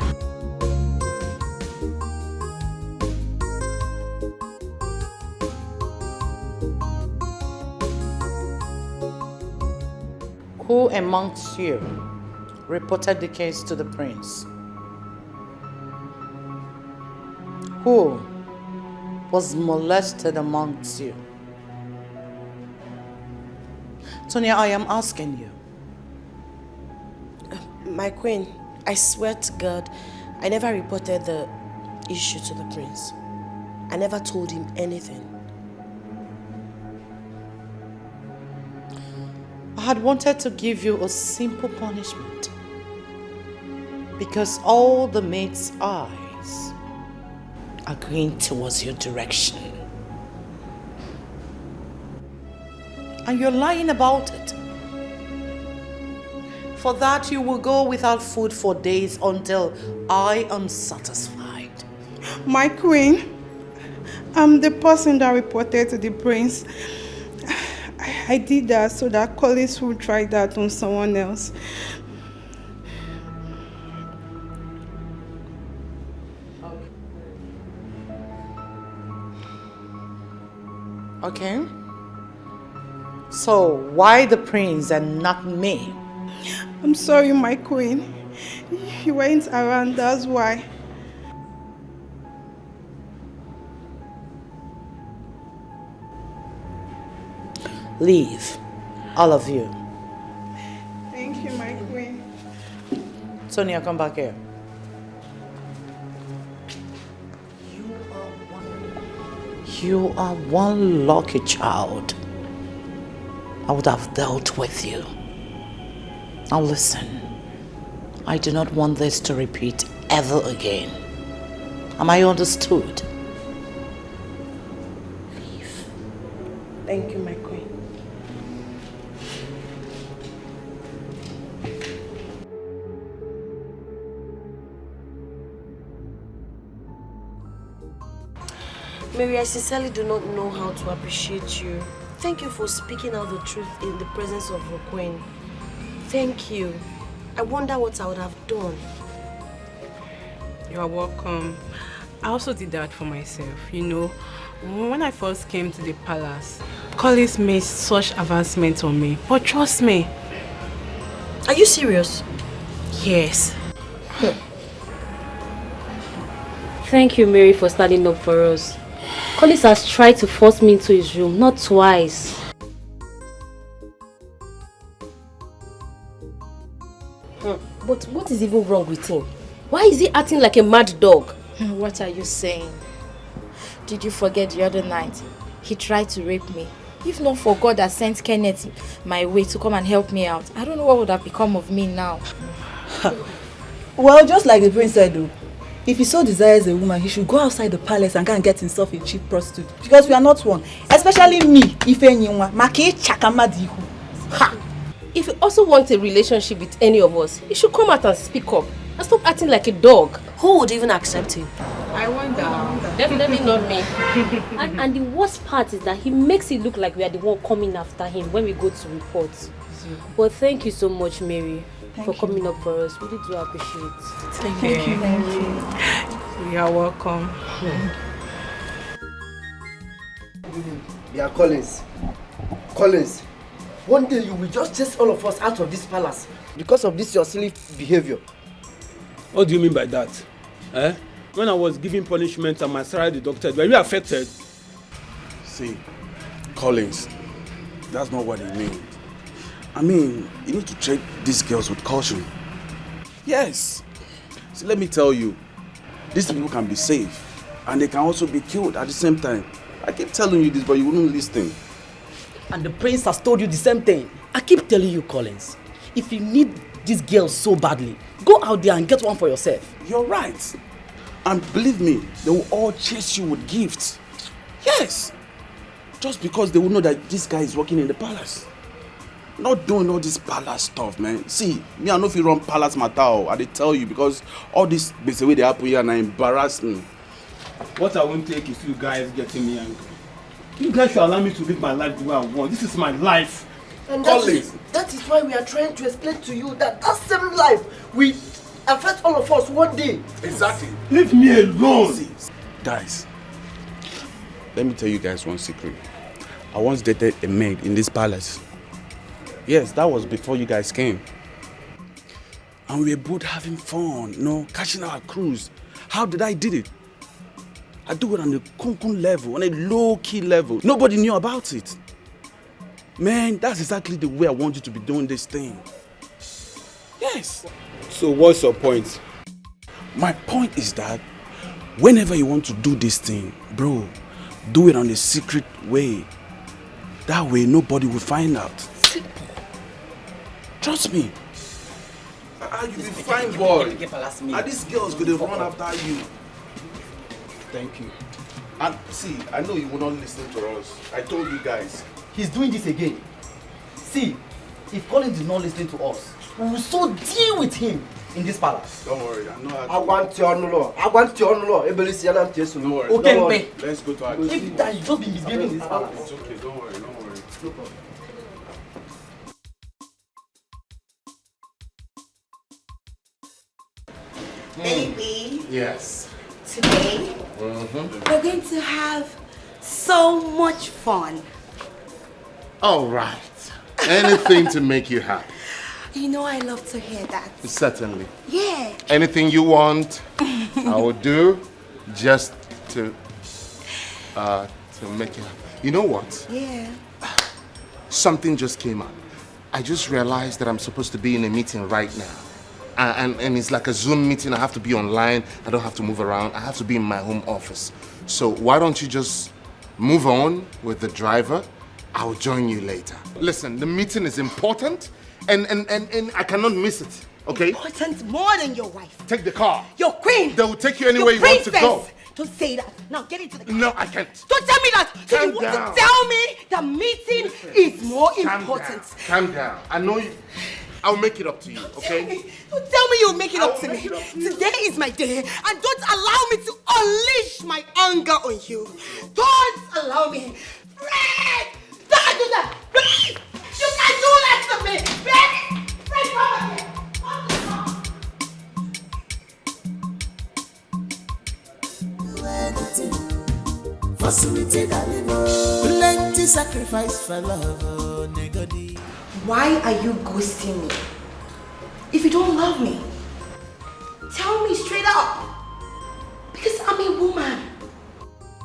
Who amongst you reported the case to the prince? Who was molested amongst you? Tonya, I am asking you. My queen, I swear to God, I never reported the issue to the prince. I never told him anything. I had wanted to give you a simple punishment because all the maid's eyes are going towards your direction. And you're lying about it. For that, you will go without food for days until I am satisfied. My queen, I'm the person that reported to the prince. I did that so that colleagues will try that on someone else. Okay. So why the prince and not me? I'm sorry, my queen. You weren't around, that's why. Leave, all of you. Thank you, my queen. Sonia, come back here. You are one lucky child. I would have dealt with you. Now listen, I do not want this to repeat ever again. Am I understood? Leave. Thank you, my queen. Mary, I sincerely do not know how to appreciate you. Thank you for speaking out the truth in the presence of your queen. Thank you. I wonder what I would have done. You are welcome. I also did that for myself. You know, When I first came to the palace, Collins made such advancements on me. But trust me. Are you serious? Yes. Thank you, Mary, for standing up for us. Collins has tried to force me into his room, not twice. But what is even wrong with him? Why is he acting like a mad dog? What are you saying? Did you forget the other night? He tried to rape me. If not for God that sent Kenneth my way to come and help me out, I don't know what would have become of me now. Well, just like the prince said though, if he so desires a woman, he should go outside the palace and go and get himself a cheap prostitute. Because we are not one. Especially me, Ifenyinwa. Maki chakamadihu. Ha! If you also want a relationship with any of us, you should come out and speak up. And stop acting like a dog. Who would even accept him? I wonder. Definitely not me. and the worst part is that he makes it look like we are the one coming after him when we go to report. But thank you so much, Mary, for coming up for us. We really do appreciate it. Thank you. You are welcome. Yeah, Collins. Collins, one day you will just chase all of us out of this palace because of this your silly behavior. What do you mean by that? Eh? When I was giving punishment and my salary deducted, were you affected? See, Collins, that's not what he means. I mean, you need to treat these girls with caution. Yes. See, let me tell you, these people can be safe and they can also be killed at the same time. I keep telling you this, but you wouldn't listen. And the prince has told you the same thing. I keep telling you, Collins, if you need these girls so badly, go out there and get one for yourself. You're right. And believe me, they will all chase you with gifts. Yes. Just because they will know that this guy is working in the palace. Not doing all this palace stuff, man. See, me, I know if you run palace matter, I dey tell you, because all this basically way they happen here and embarrass me. What I won't take is you guys getting me angry. You guys should allow me to live my life the way I want. This is my life. And that is why we are trying to explain to you that same life will affect all of us one day. Exactly. Leave me alone. See, guys, let me tell you guys one secret. I once dated a maid in this palace. Yes, that was before you guys came. And we were both having fun, catching our cruise. How did I did it? I do it on a kun level, on a low-key level. Nobody knew about it. Man, that's exactly the way I want you to be doing this thing. Yes. So what's your point? My point is that whenever you want to do this thing, bro, do it on a secret way. That way nobody will find out. Simple. Trust me. You'll be fine, boy. And these girls gonna run after you. Thank you. And see, I know you will not listen to us. I told you guys. He's doing this again. See, if Collins is not listening to us, we will so deal with him in this palace. Don't worry, I know how to. I want your law. Don't worry. Okay, let's go to our if that you just be misbehaving in this palace. It's okay, don't worry, don't worry. No problem. Baby. Yes. Today, we're going to have so much fun. All right. Anything to make you happy. You know I love to hear that. Certainly. Yeah. Anything you want, I will do just to make you happy. You know what? Yeah. Something just came up. I just realized that I'm supposed to be in a meeting right now. And it's like a Zoom meeting. I have to be online. I don't have to move around. I have to be in my home office. So why don't you just move on with the driver? I'll join you later. Listen, the meeting is important and I cannot miss it, okay? Important more than your wife. Take the car. Your queen. They will take you anywhere you want to go. Don't say that. Now get into the car. No, I can't. Don't tell me that. So you want to tell me the meeting is more important. Calm down. I know you. I'll make it up to you, okay? Don't tell me you'll make it up to me. Today is my day, and don't allow me to unleash my anger on you. Don't allow me. Fred! Don't do that! Fred! You can't do that to me! Fred! Fred, come here! for sweet darling. Plenty sacrifice for love, oh, negodi. Why are you ghosting me? If you don't love me, tell me straight up. Because I'm a woman.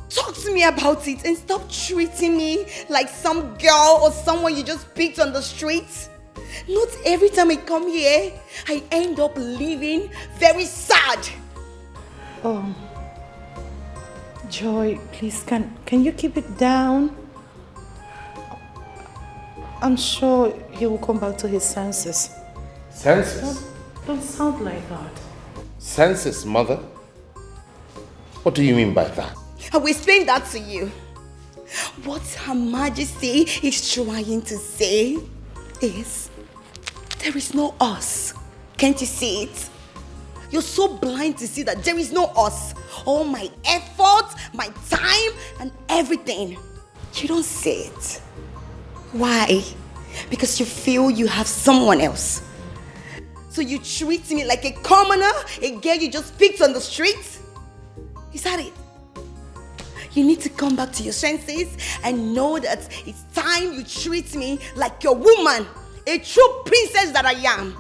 Talk to me about it and stop treating me like some girl or someone you just picked on the street. Not every time I come here, I end up leaving very sad. Joy, please, can you keep it down? I'm sure he will come back to his senses. Senses? Don't sound like that. Senses, mother? What do you mean by that? I will explain that to you. What Her Majesty is trying to say is, there is no us. Can't you see it? You're so blind to see that there is no us. All my effort, my time, and everything. You don't see it. Why? Because you feel you have someone else. So you treat me like a commoner, a girl you just picked on the street? Is that it? You need to come back to your senses and know that it's time you treat me like your woman, a true princess that I am.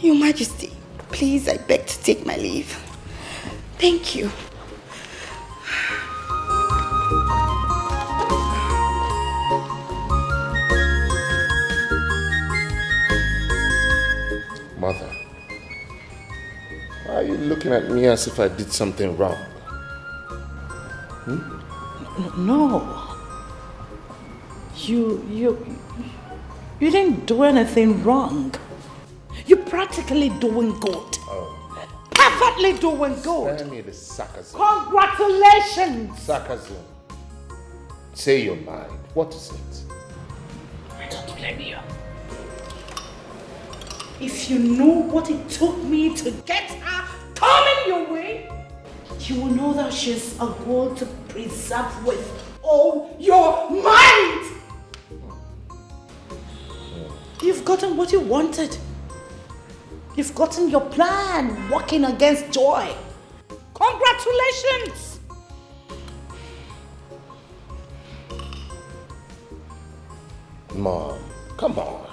Your Majesty, please, I beg to take my leave. Thank you. Mother, why are you looking at me as if I did something wrong? No. You didn't do anything wrong. You're practically doing good. Oh. Perfectly doing good. Spare me the sarcasm. Congratulations. Sarcasm. Say your mind. What is it? I don't blame you. If you know what it took me to get her coming your way, you will know that she's a goal to preserve with all your might. You've gotten what you wanted. You've gotten your plan working against Joy. Congratulations! Mom, come on.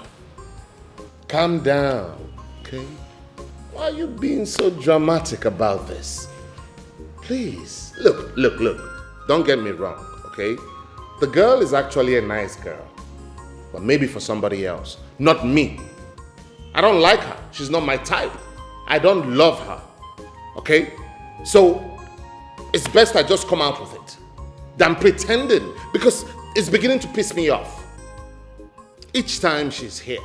Calm down, okay? Why are you being so dramatic about this? Please, look. Don't get me wrong, okay? The girl is actually a nice girl. But maybe for somebody else, not me. I don't like her. She's not my type. I don't love her, okay? So, it's best I just come out with it than pretending, because it's beginning to piss me off. Each time she's here,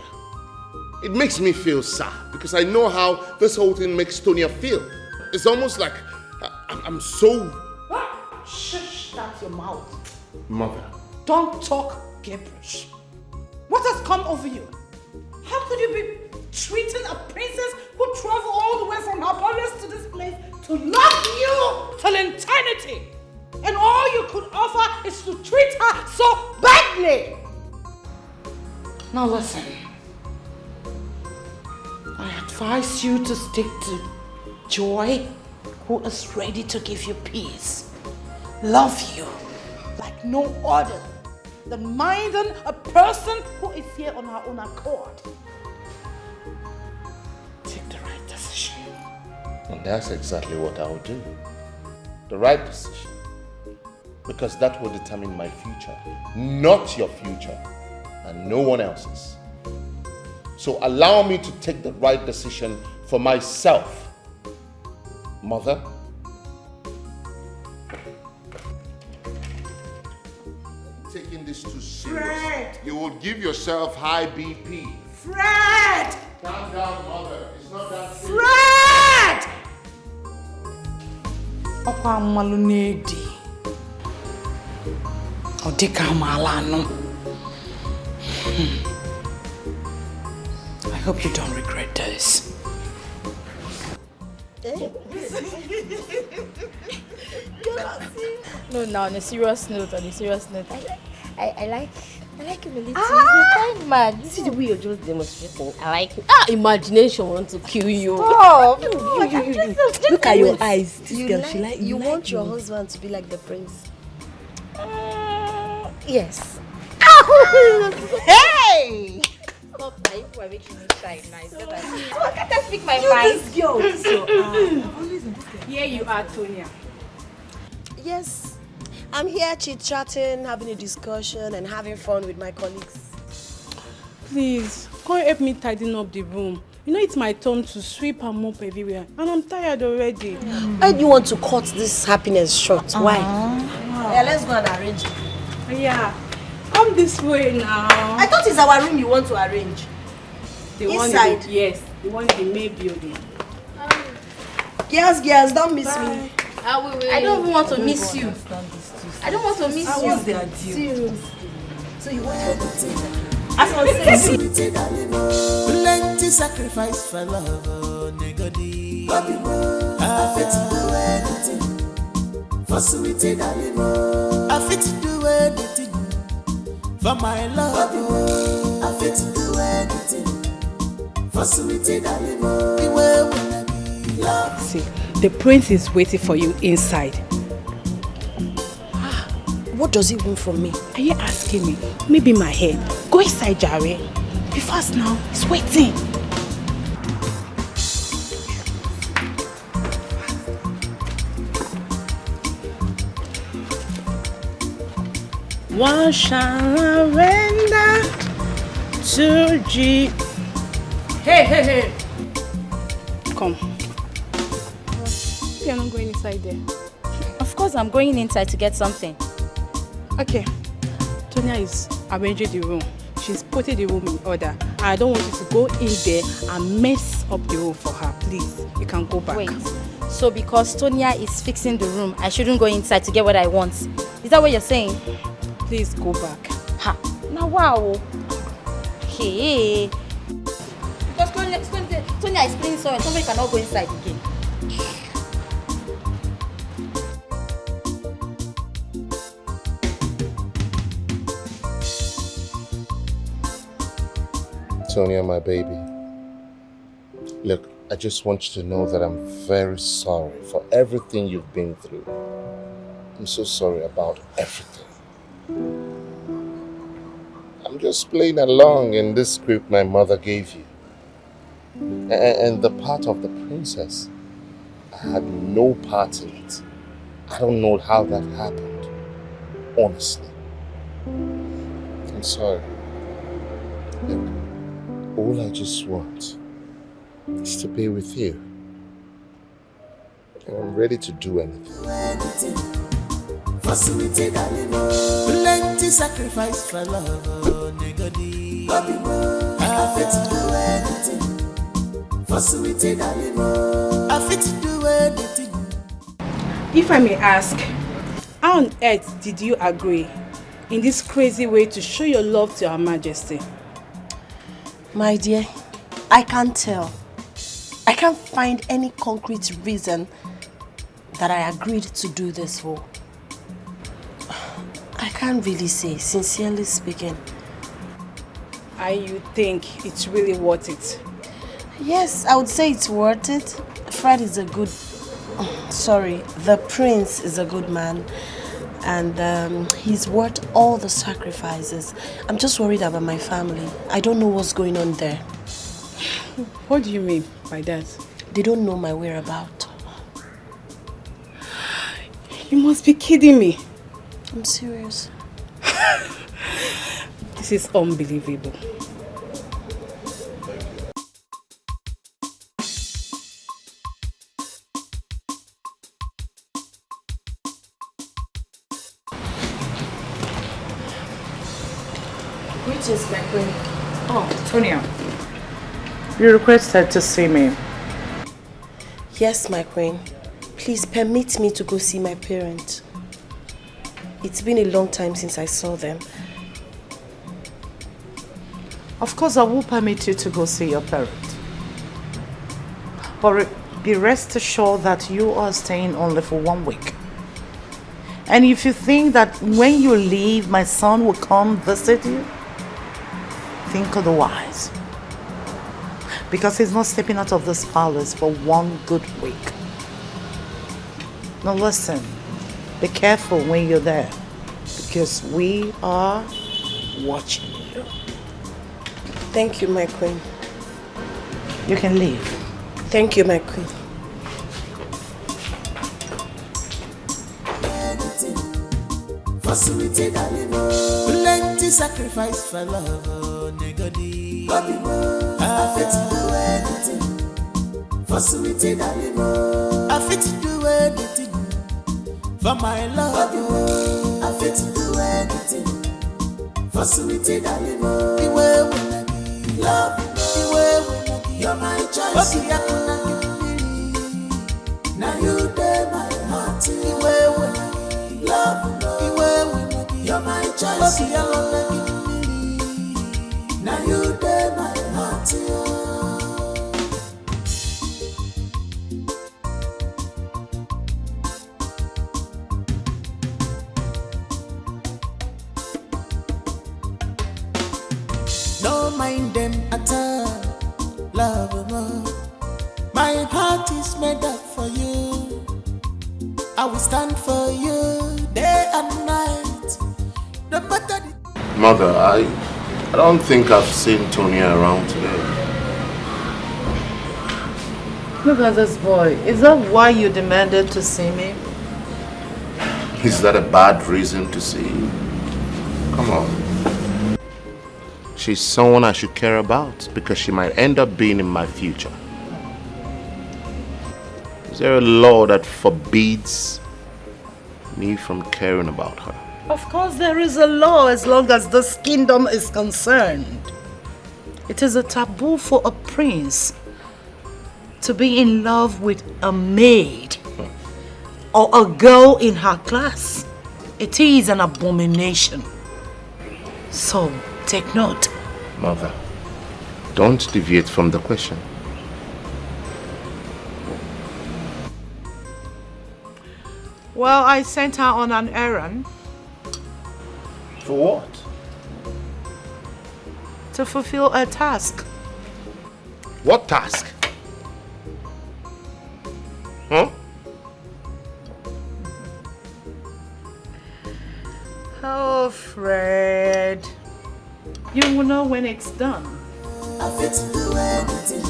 it makes me feel sad because I know how this whole thing makes Tonya feel. It's almost like I'm so... Shush, that's your mouth. Mother. Don't talk gibberish. What has come over you? How could you be treating a princess who traveled all the way from her palace to this place to love you till eternity? And all you could offer is to treat her so badly. Now listen. I advise you to stick to Joy, who is ready to give you peace, love you like no other, than minding a person who is here on her own accord. Take the right decision. And that's exactly what I'll do. The right decision. Because that will determine my future, not your future, and no one else's. So allow me to take the right decision for myself. Mother? Taking this too serious. Fred! You will give yourself high BP. Fred! Calm down, mother. It's not that serious. Fred! Okwa mmalu n'edi. Odika malano. I hope you don't regret this. No, now on a serious note, I I like him a little. He's a kind man. See the way you're just demonstrating. I like him. Imagination wants to kill you. Oh, look at your eyes. This girl, You like want your me. husband to be like the prince? Yes. Hey! Stop that. You are making me shy nice. I can't speak my mind. This girl. Here you are, Tonya. Yes. I'm here chit-chatting, having a discussion and having fun with my colleagues. Please, come help me tidying up the room. You know it's my turn to sweep and mop everywhere. And I'm tired already. Why do you want to cut this happiness short? Why? Yeah, let's go and arrange it. Yeah. Come this way now. I thought it's our room you want to arrange. The one Inside? yes. The one in the Maid building. Girls, don't miss me. I don't even want to miss you. I don't want to miss you. What's their deal? Seriously. So you want to As I say, plenty sacrifice for love, oh, nigga. I fit to do anything for sweetie darling. I fit to do anything for my love. I fit to do anything for sweetie darling. See, the prince is waiting for you inside. What does he want from me? Are you asking me? Maybe my head. Go inside, Jerry. Be fast now. He's waiting. What shall I render to G? Hey. Come. You're not going inside there. Of course, I'm going inside to get something. Okay. Tonya is arranging the room. She's putting the room in order. I don't want you to go in there and mess up the room for her. Please, you can go back. Wait. So because Tonya is fixing the room, I shouldn't go inside to get what I want. Is that what you're saying? Please go back. Ha. Now wow. Hey. Because Tonya is cleaning so somebody cannot go inside again. Tonya, my baby. Look, I just want you to know that I'm very sorry for everything you've been through. I'm so sorry about everything. I'm just playing along in this script my mother gave you. And the part of the princess, I had no part in it. I don't know how that happened, honestly. I'm sorry. Look, all I just want is to be with you. And I'm ready to do anything. Plenty sacrifice for love, oh, nigga. I fit to do anything for sweetie darling. I fit to do anything. If I may ask, how on earth did you agree in this crazy way to show your love to Her Majesty? My dear, I can't tell. I can't find any concrete reason that I agreed to do this for. I can't really say, sincerely speaking. And you think it's really worth it? Yes, I would say it's worth it. Fred is a good... the prince is a good man. And he's worth all the sacrifices. I'm just worried about my family. I don't know what's going on there. What do you mean by that? They don't know my whereabouts. You must be kidding me. I'm serious. This is unbelievable. Greetings, my queen. Oh, Tonya. You requested to see me. Yes, my queen. Please permit me to go see my parents. It's been a long time since I saw them. Of course, I will permit you to go see your parents. But be rest assured that you are staying only for 1 week. And if you think that when you leave, my son will come visit you, think otherwise. Because he's not stepping out of this palace for 1 good week. Now listen, be careful when you're there, because we are watching you. Thank you, my queen. You can leave. Thank you, my queen. Plenty sacrifice for love, oh, negodi. I fit to do anything for sweetie darling. I fit to do anything for my love. I fit to do anything for sweetie darling. The way we love, the way we you're my choice. Now you dare my heart. The way we love, the way we you're my choice. Now you dare my heart. Don't mind them at all, love more. My heart is made up for you. I will stand for you day and night. No matter the Mother, I don't think I've seen Tonya around today. Look at this boy. Is that why you demanded to see me? Is that a bad reason to see you? Come on. She's someone I should care about because she might end up being in my future. Is there a law that forbids me from caring about her? Of course there is a law as long as this kingdom is concerned. It is a taboo for a prince to be in love with a maid or a girl in her class. It is an abomination. So, take note. Mother, don't deviate from the question. Well, I sent her on an errand. For what? To fulfill a task. What task? Huh? Oh, Fred. You will know when it's done. I fit to do anything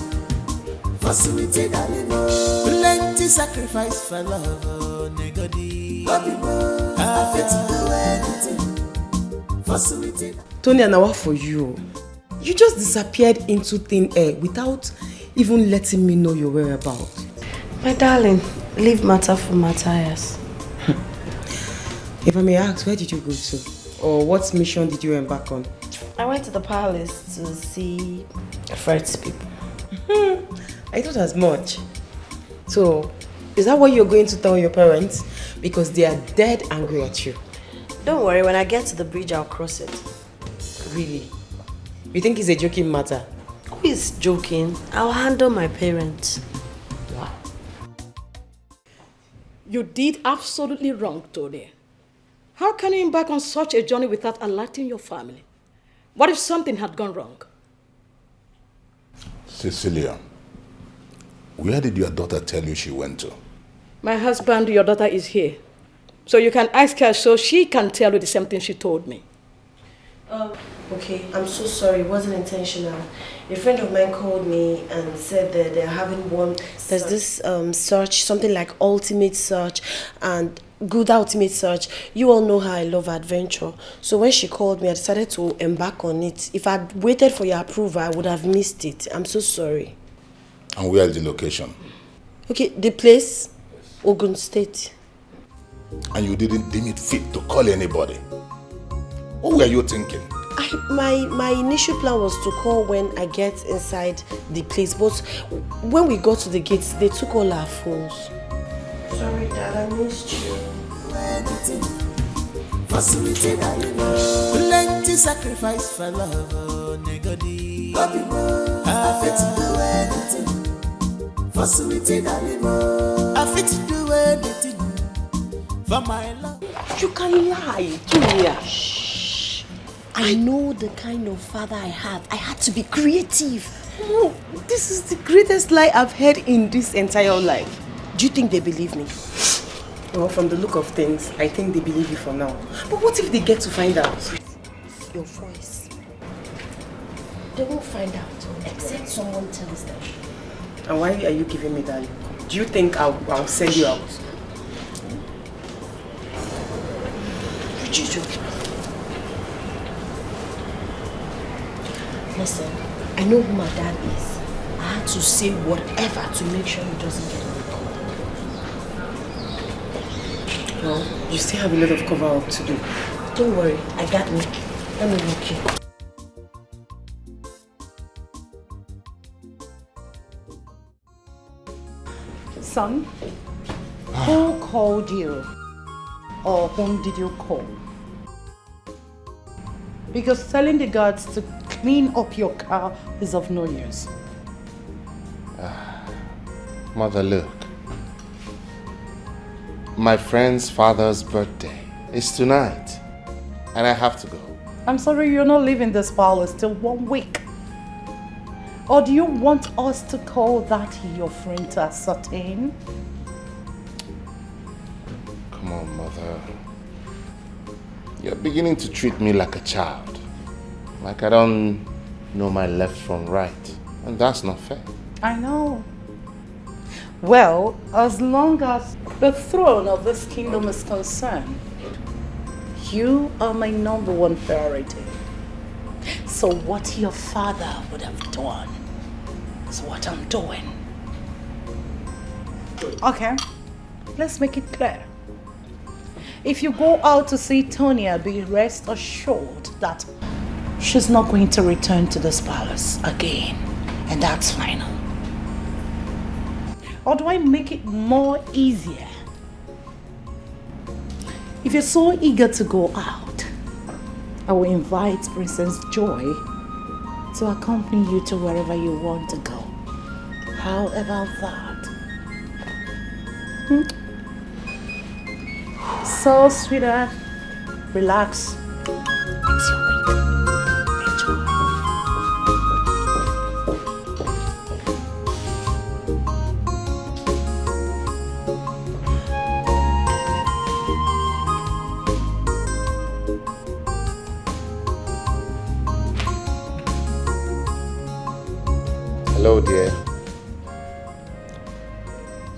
for sweetie darling. Plenty sacrifice for love, oh, negodi. I fit to do anything for sweetie. Tonya, now what for you? You just disappeared into thin air without even letting me know your whereabouts. My darling, leave matter for Matthias. If I may ask, where did you go to? Or what mission did you embark on? I went to the palace to see Fred's people. I thought as much. So, is that what you're going to tell your parents? Because they are dead angry at you. Don't worry, when I get to the bridge, I'll cross it. Really? You think it's a joking matter? Who is joking? I'll handle my parents. Wow. You did absolutely wrong, Tony. How can you embark on such a journey without alerting your family? What if something had gone wrong? Cecilia, where did your daughter tell you she went to? My husband, your daughter is here. So you can ask her so she can tell you the same thing she told me. Okay, I'm so sorry. It wasn't intentional. A friend of mine called me and said that they're having one. There's this search, something like ultimate search and good ultimate search. You all know how I love adventure. So when she called me, I decided to embark on it. If I'd waited for your approval, I would have missed it. I'm so sorry. And where is the location? Okay, the place, Ogun State. And you didn't deem it fit to call anybody? What were you thinking? My initial plan was to call when I get inside the place, but when we got to the gates, they took all our phones. Sorry, Dad, I missed you. Plenty sacrifice for love, oh, negodi. I fit to do anything for sweetie darling. I fit to do anything for my love. You can lie, Junior. Shh. I know the kind of father I have. I had to be creative. Oh, this is the greatest lie I've heard in this entire life. Do you think they believe me? Well, from the look of things, I think they believe you for now. But what if they get to find out? Your voice. They won't find out except someone tells them. And why are you giving me that look? Do you think I'll send you out? Listen, I know who my dad is. I had to say whatever to make sure he doesn't get in trouble. Well, you still have a lot of cover up to do. Don't worry, I got me. Let me walk you. Son, who called you? Or whom did you call? Because telling the guards to clean up your car is of no use. Mother, look. My friend's father's birthday is tonight, and I have to go. I'm sorry you're not leaving this palace till 1 week. Or do you want us to call that your friend to ascertain? Come on, Mother. You're beginning to treat me like a child. Like I don't know my left from right. And that's not fair. I know. Well, as long as the throne of this kingdom is concerned, you are my #1 priority. So what your father would have done is what I'm doing. Okay, let's make it clear. If you go out to see Tonya, be rest assured that she's not going to return to this palace again. And that's final. Or do I make it more easier? If you're so eager to go out, I will invite Princess Joy to accompany you to wherever you want to go. How about that? So, sweetheart, relax. It's your week. Enjoy. Hello, dear.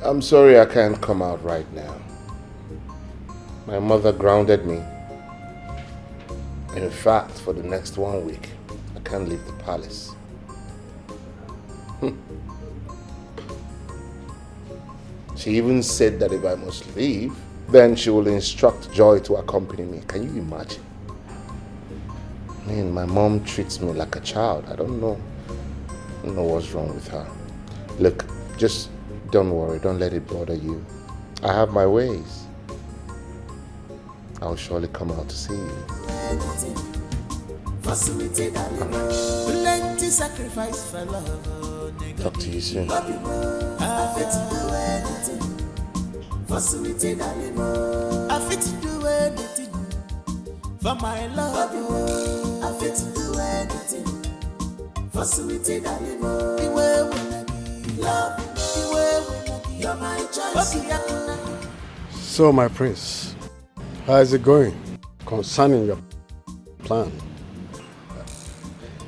I'm sorry I can't come out right now. My mother grounded me. In fact, for the next 1 week, I can't leave the palace. She even said that if I must leave, then she will instruct Joy to accompany me. Can you imagine? Man, my mom treats me like a child. I don't know what's wrong with her. Look, just don't worry. Don't let it bother you. I have my ways. I'll surely come out to see you. Talk to you soon. For my love, I fit to do anything. For sweetie, darling, the way when I be love, the way when I be, you're my choice. So, my prince, how is it going concerning your plan?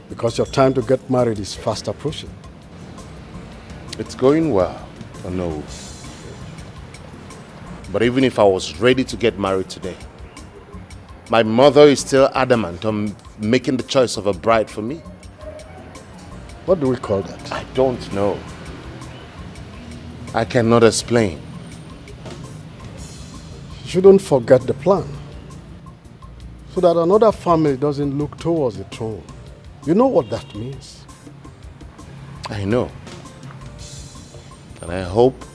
Because your time to get married is fast approaching. It's going well, I know. But even if I was ready to get married today, my mother is still adamant on making the choice of a bride for me. What do we call that? I don't know. I cannot explain. You shouldn't forget the plan, so that another family doesn't look towards the throne. You know what that means? I know. And I hope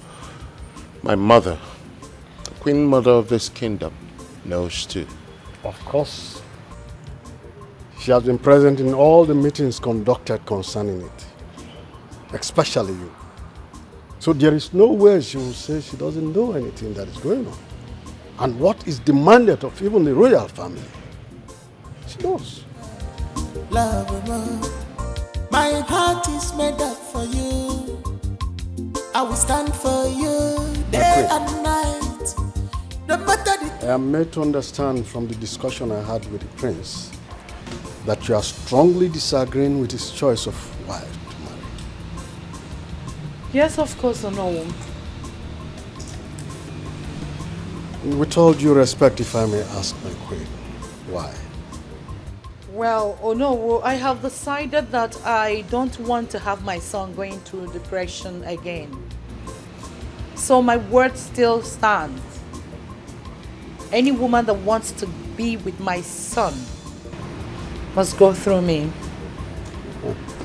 my mother, the queen mother of this kingdom, knows too. Of course. She has been present in all the meetings conducted concerning it, especially you. So there is no way she will say she doesn't know anything that is going on. and what is demanded of even the royal family. She knows. Love, my heart is made up for you. I will stand for you day and night. No matter the I am made to understand from the discussion I had with the prince that you are strongly disagreeing with his choice of wife to marry. Yes, of course, no. With all due respect, if I may ask my queen, why? Well, no, I have decided that I don't want to have my son going through depression again. So my word still stands. Any woman that wants to be with my son must go through me.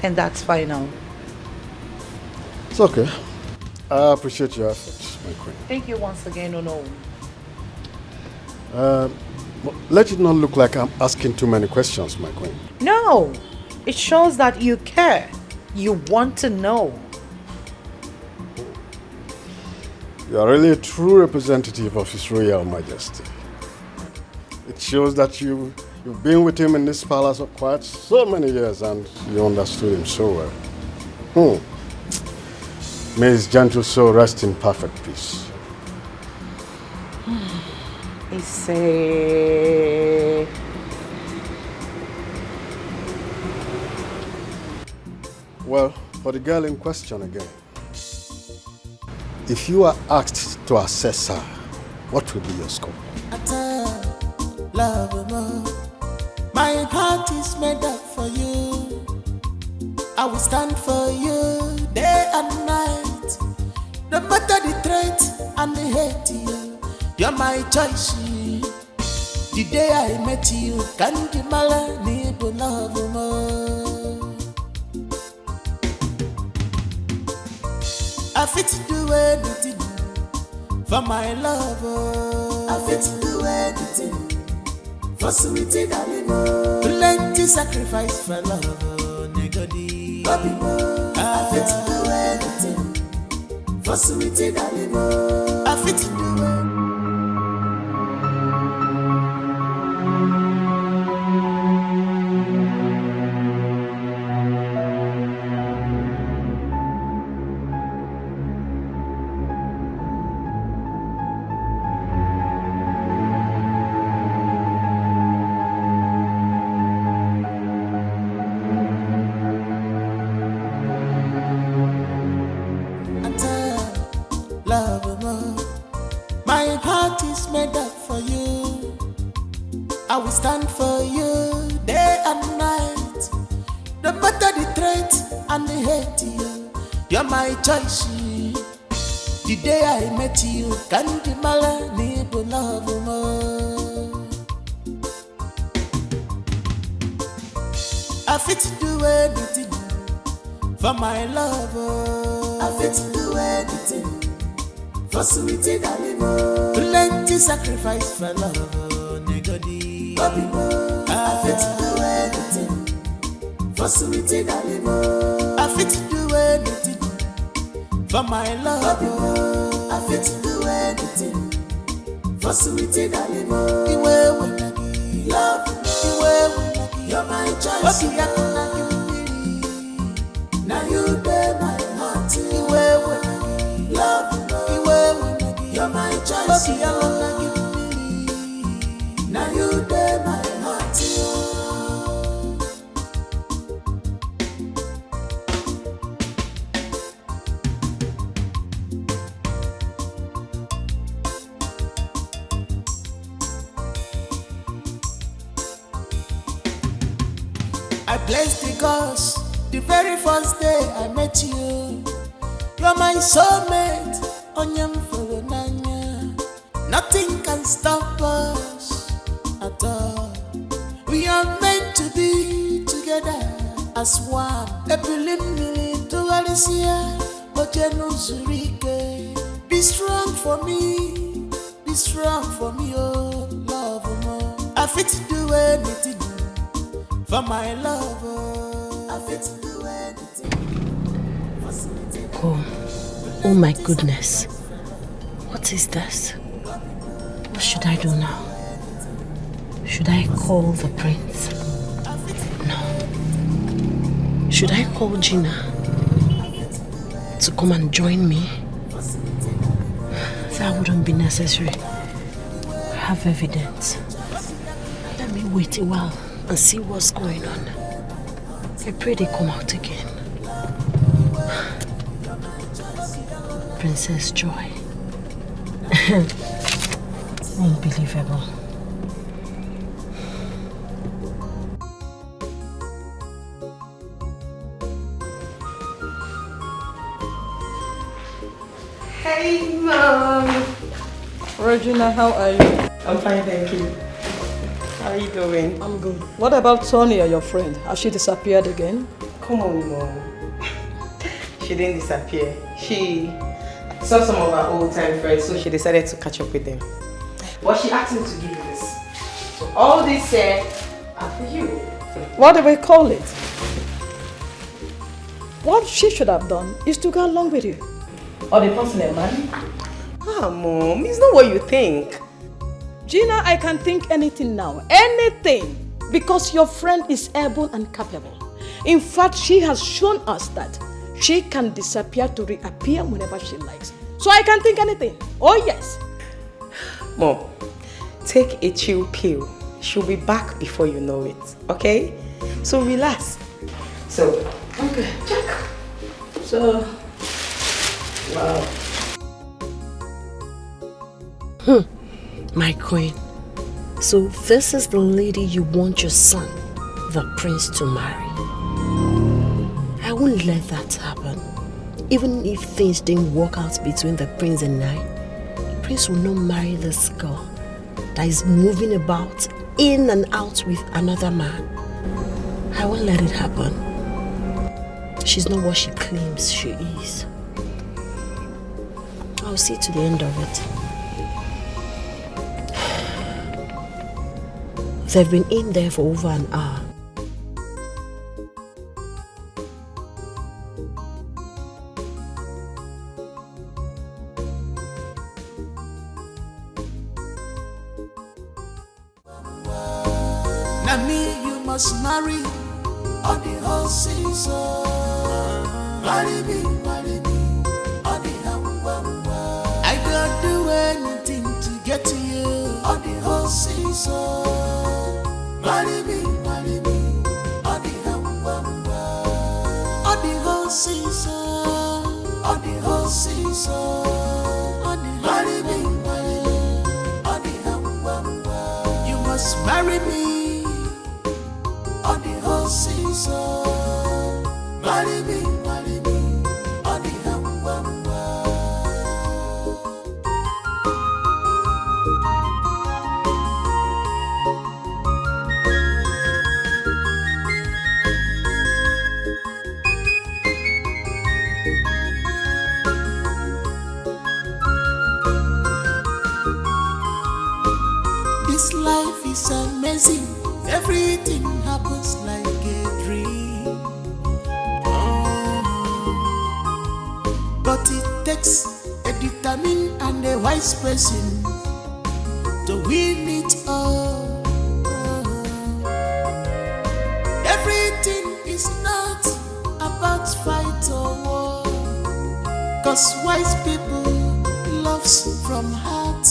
And that's final. It's okay. I appreciate your efforts, my queen. Thank you once again, no. Let it not look like I'm asking too many questions, my queen. No, it shows that you care. You want to know. You are really a true representative of His Royal Majesty. It shows that you've been with him in this palace for quite so many years and you understood him so well. May his gentle soul rest in perfect peace. Well, for the girl in question again. If you are asked to assess her, what will be your score? love, my heart is made up for you. I will stand for you day and night. No matter the threat and the hate, you're my choice. The day I met you, can't you need to love more. I fit to do anything for my love. I fit to do anything for sweetie darling. Plenty sacrifice for love, nigga. I fit to do anything for sweetie darling. I fit to do anything. I will stand for you day and night. No matter the threat and the hate, you're my choice. The day I met you, can't you need to love more. I fit to do anything for my love. I fit to do anything for sweetie darling. Plenty sacrifice for love. I fit to do anything for sweetie darling. I fit to do anything for my love. I fit to do anything for sweetie darling. Love, you're my choice. Now you bear my heart. Love, you're my choice. Now you dare my heart. I bless the gods the very first day I met you. You're my soulmate, onyam folonanya. Nothing can stop us at all. We are meant to be together as one. Be strong for me, oh love. I fit to do anything for my love. I fit to do anything. Oh my goodness. What is this? What should I do now? Should I call the prince? No. Should I call Gina to come and join me? That wouldn't be necessary. I have evidence. Let me wait a while and see what's going on. I pray they come out again. Princess Joy. Unbelievable. Hey, Mom. Regina, how are you? I'm fine, thank you. How are you doing? I'm good. What about Sonia, your friend? Has she disappeared again? Come on, Mom. She didn't disappear. She saw some of her old-time friends, so she decided to catch up with them. But she asked me to give you this. So all this are for you. What do we call it? What she should have done is to go along with you. Or the person a man. Ah, Mom, it's not what you think. Gina, I can think anything now. Anything. Because your friend is able and capable. In fact, she has shown us that she can disappear to reappear whenever she likes. So I can think anything. Oh, yes. Mom, take a chill pill. She'll be back before you know it, okay? So relax. So, okay, check. So, wow. My queen. So this is the lady you want your son, the prince, to marry. I won't let that happen. Even if things didn't work out between the prince and I, the prince will not marry this girl that is moving about in and out with another man. I won't let it happen. She's not what she claims she is. I'll see to the end of it. They've been in there for over an hour. Now me you must marry on the whole season. Marry me, on the I don't do anything to get to you on the whole season. Marry me, on the whole season. On the whole season. Marry me, on the you must marry me on the whole season. Marry me, on the This life is amazing. Everything happens like a dream. But it takes a determined and a wise person to win it all. Everything is not about fight or war. 'Cause wise people loves from heart,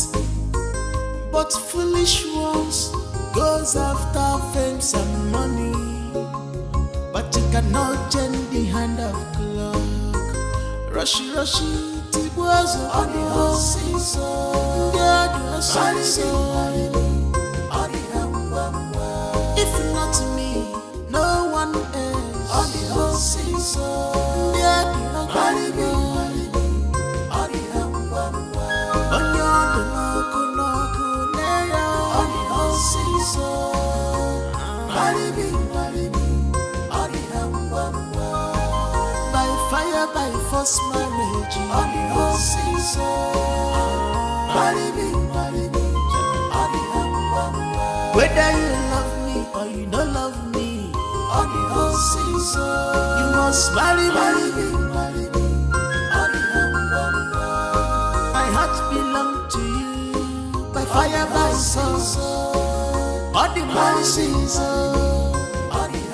but foolish ones goes after fame and money. But you cannot change the hand of clock. Rushy, Tibuazo on the whole season. If not me, no one else on the whole season. Marry me, on the whole season. Marry me, on the by fire, by force marriage on the whole season. Marry me, on the whether you love me or you don't love me on the whole season. You must marry me, on the my heart belongs to you by fire by soul, all the mercies, all the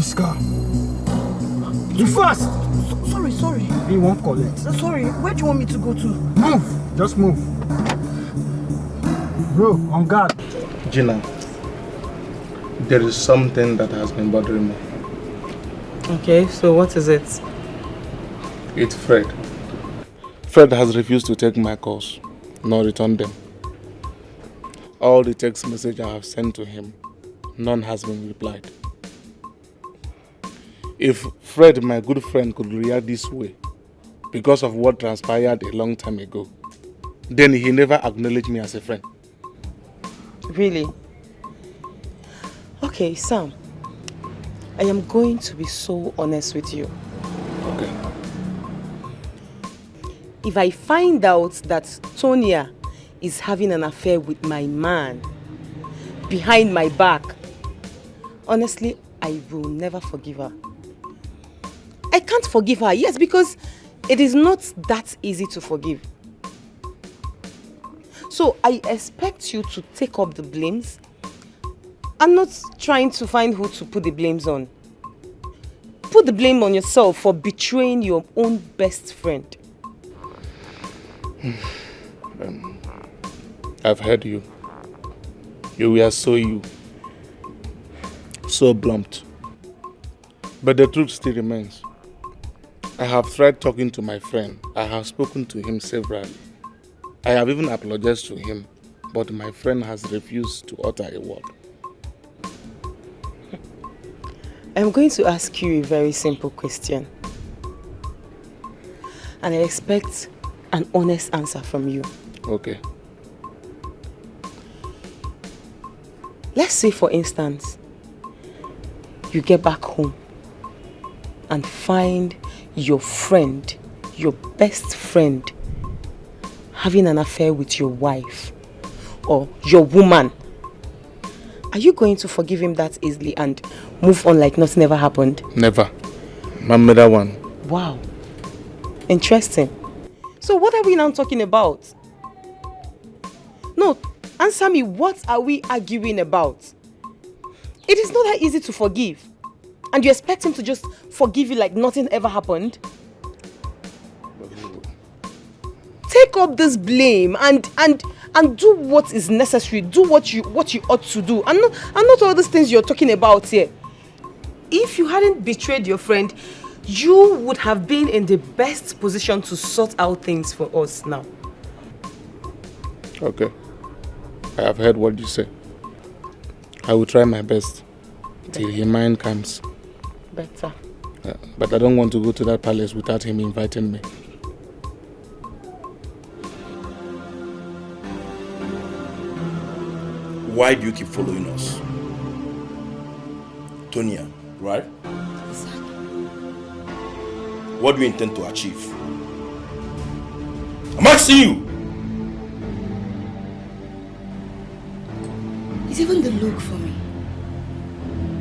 this car. You fast! Sorry. You won't collect. Sorry, where do you want me to go to? Move! Just move. Bro, on guard. Gina, there is something that has been bothering me. Okay, so what is it? It's Fred. Fred has refused to take my calls, nor return them. All the text messages I have sent to him, none has been replied. If Fred, my good friend, could react this way because of what transpired a long time ago, then he never acknowledged me as a friend. Really? Okay, Sam. I am going to be so honest with you. Okay. If I find out that Tonya is having an affair with my man behind my back, honestly, I will never forgive her. I can't forgive her, yes, because it is not that easy to forgive. So I expect you to take up the blames. I'm not trying to find who to put the blames on. Put put the blame on yourself for betraying your own best friend. I've heard you. You were so blunt. But the truth still remains. I have tried talking to my friend. I have spoken to him severally. I have even apologized to him, but my friend has refused to utter a word. I'm going to ask you a very simple question. And I expect an honest answer from you. Okay. Let's say, for instance, you get back home and find your friend, your best friend, having an affair with your wife or your woman. Are you going to forgive him that easily and move on like nothing ever happened? Never. Mameda one. Wow. Interesting. So what are we now talking about? No, answer me, what are we arguing about? It is not that easy to forgive. And you expect him to just forgive you like nothing ever happened? Take up this blame and do what is necessary. Do what you ought to do. And not all these things you're talking about here. If you hadn't betrayed your friend, you would have been in the best position to sort out things for us now. Okay. I have heard what you say. I will try my best till his mind comes. Better. But I don't want to go to that palace without him inviting me. Why do you keep following us? Tonya, right? What do you intend to achieve? I'm asking you! It's even the look for me.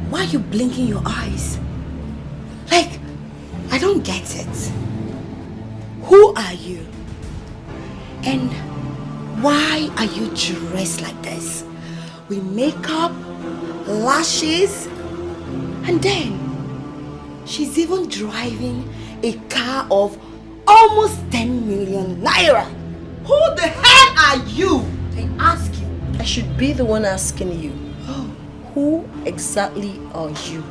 Why are you blinking your eyes? Like, I don't get it. Who are you? And why are you dressed like this? With makeup, lashes, and then she's even driving a car of almost 10 million naira. Who the hell are you? I ask you. I should be the one asking you. Who exactly are you?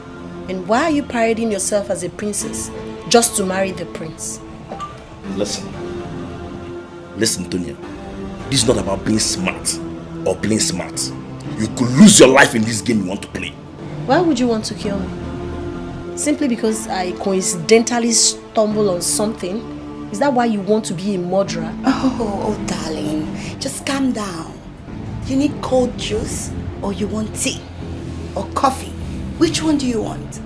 And why are you parading yourself as a princess just to marry the prince? Listen, Tonya. This is not about being smart or playing smart. You could lose your life in this game you want to play. Why would you want to kill me? Simply because I coincidentally stumble on something? Is that why you want to be a murderer? Oh, darling, just calm down. You need cold juice or you want tea or coffee? Which one do you want?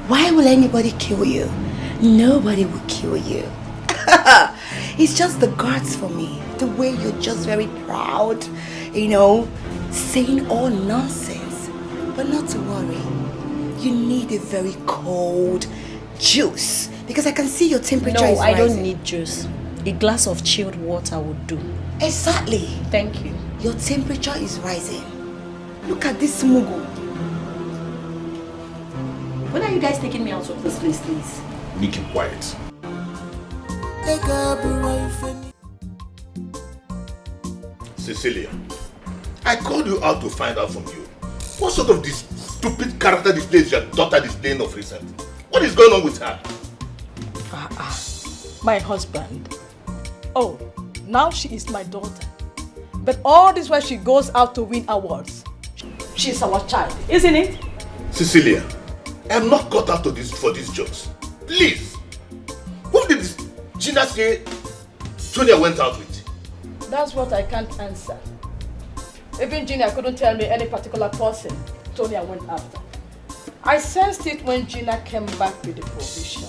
Why will anybody kill you? Nobody will kill you. It's just the guards for me. The way you're just very proud, saying all nonsense. But not to worry. You need a very cold juice because I can see your temperature is rising. No, I don't need juice. A glass of chilled water would do. Exactly. Thank you. Your temperature is rising. Look at this mugu. When are you guys taking me out of this place, please? You keep quiet. Cecilia, I called you out to find out from you. What sort of this stupid character displays your daughter displaying of recent? What is going on with her? My husband. Oh, now she is my daughter. But all this while she goes out to win awards. She's our child, isn't it? Cecilia, I am not cut out for these jokes. Please. Who did this Gina say Tonya went out with? That's what I can't answer. Even Gina couldn't tell me any particular person Tonya went after. I sensed it when Gina came back with the provision.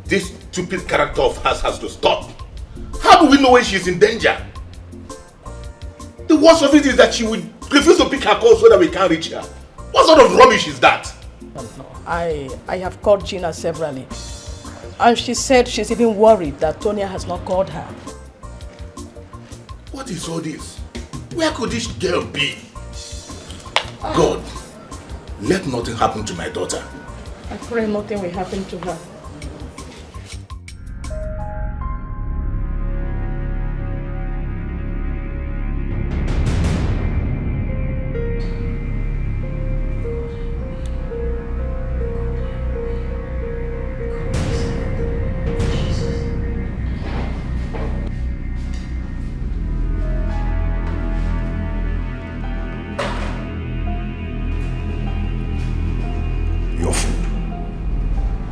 This stupid character of hers has to stop. How do we know when she's in danger? The worst of it is that she will refuse to pick her call so that we can't reach her. What sort of rubbish is that? No. I have called Gina severally. And she said she's even worried that Tonya has not called her. What is all this? Where could this girl be? God, Let nothing happen to my daughter. I pray nothing will happen to her.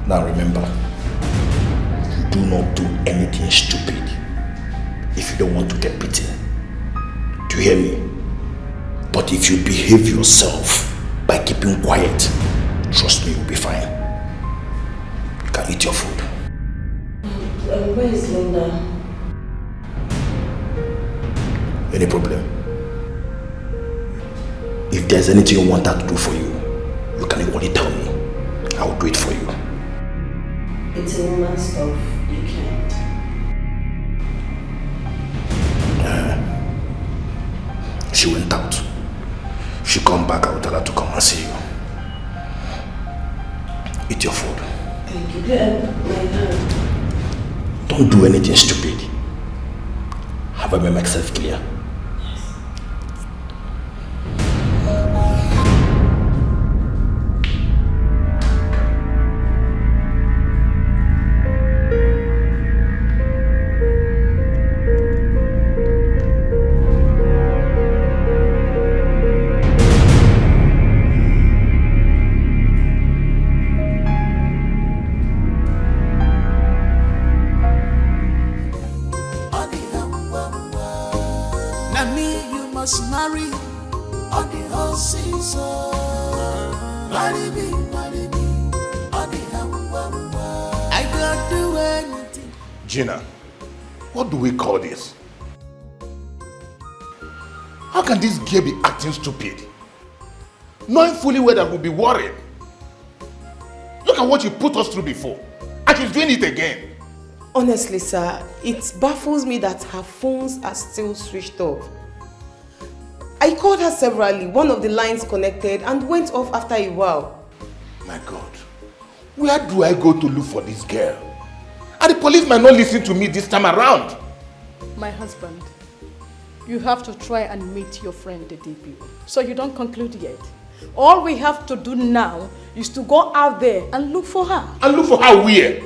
Now remember, do not do anything stupid if you don't want to get beaten. Do you hear me? But if you behave yourself by keeping quiet, trust me, you'll be fine. You can eat your food. Where is Linda? Any problem? If there's anything you want her to do for you, you can equally tell me. I'll do it for you. It's a woman's stuff. You can't. She went out. She come back, I will tell her to come and see you. Eat your food. Thank you. My hand. Don't do anything stupid. Have I made myself clear? Gina, what do we call this? How can this girl be acting stupid? Knowing fully well that we'll be worried. Look at what you put us through before. And she's doing it again. Honestly, sir, it baffles me that her phones are still switched off. I called her severally, one of the lines connected and went off after a while. My God, where do I go to look for this girl? And the police might not listen to me this time around. My husband, you have to try and meet your friend, the DPO. So you don't conclude yet. All we have to do now is to go out there and look for her. And look for her where?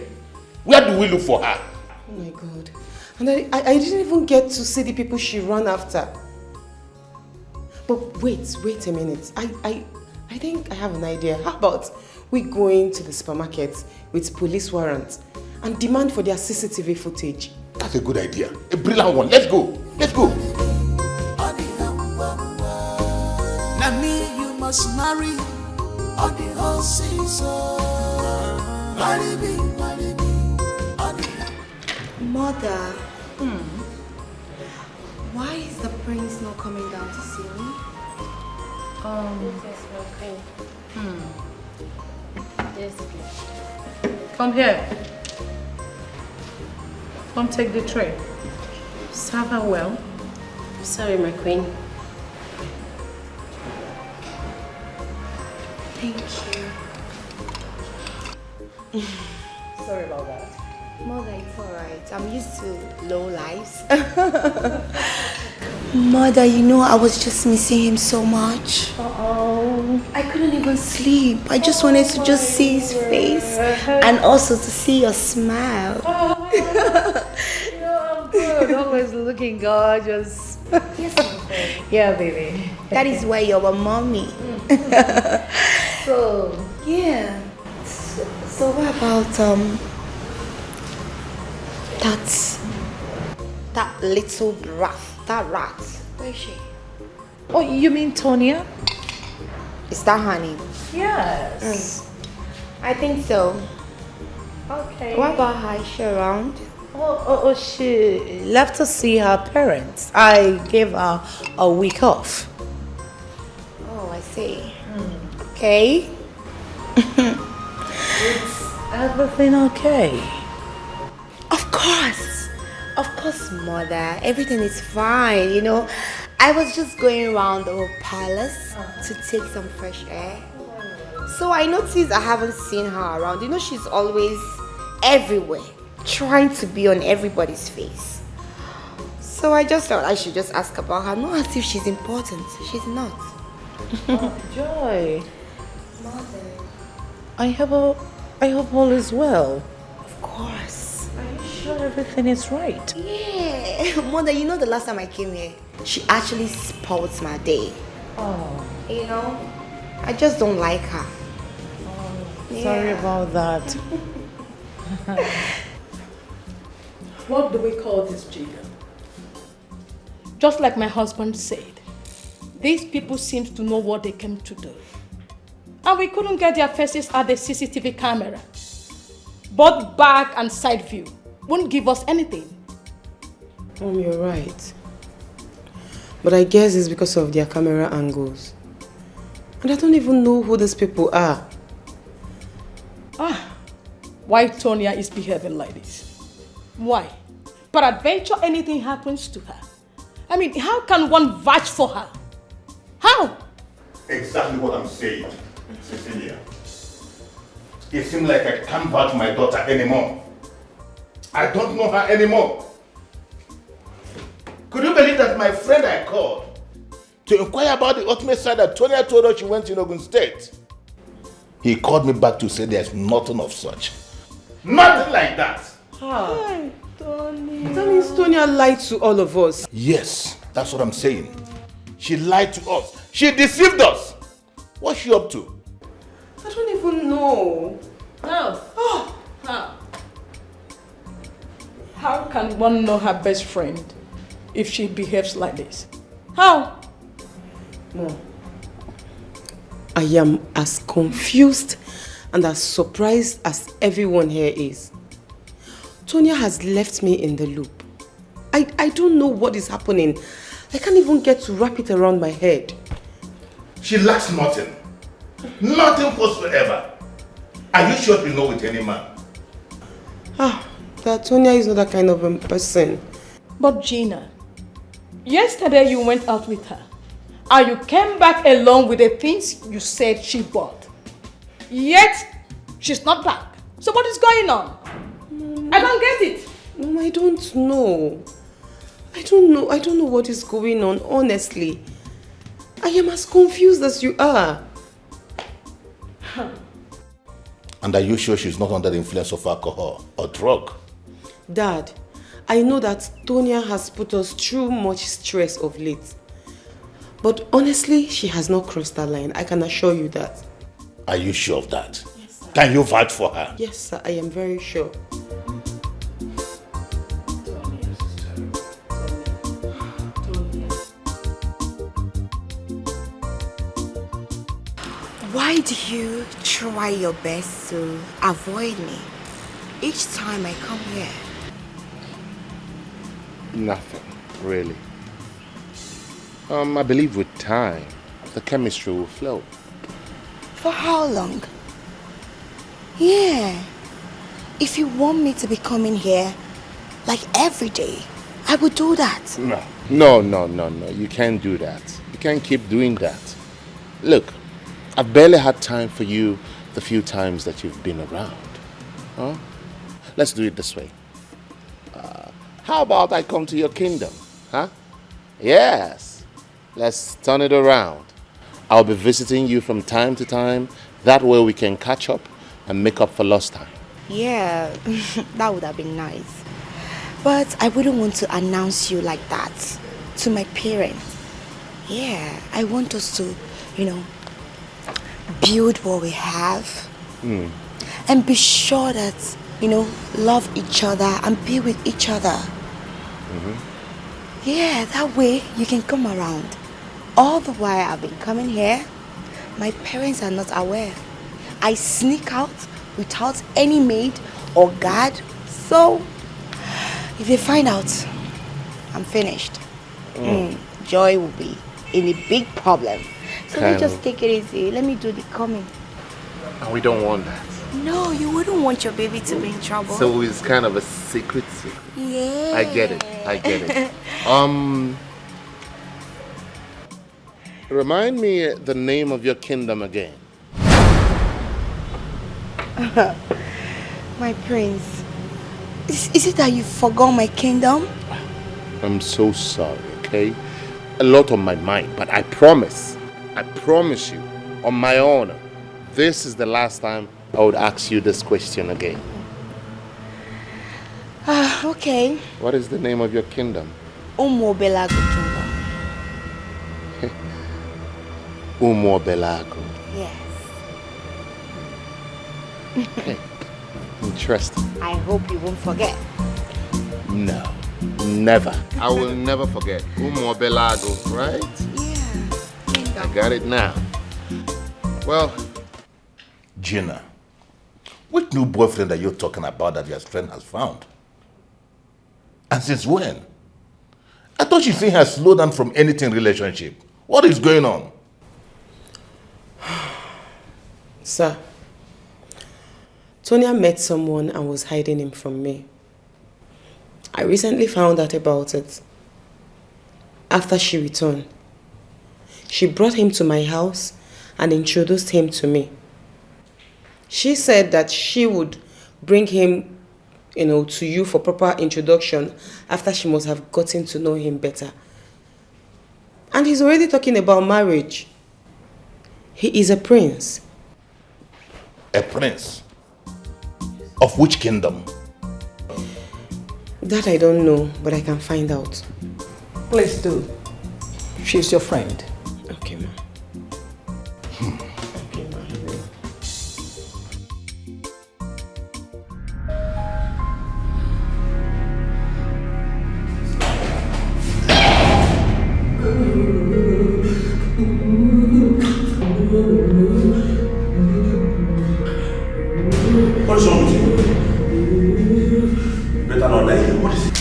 Where do we look for her? Oh my God. And I didn't even get to see the people she ran after. But wait a minute. I think I have an idea. How about we go into the supermarket with police warrants and demand for their CCTV footage? That's a good idea. A brilliant one. Let's go. Let's go. Now me you must marry on the whole season. Marry me, marry me. Mother, why is the prince not coming down to see me? Yes, please. Come here. Come take the tray. Serve her well. Sorry, my queen. Thank you. Sorry about that. Mother, it's alright. I'm used to low lives. Mother, you know I was just missing him so much. I couldn't even sleep. I just wanted to just see his face and also to see your smile. I'm good. Always looking gorgeous. Yes, yeah, baby. that is why you're a mommy. So, yeah. So what about that little brat, that rat? Where is she? oh, you mean Tonya? Is that honey? Yes. I think so. Okay. What about her? Is she around? Oh, she left to see her parents. I gave her a week off. Oh, I see. Okay. Is everything okay? Of course, mother. Everything is fine, you know. I was just going around the whole palace to take some fresh air. So I noticed I haven't seen her around. You know, she's always everywhere, trying to be on everybody's face. So I just thought I should just ask about her. Not as if she's important. She's not. Joy. I hope all is well. Of course. Are you sure everything is right? Yeah. Mother, you know the last time I came here, she actually spoils my day. Oh. You know, I just don't like her. Sorry about that. What do we call this, Jigga? Just like my husband said, these people seem to know what they came to do. And we couldn't get their faces at the CCTV camera. Both back and side view won't give us anything. Mom, you're right. But I guess it's because of their camera angles. And I don't even know who these people are. Why Tonya is behaving like this? Why? Peradventure anything happens to her. I mean, how can one vouch for her? How? Exactly what I'm saying, Cecilia. It seems like I can't vouch my daughter anymore. I don't know her anymore. Could you believe that my friend I called to inquire about the ultimate side that Tonya told her she went in Ogun State? He called me back to say there's nothing of such. Nothing like that. Hi, Tonya. That means Tonya lied to all of us. Yes, that's what I'm saying. She lied to us. She deceived us. What's she up to? I don't even know. How? How? How can one know her best friend if she behaves like this? How? No. I am as confused and as surprised as everyone here is. Tonya has left me in the loop. I don't know what is happening. I can't even get to wrap it around my head. She lacks nothing. Nothing whatsoever. Are you sure she's not with any man? That Tonya is not that kind of a person. But Gina, yesterday you went out with her and you came back along with the things you said she bought. Yet, she's not back. So what is going on? I don't get it. Mom, I don't know. I don't know what is going on, honestly. I am as confused as you are. And are you sure she's not under the influence of alcohol or drug? Dad, I know that Tonya has put us through much stress of late. But honestly, she has not crossed that line. I can assure you that. Are you sure of that? Yes, sir. Can you vouch for her? Yes, sir. I am very sure. Why do you try your best to avoid me each time I come here? Nothing, really. I believe with time, the chemistry will flow. For how long? Yeah. If you want me to be coming here, like every day, I would do that. No. You can't do that. You can't keep doing that. Look, I've barely had time for you the few times that you've been around. Huh? Let's do it this way. How about I come to your kingdom? Huh? Yes. Let's turn it around. I'll be visiting you from time to time. That way we can catch up and make up for lost time. Yeah, that would have been nice. But I wouldn't want to announce you like that to my parents. Yeah, I want us to, build what we have. And be sure that, love each other and be with each other. Yeah, that way you can come around. All the while I've been coming here, my parents are not aware. I sneak out without any maid or guard. So, if they find out, I'm finished. Joy will be in a big problem. So let's just take it easy. Let me do the coming. And we don't want that. No, you wouldn't want your baby to be in trouble. So it's kind of a secret. Yeah. I get it. Remind me the name of your kingdom again. My prince, is it that you forgot my kingdom? I'm so sorry, okay? A lot on my mind, but I promise you, on my honor, this is the last time I would ask you this question again. Okay. What is the name of your kingdom? Umobelago kingdom. Umobelago. Yes. Okay. Interesting. I hope you won't forget. No, never. I will never forget. Umobelago, right? Yeah. I got it now. Well, Gina, which new boyfriend are you talking about that your friend has found? And since when? I thought she said has slowed down from anything relationship. What is going on? Sir, Tonya met someone and was hiding him from me. I recently found out about it. After she returned, she brought him to my house and introduced him to me. She said that she would bring him, to you for proper introduction after she must have gotten to know him better. And he's already talking about marriage. He is a prince. A prince? Of which kingdom? That I don't know, but I can find out. Please do. She's your friend. Okay, ma. What is wrong with you? Better not die. What is it?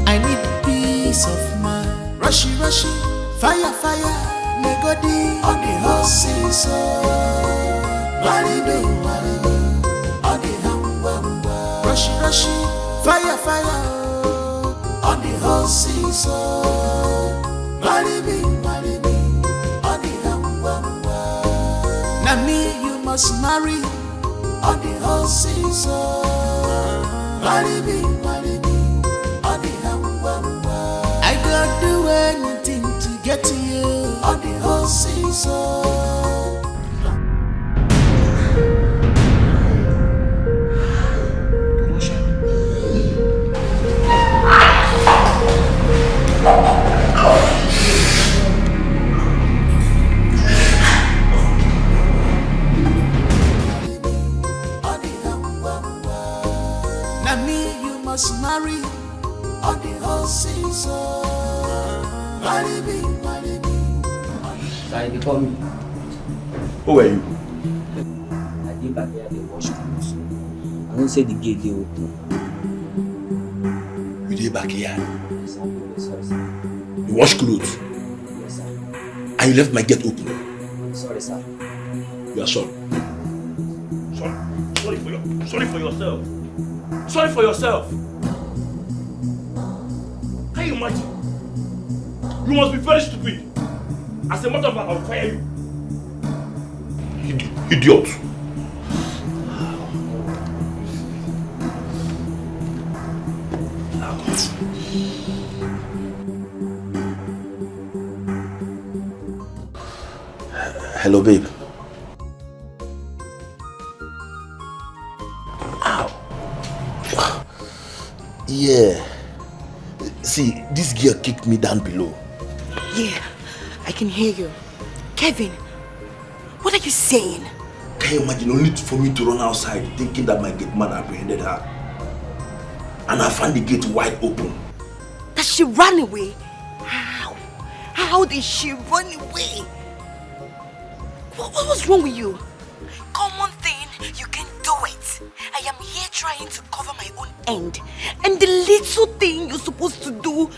I need peace of mind. Rushy, fire, negodi on the horses. Marido, on the hamba. Rushy, fire, on the horses. Maribi, on the hamba. Now me, you must marry on the horses. Maribi, on the hamba. I don't do anything to get to you on the horses. Now me, you must marry on the horses. Marry me. Sorry, they call me. Who are you? I did back here, they wash clothes. I don't say the gate they open. You did back here? Yes, sir. Sorry, sir. You wash clothes? Yes, sir. And you left my gate open? Sorry, sir. You are sorry. Sorry for yourself. Sorry for yourself. Can you imagine? You must be very stupid. As a matter of fact, I'll fire you. Idiot. Hello, babe. Ow. Yeah. See, this girl kicked me down below. Yeah, I can hear you. Kevin, what are you saying? Can you imagine only for me to run outside thinking that my gate man apprehended her? And I found the gate wide open. That she ran away? How? How did she run away? What was wrong with you? Common thing, you can do it. I am here trying to cover my own end. And the little thing you're supposed to do,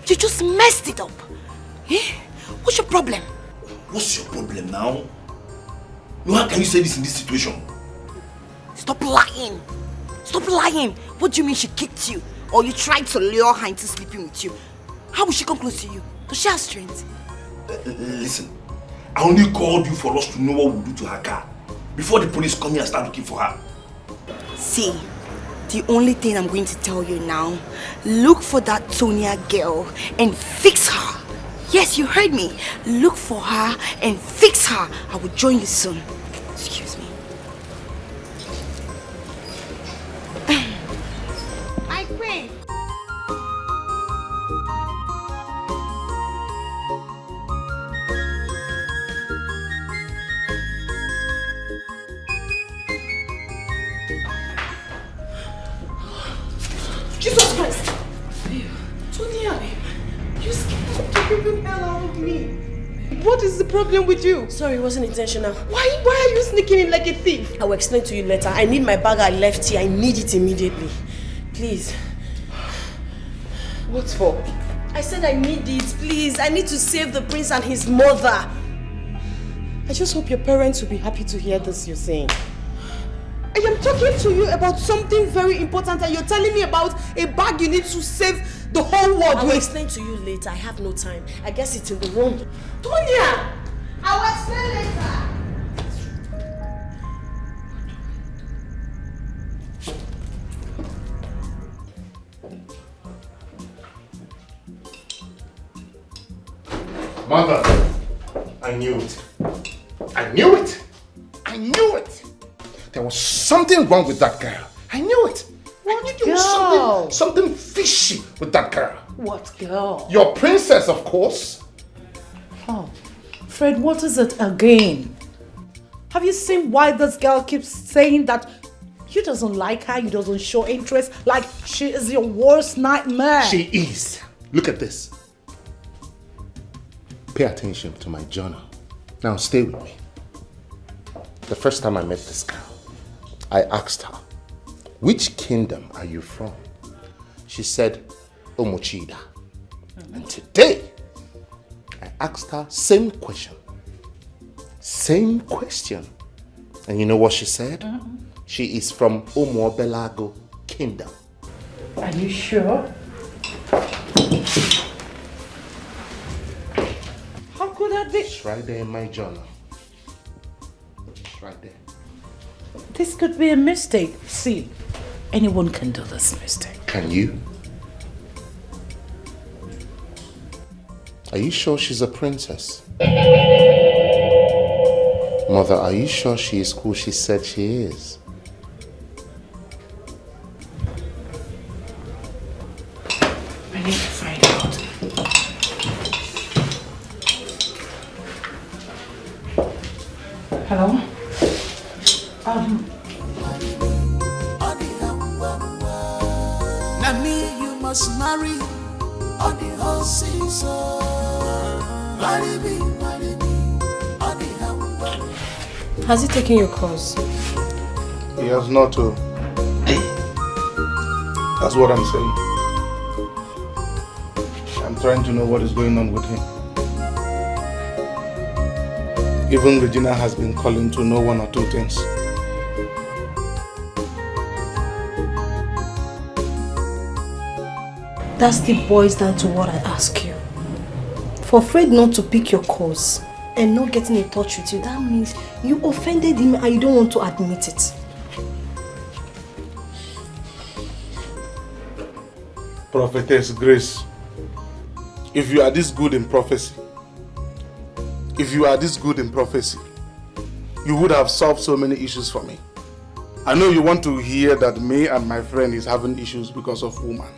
you just messed it up. Eh? What's your problem? What's your problem now? How can you say this in this situation? Stop lying. Stop lying. What do you mean she kicked you? Or you tried to lure her into sleeping with you? How will she come close to you? Does she have strength? Listen, I only called you for us to know what we'll do to her car before the police come here and start looking for her. See, the only thing I'm going to tell you now, look for that Tonya girl and fix her. Yes, you heard me. Look for her and fix her. I will join you soon. Excuse me. My queen. Jesus Christ! Tonya, you scared the living hell out of me. What is the problem with you? Sorry, it wasn't intentional. Why are you sneaking in like a thief? I will explain to you later. I need my bag I left here. I need it immediately. Please. What for? I said I need it, please. I need to save the prince and his mother. I just hope your parents will be happy to hear this you're saying. I am talking to you about something very important and you're telling me about a bag you need to save the whole world I will with. explain to you later. I have no time. I guess it's in the room. Tonya! I will explain later. Mother, I knew it. I knew it. I knew it. There was something wrong with that girl. I knew it. I knew there was something fishy with that girl. What girl? Your princess, of course. Oh, Fred, what is it again? Have you seen why this girl keeps saying that you doesn't like her, you doesn't show interest, like she is your worst nightmare? She is. Look at this. Pay attention to my journal. Now stay with me. The first time I met this girl, I asked her, which kingdom are you from? She said, Omochida. And today, I asked her same question. Same question. And you know what she said? She is from Omoobelago Kingdom. Are you sure? How could that be? It's right there in my journal. It's right there. This could be a mistake. See, anyone can do this mistake. Can you? Are you sure she's a princess? Mother, are you sure she is who she said she is? I need to find out. Hello? Now me you must marry on the whole season. Marry me, on the humble. Has he taken your calls? He has not to. That's what I'm saying. I'm trying to know what is going on with him. Even Regina has been calling to know one or two things. That still boils down to what I ask you. For Fred not to pick your calls and not getting in touch with you, that means you offended him and you don't want to admit it. Prophetess Grace, if you are this good in prophecy, you would have solved so many issues for me. I know you want to hear that me and my friend is having issues because of woman.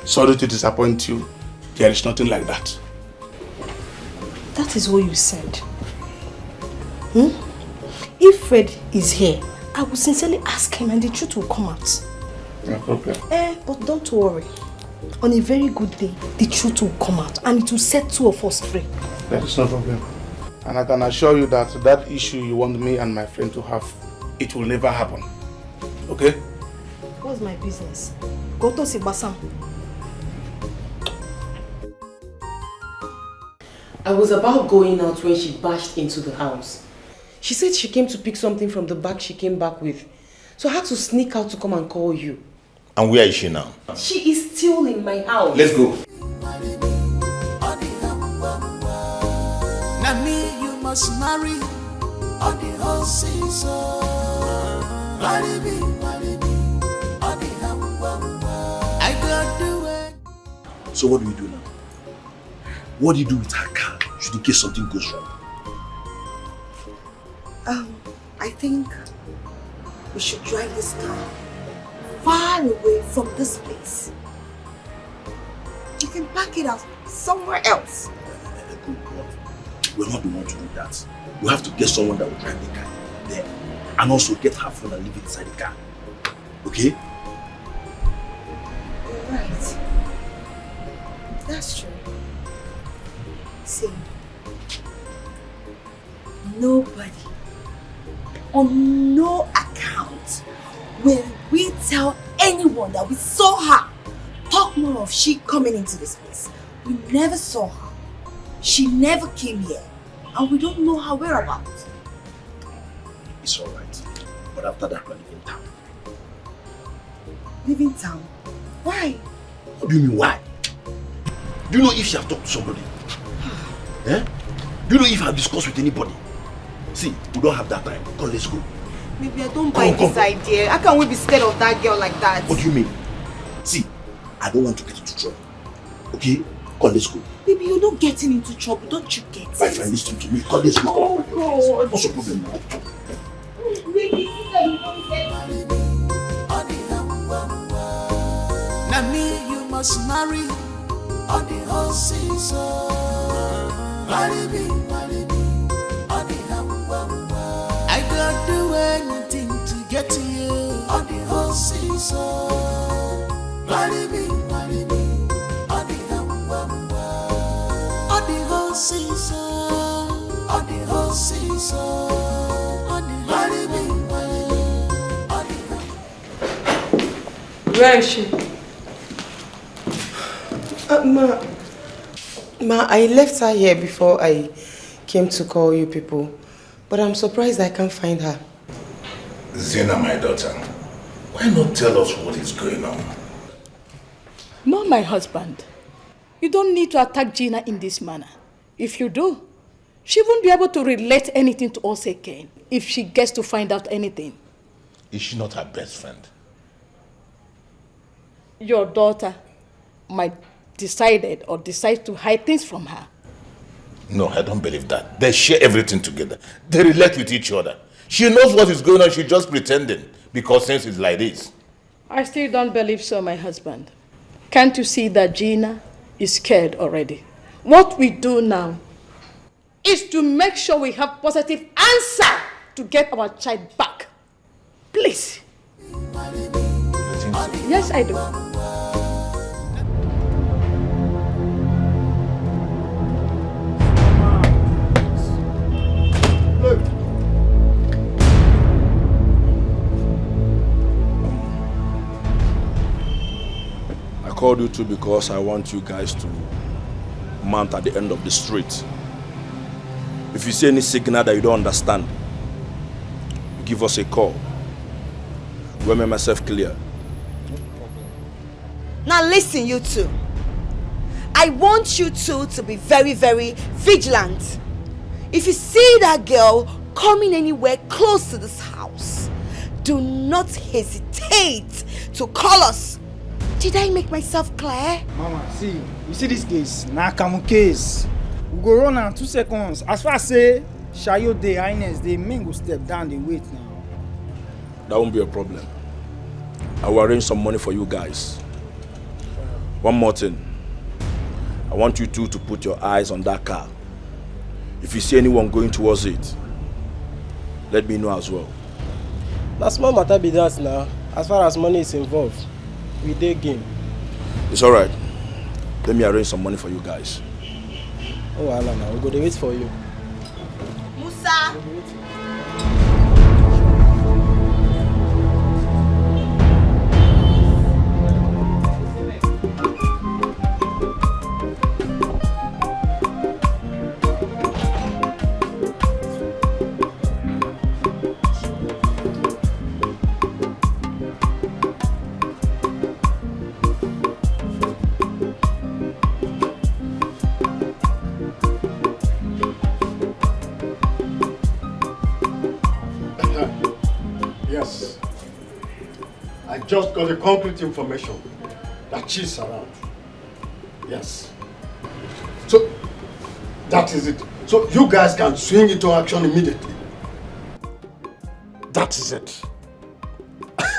Sorry to disappoint you. There is nothing like that. That is what you said. if Fred is here, I will sincerely ask him and the truth will come out. No problem. But don't worry. On a very good day, the truth will come out and it will set two of us free. That is no problem. And I can assure you that that issue you want me and my friend to have, it will never happen. Okay? What's my business? Go to Sibasam. I was about going out when she bashed into the house. She said she came to pick something from the bag she came back with. So I had to sneak out to come and call you. And where is she now? She is still in my house. Let's go. Now me you must marry on the whole season. Marry me, on the I got do it. So what do we do now? What do you do with her car should in case something goes wrong? I think we should drive this car far away from this place. You can park it out somewhere else. We're not the one to do that. We have to get someone that will drive the car there and also get her phone and leave it inside the car. Okay? You're right. That's true. See, nobody, on no account, will we tell anyone that we saw her. Talk more of she coming into this place. We never saw her. She never came here. And we don't know her whereabouts. It's alright. But after that, we're leaving town. Leaving town? Why? What do you mean, why? Do you know if she have talked to somebody? Eh? Do you know if I have discussed with anybody? See, we don't have that time. Come, let's go. Maybe I don't buy this idea. How can we be scared of that girl like that? What do you mean? See, I don't want to get into trouble. Okay? Come, let's go. Baby, you're not getting into trouble. Don't you get it? My friend, listen to me. Come, let's go. Oh, God. What's your problem now? Now me you must marry on the whole season. Marry me, on the I got do anything to get to you on the whole season. Marry me, on the whole season. On the whole season. Marry me, Where is she? Ma, I left her here before I came to call you people. But I'm surprised I can't find her. Zena, my daughter, why not tell us what is going on? No, my husband. You don't need to attack Gina in this manner. If you do, she won't be able to relate anything to us again if she gets to find out anything. Is she not her best friend? Your daughter might decide to hide things from her. No, I don't believe that. They share everything together. They relate with each other. She knows what is going on, she's just pretending because since it's like this. I still don't believe so, my husband. Can't you see that Gina is scared already? What we do now is to make sure we have positive answer to get our child back. Please. You think so? Yes, I do. I called you two because I want you guys to mount at the end of the street. If you see any signal that you don't understand, give us a call. We'll make myself clear. Now listen, you two. I want you two to be very, very vigilant. If you see that girl coming anywhere close to this house, do not hesitate to call us. Did I make myself clear? Mama, see, you see this case? Nakamu case. We go run in 2 seconds. As far as say, Shayo Day, Highness, the men go step down, they wait now. That won't be a problem. I will arrange some money for you guys. One more thing. I want you two to put your eyes on that car. If you see anyone going towards it, let me know as well. Na small matter be that now. As far as money is involved, we dey game. It's alright. Let me arrange some money for you guys. Oh, wahala now. We go dey wait for you. Musa! Yes. I just got a concrete information that she's around. Yes. So, that is it. So you guys can swing into action immediately. That is it.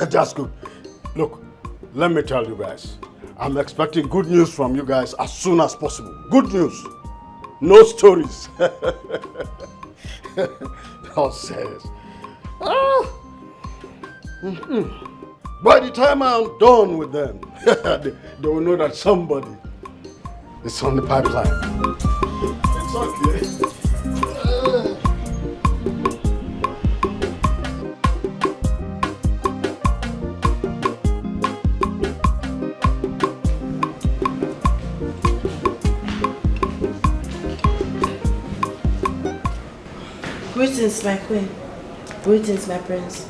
That's good. Look, let me tell you guys. I'm expecting good news from you guys as soon as possible. Good news. No stories. God says. By the time I'm done with them, they will know that somebody is on the pipeline. It's okay. Greetings, my queen. Greetings, my prince.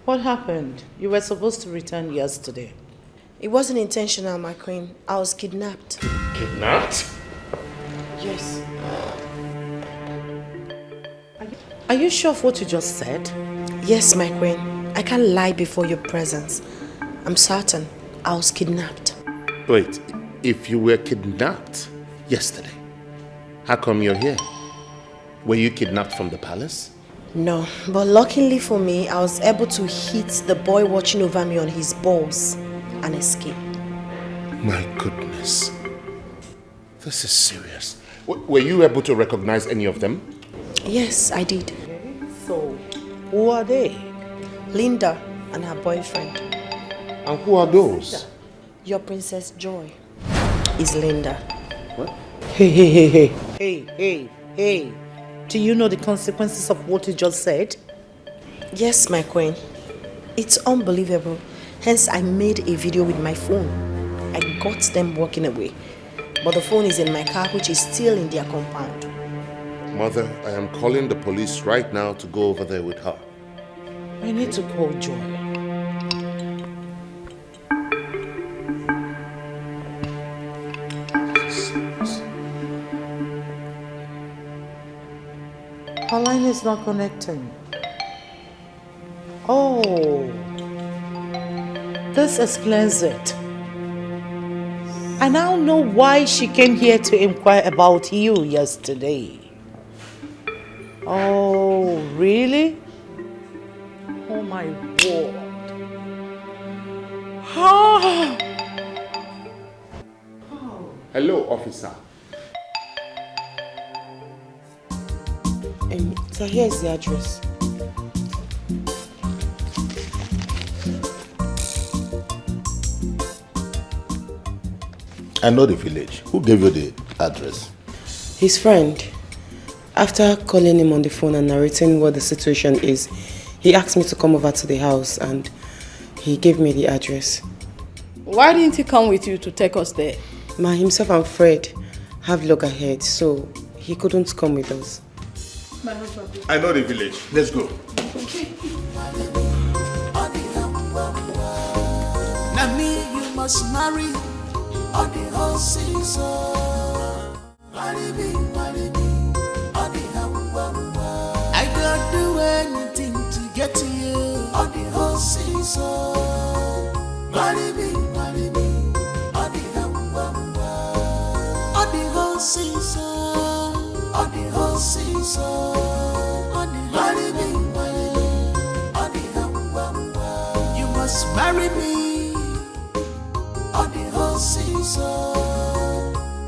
What happened? You were supposed to return yesterday. It wasn't intentional, my queen. I was kidnapped. Kidnapped? Yes. Are you sure of what you just said? Yes, my queen. I can't lie before your presence. I'm certain I was kidnapped. Wait, if you were kidnapped yesterday, how come you're here? Were you kidnapped from the palace? No, but luckily for me, I was able to hit the boy watching over me on his balls and escape. My goodness. This is serious. Were you able to recognize any of them? Yes, I did. So, who are they? Linda and her boyfriend. And who are those? Your Princess Joy is Linda. What? Hey. Do you know the consequences of what you just said? Yes, my queen. It's unbelievable. Hence, I made a video with my phone. I got them walking away. But the phone is in my car, which is still in their compound. Mother, I am calling the police right now to go over there with her. I need to call Joy. Her line is not connecting. Oh, this explains it. I now know why she came here to inquire about you yesterday. Oh, really? Oh my word. Hello, officer. So here's the address. I know the village. Who gave you the address? His friend. After calling him on the phone and narrating what the situation is, he asked me to come over to the house and he gave me the address. Why didn't he come with you to take us there? Himself and Fred have loggerheads, so he couldn't come with us. I know the village. Let's go. Now me, you must marry on the whole season. Marry me, on the I don't do anything to get to you on the whole season. Marry me, on the whole season. On the whole season. On the marry me, on the you must marry me on the whole season.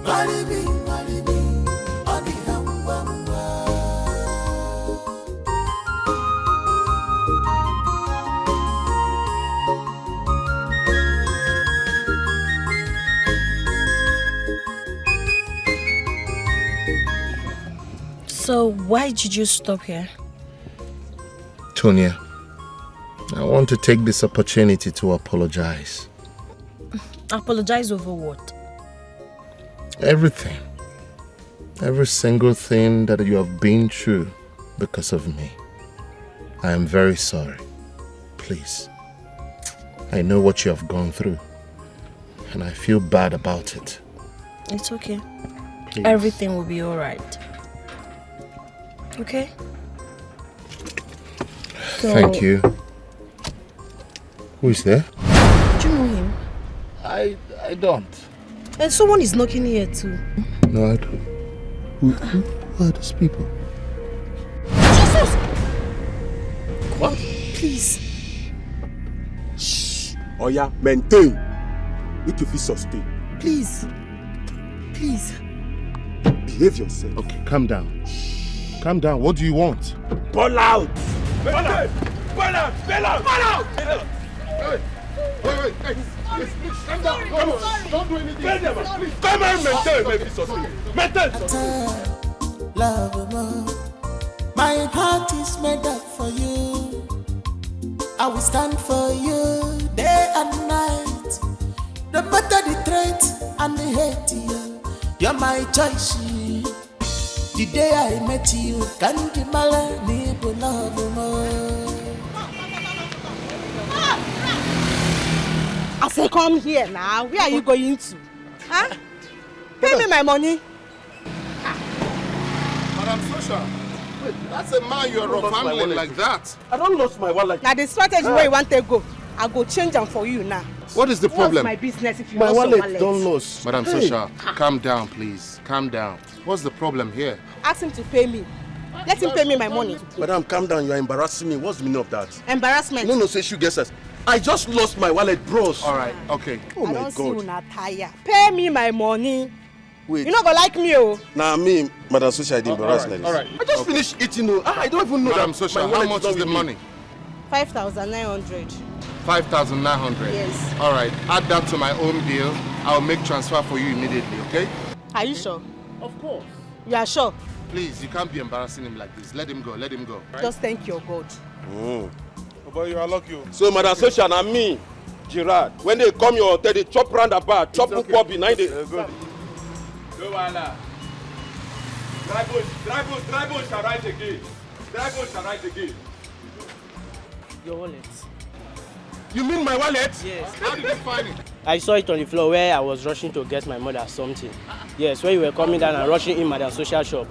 Marry me, on the So why did you stop here? Tonya, I want to take this opportunity to apologize. Apologize over what? Everything. Every single thing that you have been through because of me. I am very sorry. Please. I know what you have gone through. And I feel bad about it. It's okay. Please. Everything will be alright. Okay? So, thank you. Who is there? Do you know him? I don't. And someone is knocking here too. No, I don't. Who are these people? Jesus! What? Please. Shh. Oh yeah, maintain. Make you feel sustain. Please. Please. Behave yourself. Okay, calm down. Calm down. What do you want? Ball out! Ball out! Ball out! Ball out! Ball out! Wait, hey, please, calm down. Come on, don't do anything. Please, come on, maintain. Love, my heart is made up for you. I will stand for you day and night. No matter the threat and the hate, you're my choice. The day I met you, can't you me love more. I say, come here now. Where are you going to? Huh? Pay me my money. Madam Sosha, wait, that's a man you're handling like that. I don't lose my wallet. Now the strategy where you want to go, I go change them for you now. What is the problem? What's my business if you My lost your wallet don't lose. Madam Sosha, calm down, please. Calm down. What's the problem here? Ask him to pay me. Let him pay me my money. Madam, calm down. You are embarrassing me. What's the meaning of that? Embarrassment. No, say you guess us. I just lost my wallet, bros. All right, okay. Oh I my don't see God. you not tired. Pay me my money. Wait. You not gonna like me, oh. Nah, me, Madam Sosha, I did embarrass like this. all right. I just finished eating. I don't even know Madam that. Sosha, my how wallet much not is the with me. money? 5,900. 5,900. Yes. All right, add that to my own bill. I'll make transfer for you immediately, okay? Are you sure? Of course. You are sure? Please, you can't be embarrassing him like this. Let him go, let him go. Right? Just thank your God. Mm. Boy, you are lucky. So, Madam Sosha, and me, Gerard, when they come your hotel, they chop roundabout, chop hook up behind it. Good. No, Wala. Dry bones shall rise again. Dry bones shall rise again. Your wallet. You mean my wallet? Yes. How did you find it? I saw it on the floor where I was rushing to get my mother something. Yes, when you were coming down and rushing in Madam Social shop.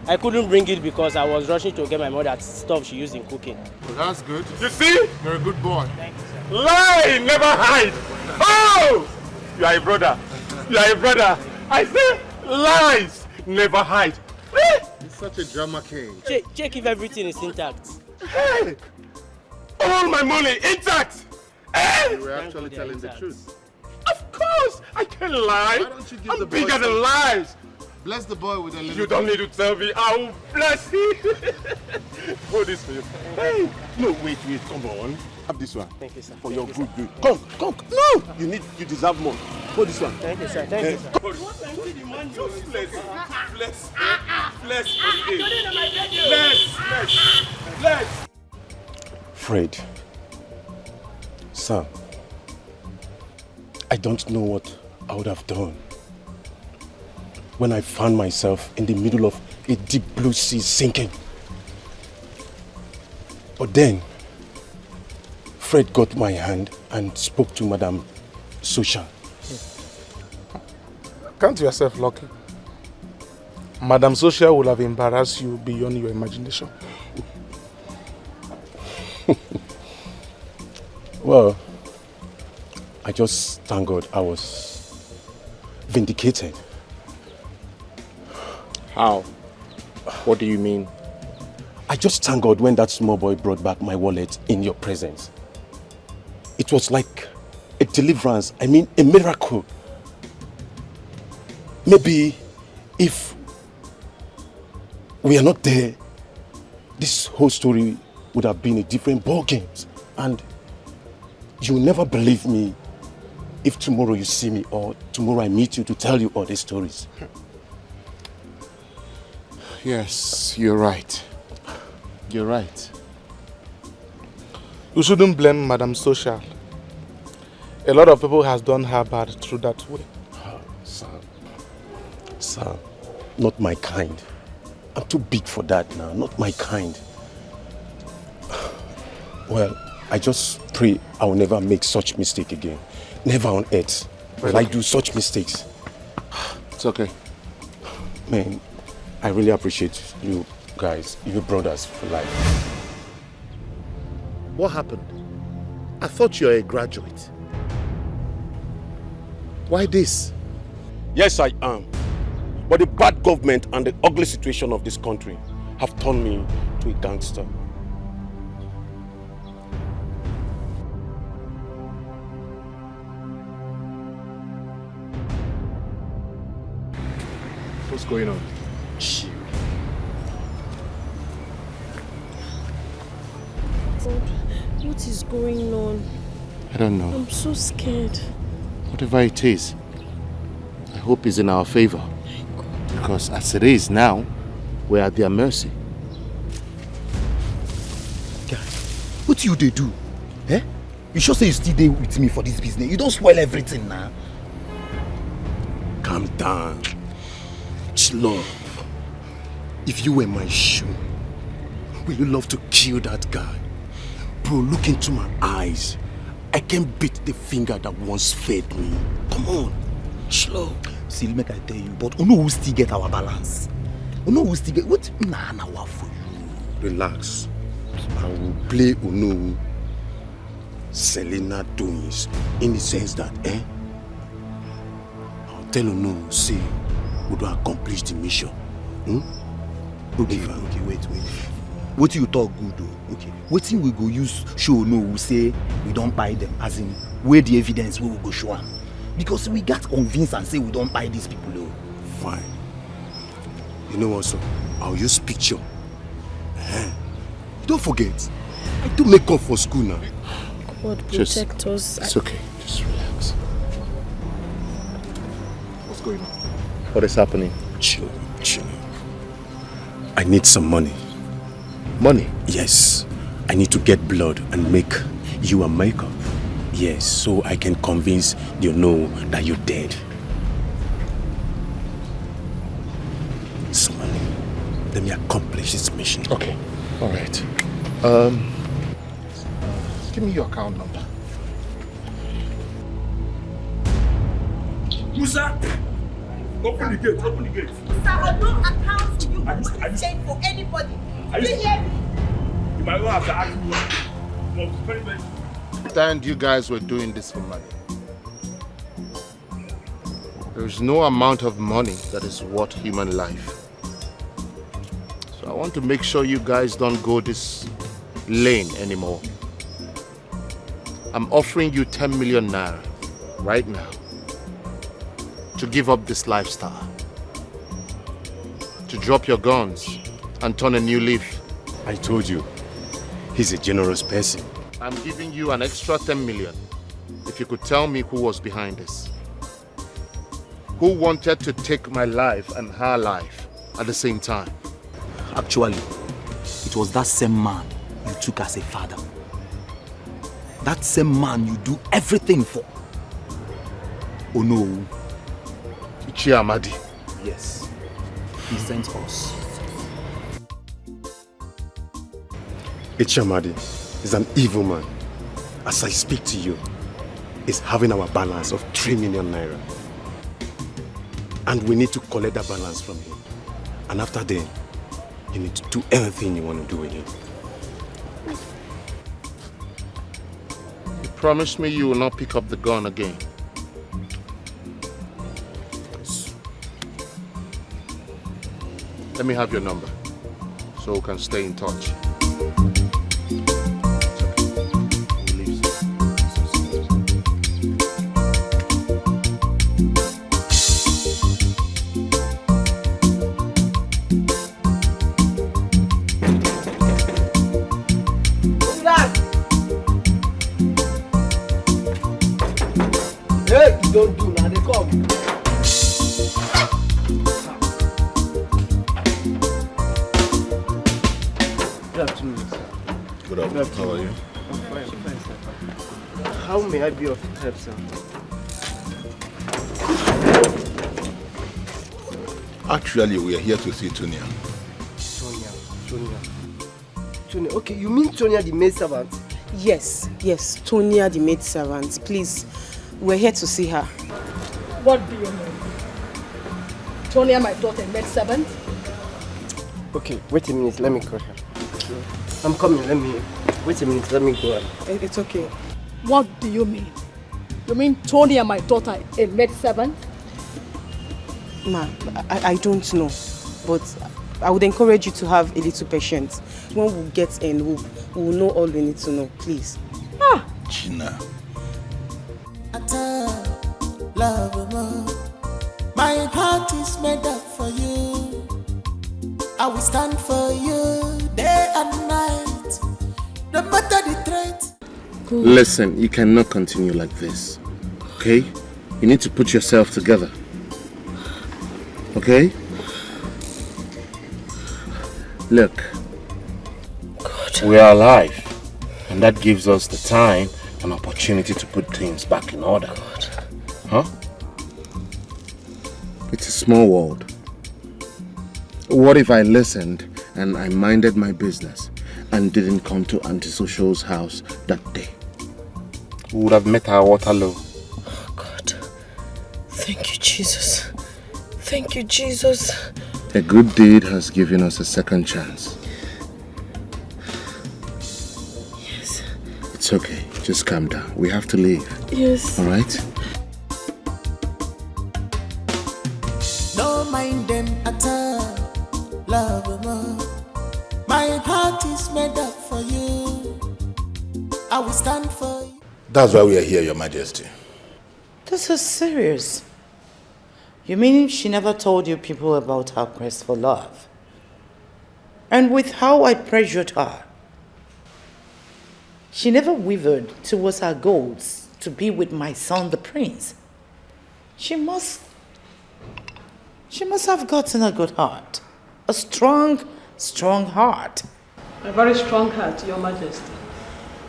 I couldn't bring it because I was rushing to get my mother stuff she used in cooking. Well, that's good. You see? You're a good boy. Thank you, sir. Lie, never hide. Oh! You are a brother. You are a brother. I say lies, never hide. You're such a drama king. Check if everything is intact. Hey! All my money intact. Hey! You were actually telling the truth. Of course, I can lie. Why don't you give I'm the boy bigger some- than lies. Bless the boy with a little. You don't need to tell me. I will bless you. Hold this for you. Hey! No, wait, come on. Have this one. Thank you, sir. For your Thank you, good. Come. No! You deserve more. Hold this one. Thank you, sir. Thank you, sir. Just bless Fred. Sam. I don't know what I would have done when I found myself in the middle of a deep blue sea sinking. But then, Fred got my hand and spoke to Madam Sosha. Count yourself lucky. Madam Socia will have embarrassed you beyond your imagination. Well, I just thank God I was vindicated. How? What do you mean? I just thank God when that small boy brought back my wallet in your presence. It was like a deliverance, a miracle. Maybe if we are not there, this whole story would have been a different ball game. And you'll never believe me if tomorrow you see me or tomorrow I meet you to tell you all these stories. Yes, you're right. You're right. You shouldn't blame Madam Social. A lot of people has done her bad through that way. Sir, not my kind. I'm too big for that now, not my kind. Well, I just pray I will never make such mistake again. Never on earth will I do such mistakes. It's okay. Man, I really appreciate you guys, you brothers for life. What happened? I thought you were a graduate. Why this? Yes, I am. But the bad government and the ugly situation of this country have turned me to a gangster. What's going on? Chill. What is going on? I don't know. I'm so scared. Whatever it is, I hope it's in our favor. Because as it is now, we're at their mercy. Guy, what they do? Eh? You sure say you still there with me for this business? You don't spoil everything now. Calm down. Chill. If you were my shoe, would you love to kill that guy? Bro, look into my eyes. I can't beat the finger that once fed me. Come on, slow. See, make I tell you, but who will still get our balance? Who will still get what? Nah, what for you? Relax. I will play Uno Selena doings in the sense that, I'll tell Uno, say, we don't accomplish the mission. Okay, wait. What you talk good though? Okay. What thing we go use show no we say we don't buy them, as in where the evidence we will go show them. Because we got convinced and say we don't buy these people though. Fine. You know what, so I'll use picture. Don't forget, I do make up for school now. God protect us. It's okay, just relax. What's going on? What is happening? Chill. I need some money. Money? Yes. I need to get blood and make you a makeup. Yes, so I can convince you know that you're dead. Some money. Let me accomplish this mission. Okay. All right. Give me your account number. Musa! Open the gate, open the gate. Sir, I don't account to you for change for anybody. Do you hear me? You might not have to ask me. No, very, very. Understand you guys were doing this for money. There's no amount of money that is worth human life. So I want to make sure you guys don't go this lane anymore. I'm offering you 10 million naira right now to give up this lifestyle, to drop your guns and turn a new leaf. I told you, he's a generous person. I'm giving you an extra 10 million if you could tell me who was behind this. Who wanted to take my life and her life at the same time? Actually, it was that same man you took as a father. That same man you do everything for. Oh no. Chiamadi. Yes. He sent us. Chiamadi is an evil man. As I speak to you, he's having our balance of 3 million naira. And we need to collect that balance from him. And after then, you need to do anything you want to do with him. You promise me you will not pick up the gun again. Let me have your number so we can stay in touch. Hey, you don't do now, they come. Good afternoon, sir. Good afternoon. How are you? I'm fine, sir. How may I be of help, sir? Actually, we are here to see Tonya. Tonya. Okay, you mean Tonya the maid servant? Yes, Tonya the maid servant. Please, we're here to see her. What do you mean? Tonya, my daughter, maid servant? Okay, wait a minute, let me call her. I'm coming, wait a minute, let me go. It's okay. What do you mean? You mean Tonya, my daughter, a maid servant? Ma, I don't know, but I would encourage you to have a little patience. When we get in, we'll know all we need to know, please. Gina. Love, my heart is made up for you. I will stand for you day and night, no matter the threat. Listen, you cannot continue like this, okay? You need to put yourself together, okay? Look, we are alive, and that gives us the time and opportunity to put things back in order. Huh? It's a small world. What if I listened and I minded my business and didn't come to Auntie Social's house that day? We would have met our Waterloo. Oh God. Thank you, Jesus. Thank you, Jesus. A good deed has given us a second chance. Yes. It's okay. Just calm down. We have to leave. Yes. All right? No mind them at all. Love, my heart is made up for you. I will stand for you. That's why we are here, Your Majesty. This is serious. You mean she never told you people about her quest for love? And with how I pressured her, she never wavered towards her goals to be with my son, the prince. She must have gotten a good heart. A strong heart. A very strong heart, Your Majesty.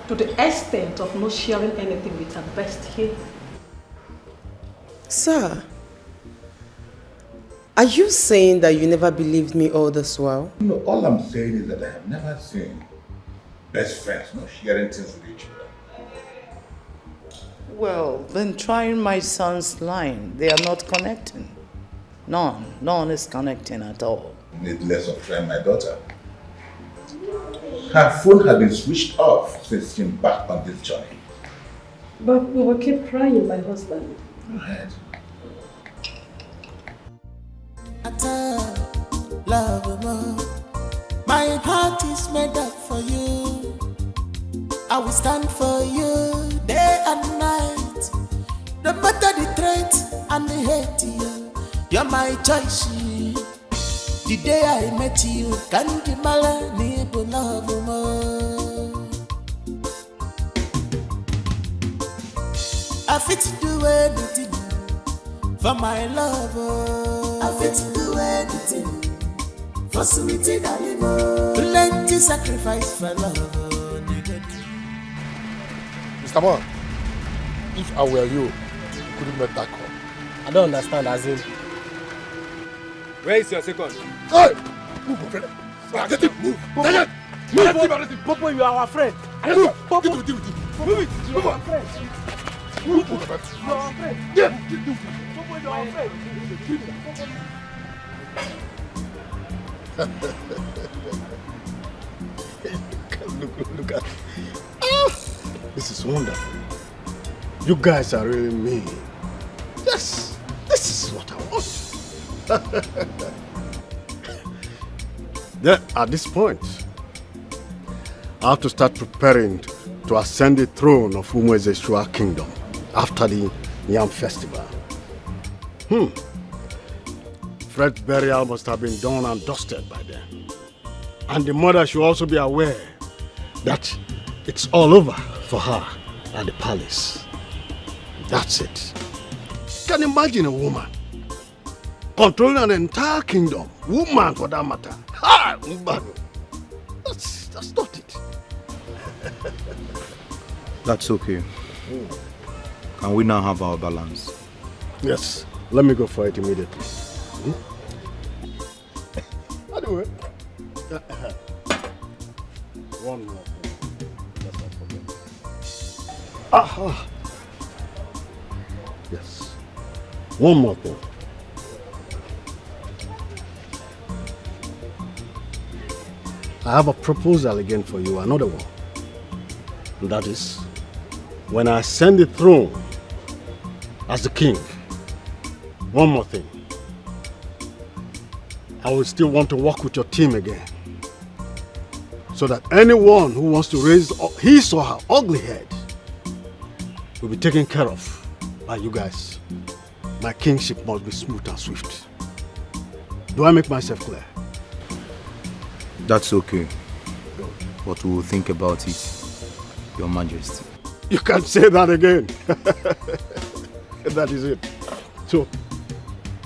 To the extent of not sharing anything with her best kid. Sir, are you saying that you never believed me all this while? No, all I'm saying is that I have never seen best friends not sharing things with each other. Well, then trying my son's line. They are not connecting. None is connecting at all. Need less of trying my daughter. Her phone has been switched off since she embarked on this journey. But we will keep trying, my husband. Go ahead. Love, my heart is made up for you. I will stand for you day and night, no matter the threat and the hate. You're my choice. The day I met you, can't you malani love more? I fit to do anything for my love. I fit to do anything for sweetie darling. Plenty sacrifice for love. Mr. Man, if I were you couldn't make that call. I don't understand, as in. Where is your second? Hey! Move, my friend. Get him, move. Daniel! Move, Popo, you are our friend. Move. Popo. Get him. Move it. You are our friend. Move, You are our friend. Yeah. Popo, you are our friend. Look at this is wonderful. You guys are really mean. Yes, this is what I want. Then, at this point, I have to start preparing to ascend the throne of Umwezeshua Kingdom after the Yam Festival. Fred's burial must have been done and dusted by then. And the mother should also be aware that it's all over for her at the palace. That's it. Can you imagine a woman controlling an entire kingdom? Woman, for that matter. That's That's okay. Can we now have our balance? Yes. Let me go for it immediately. Anyway. One more thing. Let's not forget. Yes. One more thing. I have a proposal again for you, another one. And that is, when I ascend the throne as the king, one more thing. I will still want to work with your team again. So that anyone who wants to raise his or her ugly head will be taken care of by you guys. My kingship must be smooth and swift. Do I make myself clear? That's okay. But we will think about it, Your Majesty. You can't say that again. That is it. So,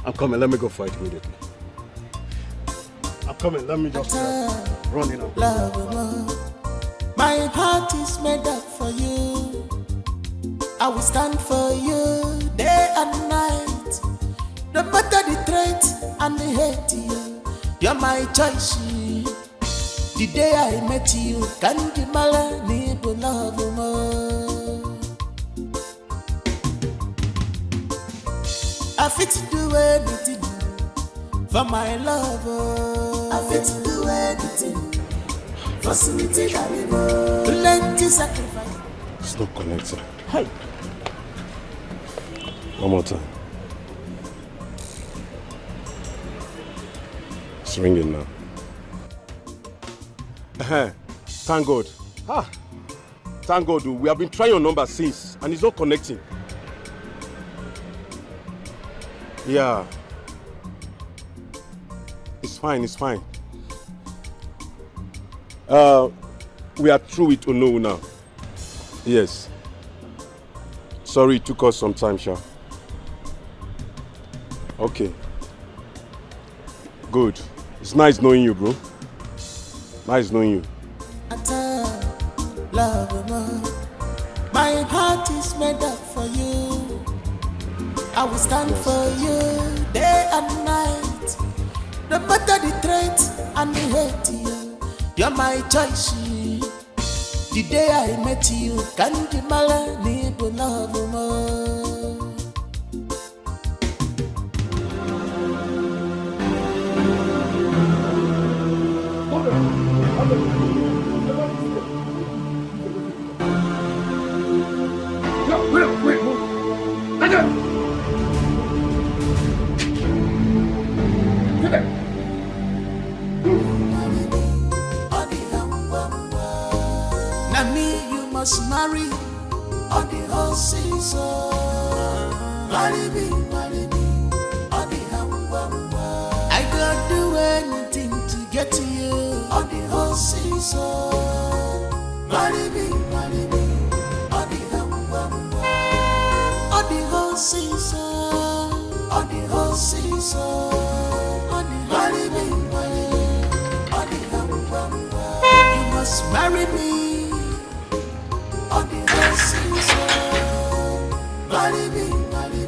I'm coming. Let me go for it immediately. I'm coming. Let me just run in. My heart is made up for you. I will stand for you day and night. No matter the threat and the hate, you're my choice. The day I met you, can't be my love more. I fit to do anything for my love. I fit to do anything for sweetie animal. Plenty sacrifice. It's not connected. Hey. One more time. It's ringing now. Thank God. Thank God. We have been trying your number since and it's not connecting. Yeah. It's fine, it's fine. We are through with Ono now. Yes. Sorry it took us some time, Sha. Okay. Good. It's nice knowing you, bro. Nice knowing you. Love, my heart is made up for you. I will stand for you day and night. No matter the threat and the hate, you're my choice. The day I met you, can't be my love more. Must marry on the whole season. Marry me, on the I gotta do anything to get to you on the whole season. Marry me, on the whole season. On the whole season. Marry me, on the you must marry me. On the whole season, marry me, on the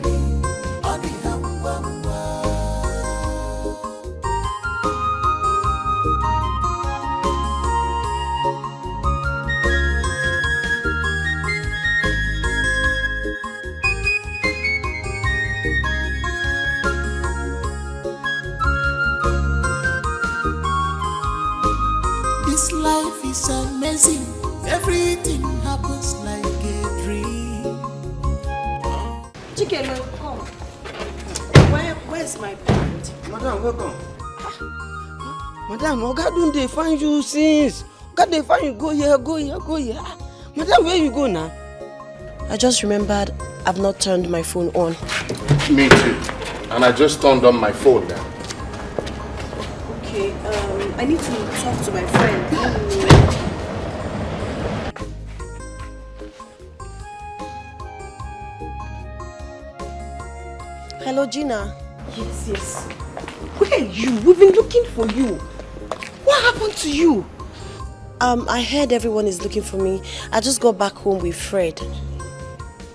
This life is amazing. Everything happens like a dream. Chike, come. Where's my point? Madam, welcome. Madam, Oga don't they find you since? Oga they find you, go here. Madam, where you go now? I just remembered I've not turned my phone on. Me too. And I just turned on my phone now. Okay, I need to talk to my friend. Hello, Gina. Yes. Where are you? We've been looking for you. What happened to you? I heard everyone is looking for me. I just got back home with Fred.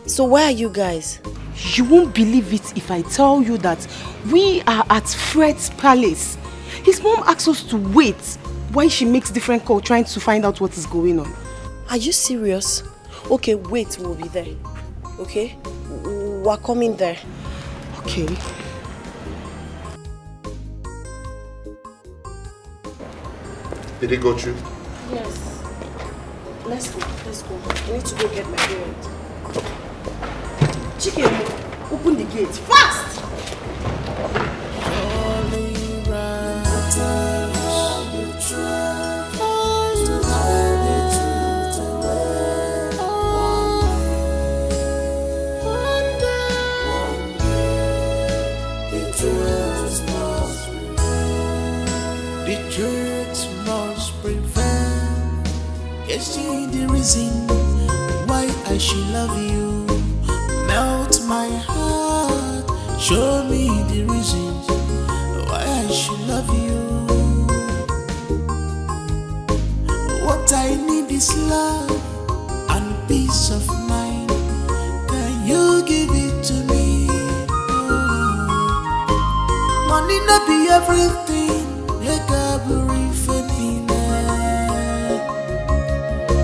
So where are you guys? You won't believe it if I tell you that we are at Fred's palace. His mom asked us to wait while she makes different calls trying to find out what is going on. Are you serious? Okay, wait, we'll be there. Okay? We're coming there. Okay. Did it go through? Yes. Let's go. I need to go get my parents. Chicken, open the gate fast! The truth must prevail. Is she the reason why I should love you? Melt my heart, show me the reasons why I should love you. What I need is love and peace of mind. Can you give it to me? Money not be everything.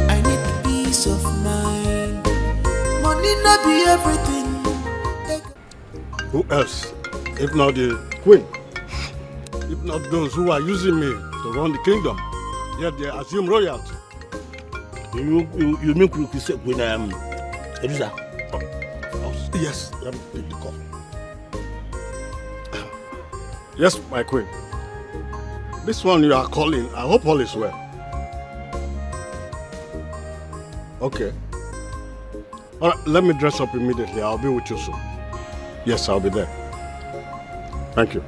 I need peace of mind. Money not be everything. Who else? If not the queen? If not those who are using me to run the kingdom, yet they assume royalty. You mean Queen Elisa? Yes, let me take the call. Yes, my queen. This one you are calling, I hope all is well. Okay. All right, let me dress up immediately. I'll be with you soon. Yes, I'll be there. Thank you.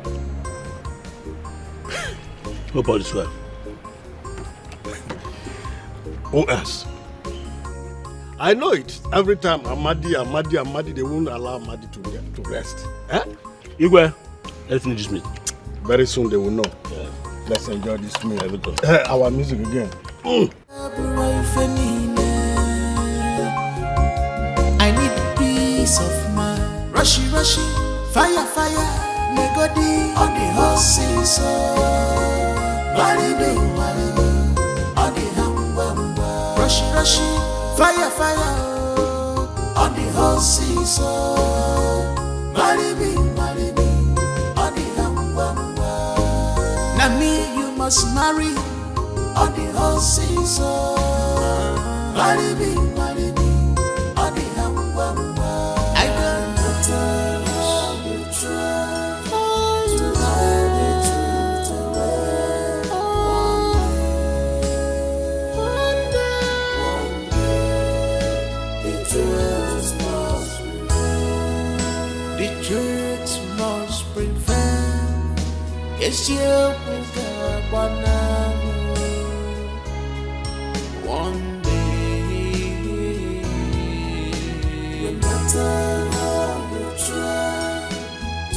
Hope all is well. Who else? I know it. Every time Amadi, they won't allow Amadi to rest. Eh? Igwe, let's finish this meeting. Very soon they will know. Yeah. Let's enjoy this meal. Our music again. I need peace of mind. Rushy, fire, negodi on the horses. Marry on the hamba. Rushy, fire on the horses. Marry me on the hamba. Now me you must marry on the horses. Marry me on the hamba. I can't tell you try to hide the truth away. One day, the truth must prevail. Yes, you will get one. One day, no matter how you try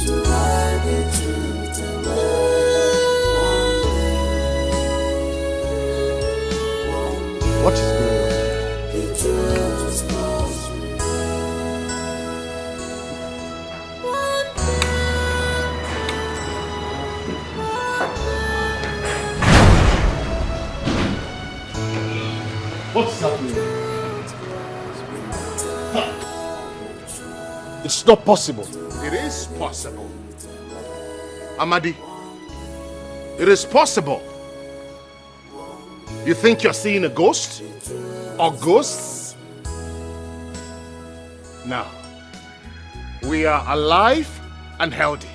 to hide the truth away. One day, what is going on? The truth must What's happening? It's not possible. It is possible. Amadi, it is possible. You think you're seeing a ghost? Or ghosts? Now, we are alive and healthy.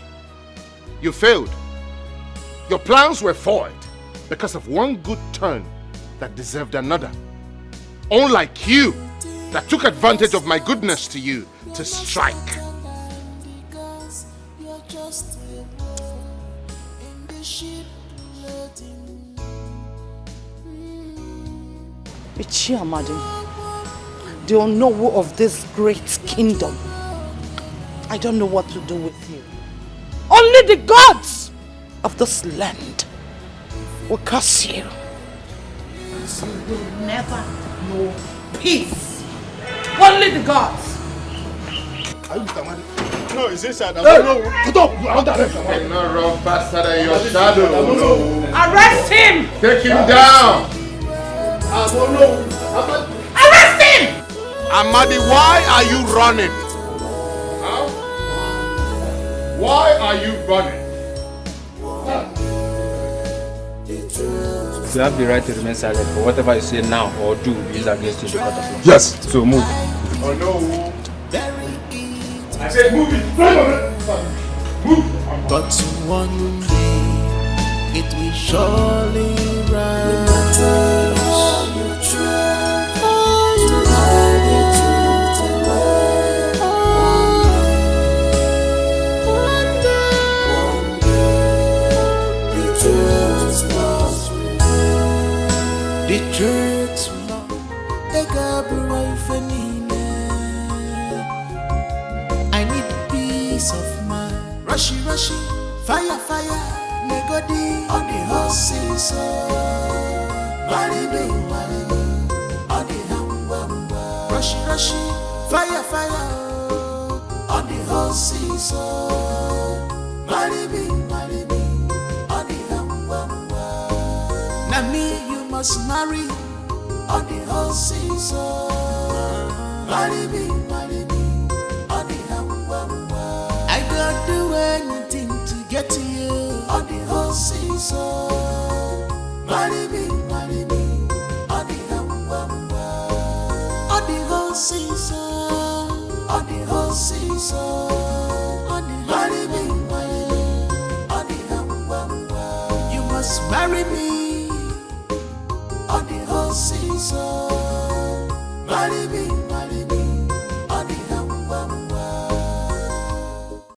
You failed. Your plans were foiled because of one good turn that deserved another. Unlike you, that took advantage of my goodness to you to strike. Ichi Amadi, the unknown of this great kingdom. I don't know what to do with you. Only the gods of this land will curse you. you will never know peace. Only the gods. Are you Mr. Madi? No, it's inside. I don't know. Shut up! You are under arrest. You cannot run faster than your shadow. Arrest him! Take him down! I don't know. Arrest him! Amadi, why are you running? Huh? Why are you running? You have the right to remain silent, but whatever you say now or do is against you in the court of law. Yes. So move. Oh no. I said move it. Move. But one day it will surely rise. The truth I need peace of mind. Rushy, fire, negodi on the horses. Marry on the hamba. Rushy, fire, on the horses. Marry me on the hamba. Now me you must marry on the horses. Marry me on the hamba. I don't do anything to get to you on the horses. Marry me on the hamba. On the horses. On the horses. Marry me on the hamba. You must marry me on the horses. Marry me.